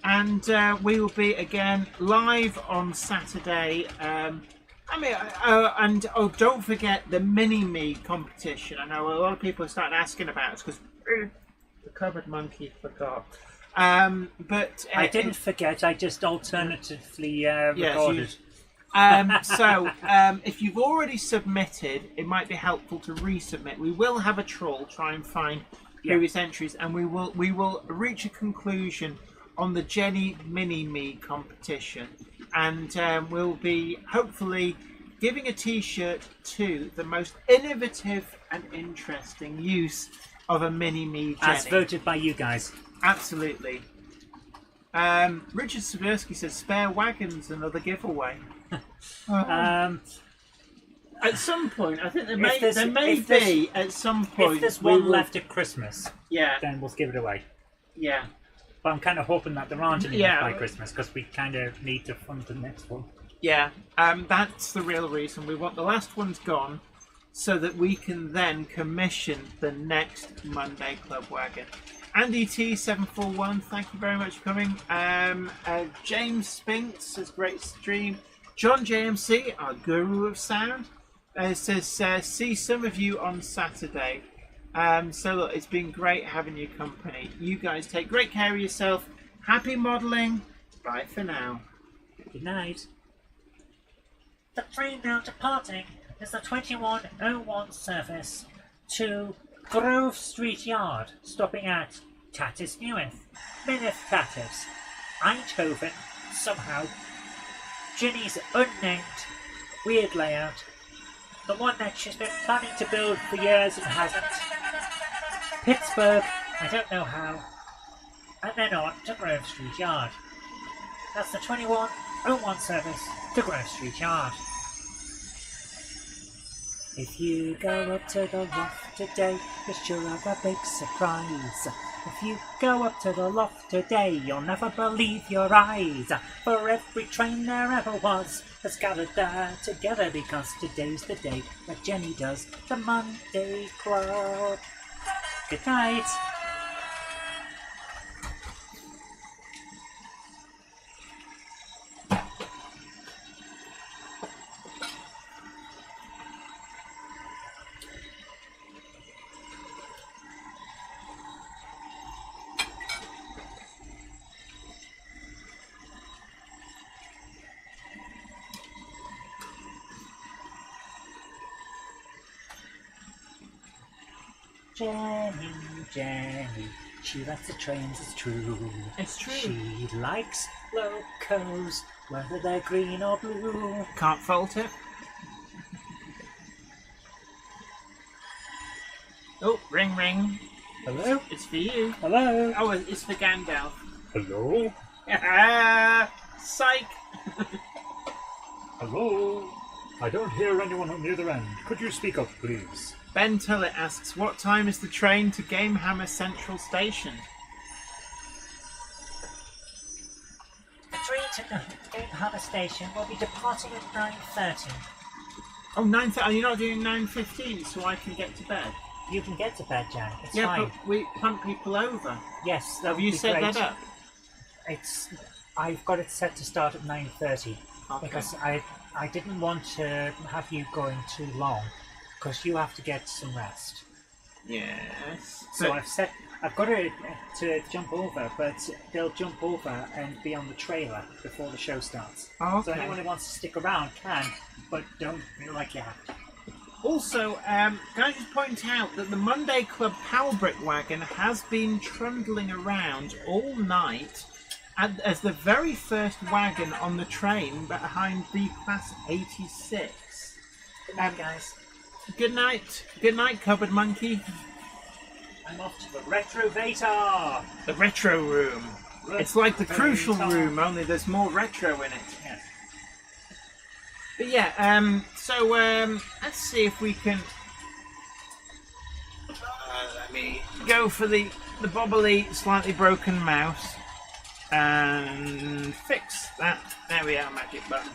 And we will be again live on Saturday. Don't forget the Mini-Me competition. I know a lot of people have started asking about it because the covered monkey forgot. But I didn't forget. I just alternatively recorded. If you've already submitted, it might be helpful to resubmit. We will have a troll, try and find previous entries, and we will reach a conclusion on the Jenny Mini-Me competition, and we'll be hopefully giving a T-shirt to the most innovative and interesting use of a Mini-Me Jenny. As voted by you guys. Absolutely. Richard Seversky says, spare wagons, another giveaway. At some point, I think there may be at some point. If there's one left at Christmas, then we'll give it away. Yeah. But I'm kind of hoping that there aren't any left by Christmas, because we kind of need to fund the next one. Yeah, that's the real reason. We want the last one's gone, so that we can then commission the next Monday Club wagon. Andy T741, thank you very much for coming. James Spinks says, great stream. John JMC, our guru of sound, says, see some of you on Saturday. So look, it's been great having your company. You guys take great care of yourself. Happy modelling. Bye for now. Good night. The train now departing is the 2101 service to Grove Street Yard, stopping at Tatis Newith, Minith Tatis, Eindhoven, somehow, Ginny's unnamed weird layout, the one that she's been planning to build for years and hasn't, Pittsburgh, I don't know how, and then on to Grove Street Yard. That's the 2101 service to Grove Street Yard. If you go up to the loft today, you'll sure have a big surprise. If you go up to the loft today, you'll never believe your eyes. For every train there ever was has gathered there together, because today's the day that Jenny does the Monday Club. Good night. Jenny, she likes the trains, it's true. It's true. She likes locos, whether they're green or blue. Can't fault it. Oh, ring ring. Hello? It's for you. Hello? Oh, it's for Gandalf. Hello? Psych! Hello? I don't hear anyone on the other end. Could you speak up, please? Ben Tullett asks, what time is the train to Gamehammer Central Station? The train to Gamehammer Station will be departing at 9:30. Oh, 9:30. You're not doing 9:15, so I can get to bed. You can get to bed, Jan. It's Yeah, fine. but we pump people over. Yes, that Have would you be set great. that up? I've got it set to start at 9:30 Okay. because I didn't want to have you going too long because you have to get some rest. Yes. So I've got it to jump over, but they'll jump over and be on the trailer before the show starts. Oh, So okay. anyone who wants to stick around can, but don't feel like you have to. Also, can I just point out that the Monday Club Palbrick wagon has been trundling around all night as the very first wagon on the train behind the Class 86. Good night, guys. Good night, Cupboard Monkey. I'm off to the Retrovator. The retro room. It's like the Crucial room, only there's more retro in it. Yes. But yeah, so let's see if we can. Let me go for the bobbly, slightly broken mouse and fix that. There we are, magic button.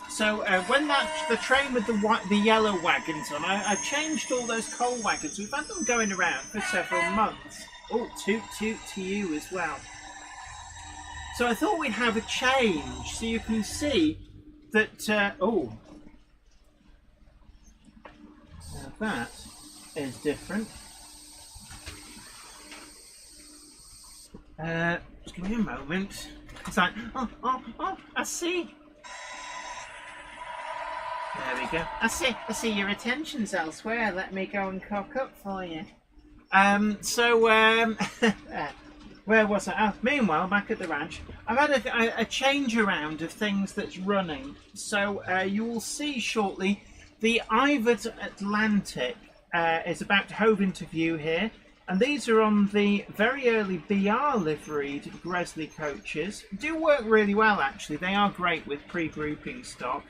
So when the train with the yellow wagons on, I changed all those coal wagons. We've had them going around for several months. Oh, toot toot to you as well. So I thought we'd have a change, so you can see that. That is different. Just give me a moment. It's like, oh, I see. There we go. I see your attention's elsewhere. Let me go and cock up for you. Where was I? Oh, meanwhile, back at the ranch, I've had a change around of things that's running. So you will see shortly the Ivert Atlantic is about to hove into view here. And these are on the very early BR liveried Gresley coaches. Do work really well, actually. They are great with pre-grouping stock.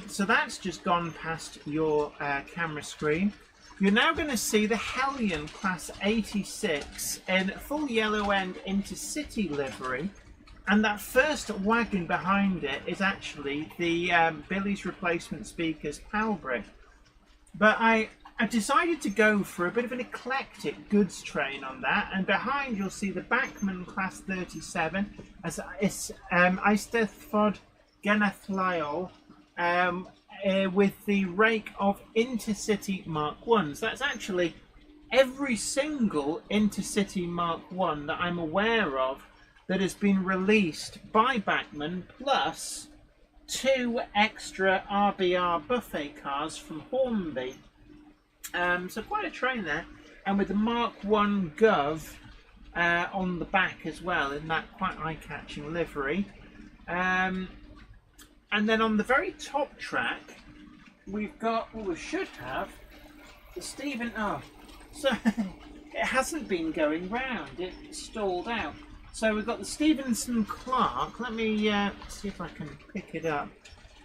So that's just gone past your camera screen. You're now going to see the Hellion Class 86 in full yellow end intercity livery. And that first wagon behind it is actually the Billy's Replacement Speakers Palbrick. But I decided to go for a bit of an eclectic goods train on that, and behind you'll see the Bachmann Class 37 as Eisteddfod Genethliol with the rake of Intercity Mark 1s. That's actually every single Intercity Mark 1 that I'm aware of that has been released by Bachmann, plus 2 extra RBR buffet cars from Hornby. So quite a train there, and with the Mark 1 Gov on the back as well in that quite eye-catching livery. And then on the very top track we've got, well, we should have the Stephen, so it hasn't been going round, it stalled out. So we've got the Stevenson Clark. Let me see if I can pick it up.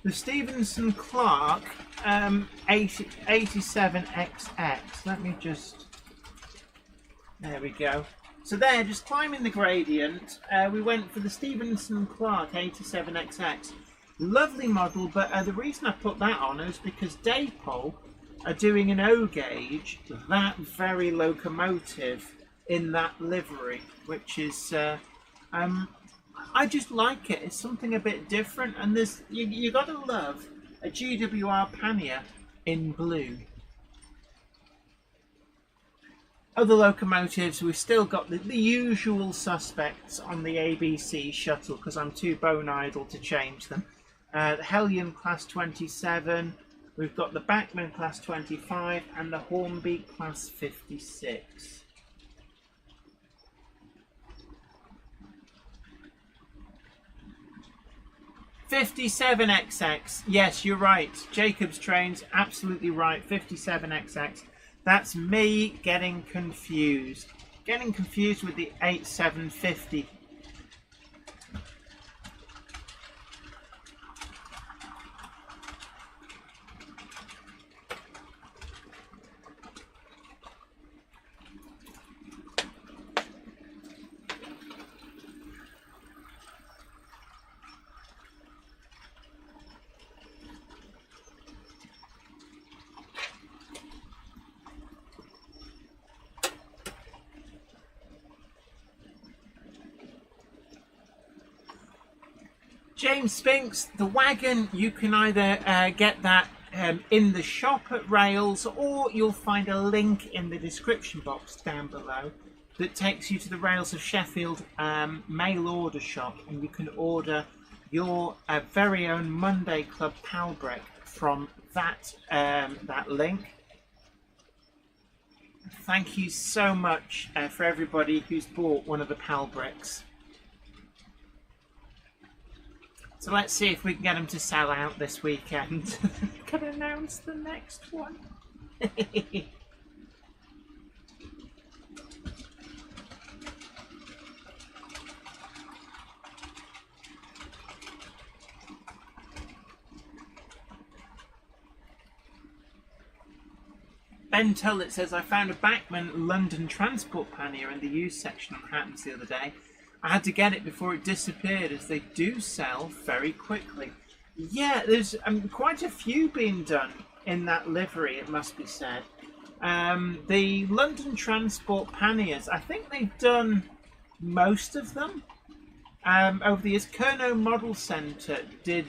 The Stevenson Clark 87XX. Let me just. There we go. So there, just climbing the gradient, we went for the Stevenson Clark 87XX. Lovely model, but the reason I put that on is because Daypol are doing an O gauge, that very locomotive in that livery, which is I just like it. It's something a bit different, and there's you gotta love a GWR pannier in blue. Other locomotives, we've still got the usual suspects on the ABC shuttle because I'm too bone idle to change them. The Hellion Class 27, we've got the Bachmann Class 25 and the Hornby Class 56. $57XX. Yes, you're right. Jacob's Trains, absolutely right. $57XX. That's me getting confused. Getting confused with the 8750. James Spinks, the wagon, you can either get that in the shop at Rails, or you'll find a link in the description box down below that takes you to the Rails of Sheffield mail order shop, and you can order your very own Monday Club PAL brick from that link. Thank you so much for everybody who's bought one of the PAL bricks. So let's see if we can get them to sell out this weekend. Can announce the next one. Ben Tullett says, I found a Bachmann London transport pannier in the used section on Hattons the other day. I had to get it before it disappeared, as they do sell very quickly. Yeah, there's quite a few being done in that livery, it must be said. The London Transport panniers, I think they've done most of them over the years. Kernow Model Centre did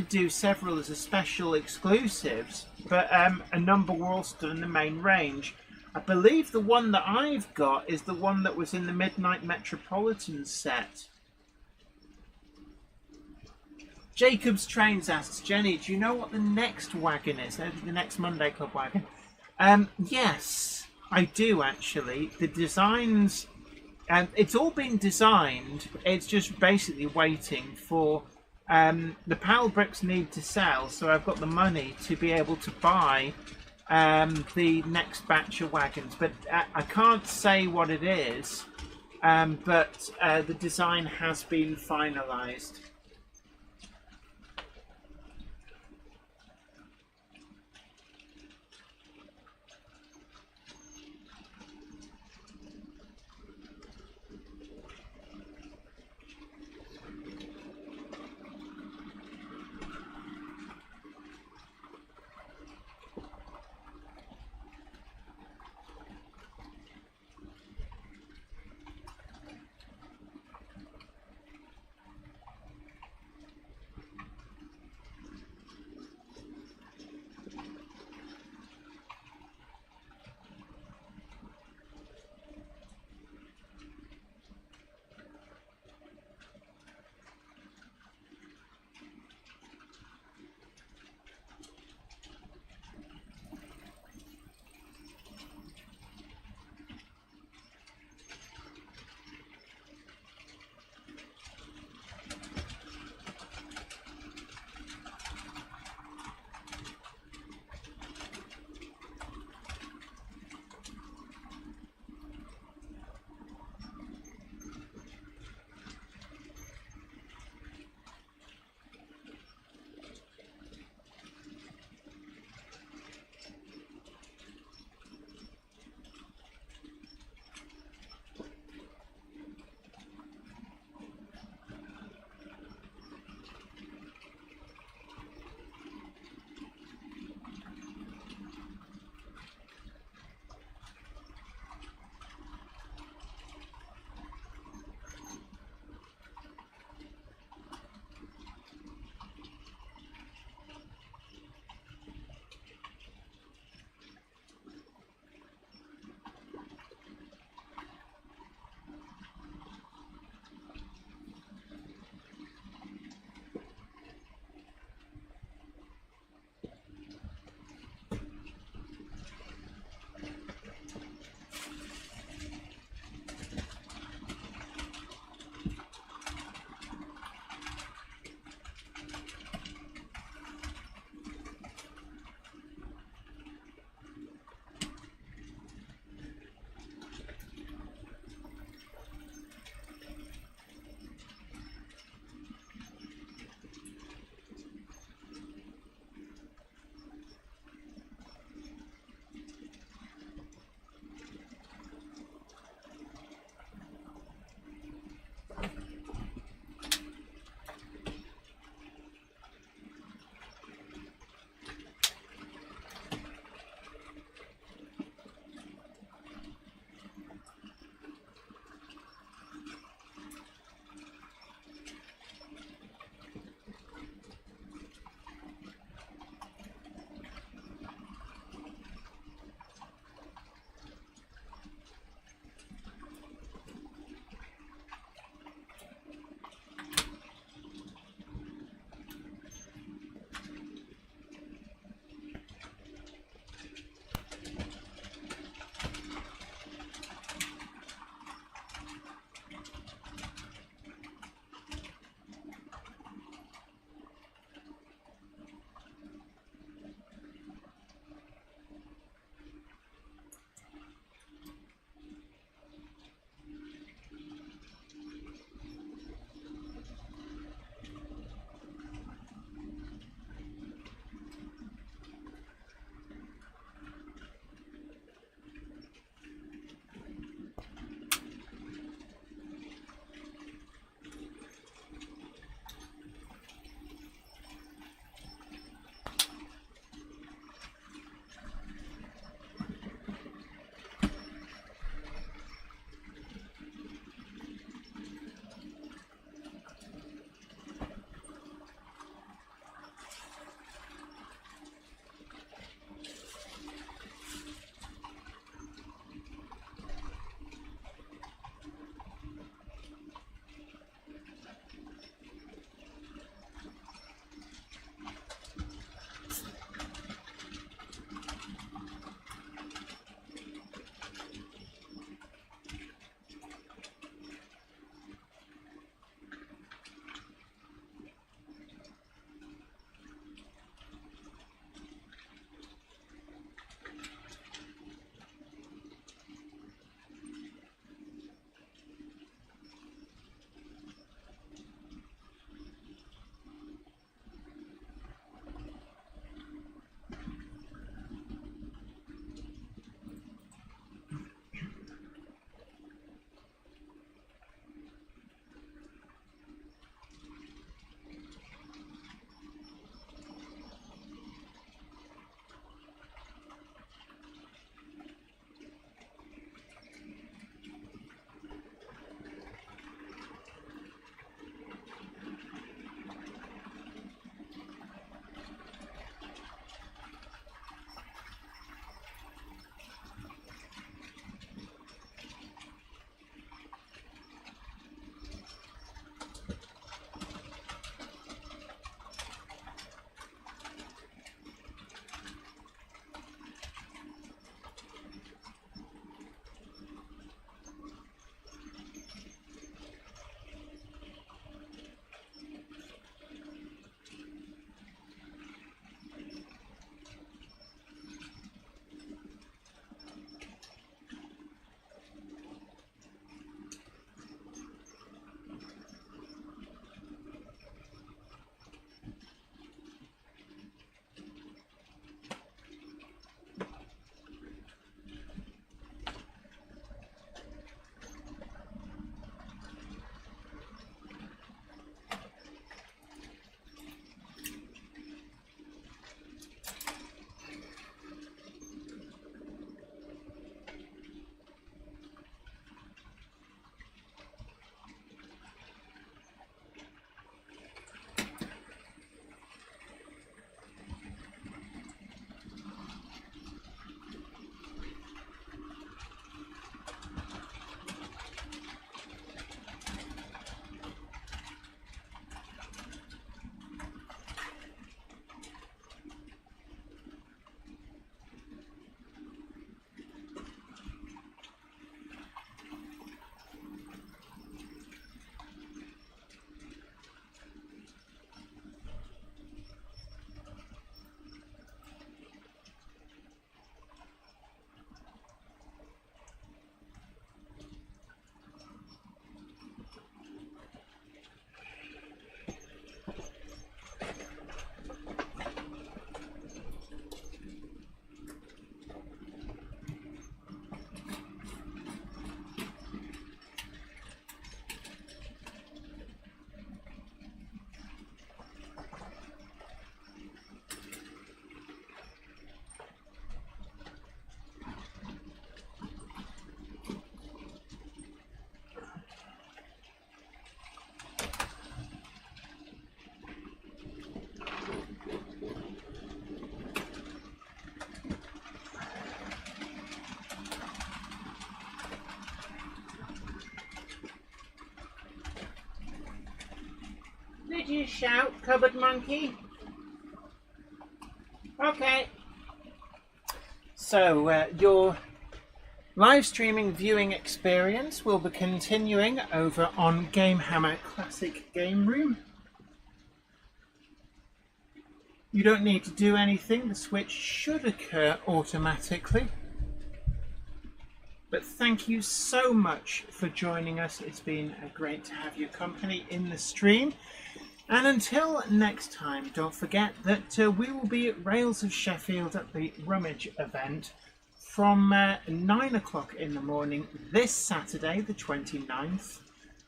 do several as a special exclusives, but a number were also done in the main range. I believe the one that I've got is the one that was in the Midnight Metropolitan set. Jacob's Trains asks, Jenny, do you know what the next wagon is? The next Monday Club wagon? Yes, I do actually. The designs, it's all been designed. It's just basically waiting for the PAL bricks need to sell, so I've got the money to be able to buy the next batch of wagons, but I can't say what it is, but the design has been finalised. shout, Cupboard Monkey? Okay. So, your live streaming viewing experience will be continuing over on Gamehammer Classic Game Room. You don't need to do anything, the switch should occur automatically. But thank you so much for joining us. It's been great to have your company in the stream. And until next time, don't forget that we will be at Rails of Sheffield at the Rummage event from 9 o'clock in the morning this Saturday, the 29th.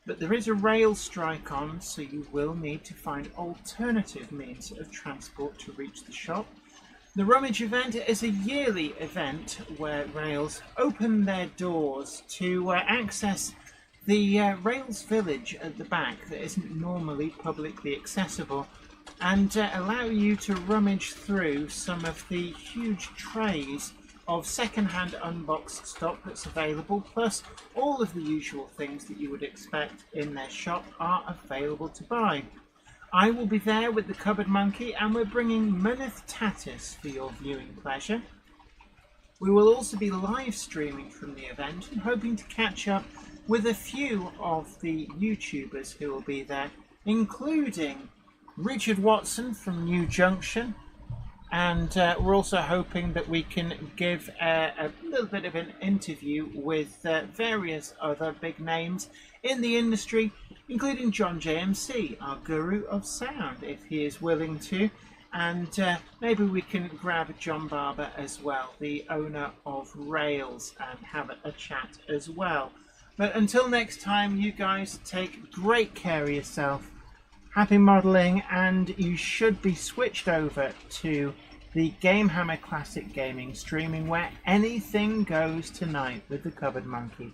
But there is a rail strike on, so you will need to find alternative means of transport to reach the shop. The Rummage event is a yearly event where Rails open their doors to access the Rails village at the back that isn't normally publicly accessible, and allow you to rummage through some of the huge trays of second-hand unboxed stock that's available, plus all of the usual things that you would expect in their shop are available to buy. I will be there with the Cupboard Monkey, and we're bringing Myneth Tatis for your viewing pleasure. We will also be live streaming from the event and hoping to catch up with a few of the YouTubers who will be there, including Richard Watson from New Junction, and we're also hoping that we can give a little bit of an interview with various other big names in the industry, including John JMC, our guru of sound, if he is willing to, and maybe we can grab John Barber as well, the owner of Rails, and have a chat as well. But until next time, you guys take great care of yourself. Happy modelling, and you should be switched over to the Gamehammer Classic Gaming streaming, where anything goes tonight with the Cupboard Monkey.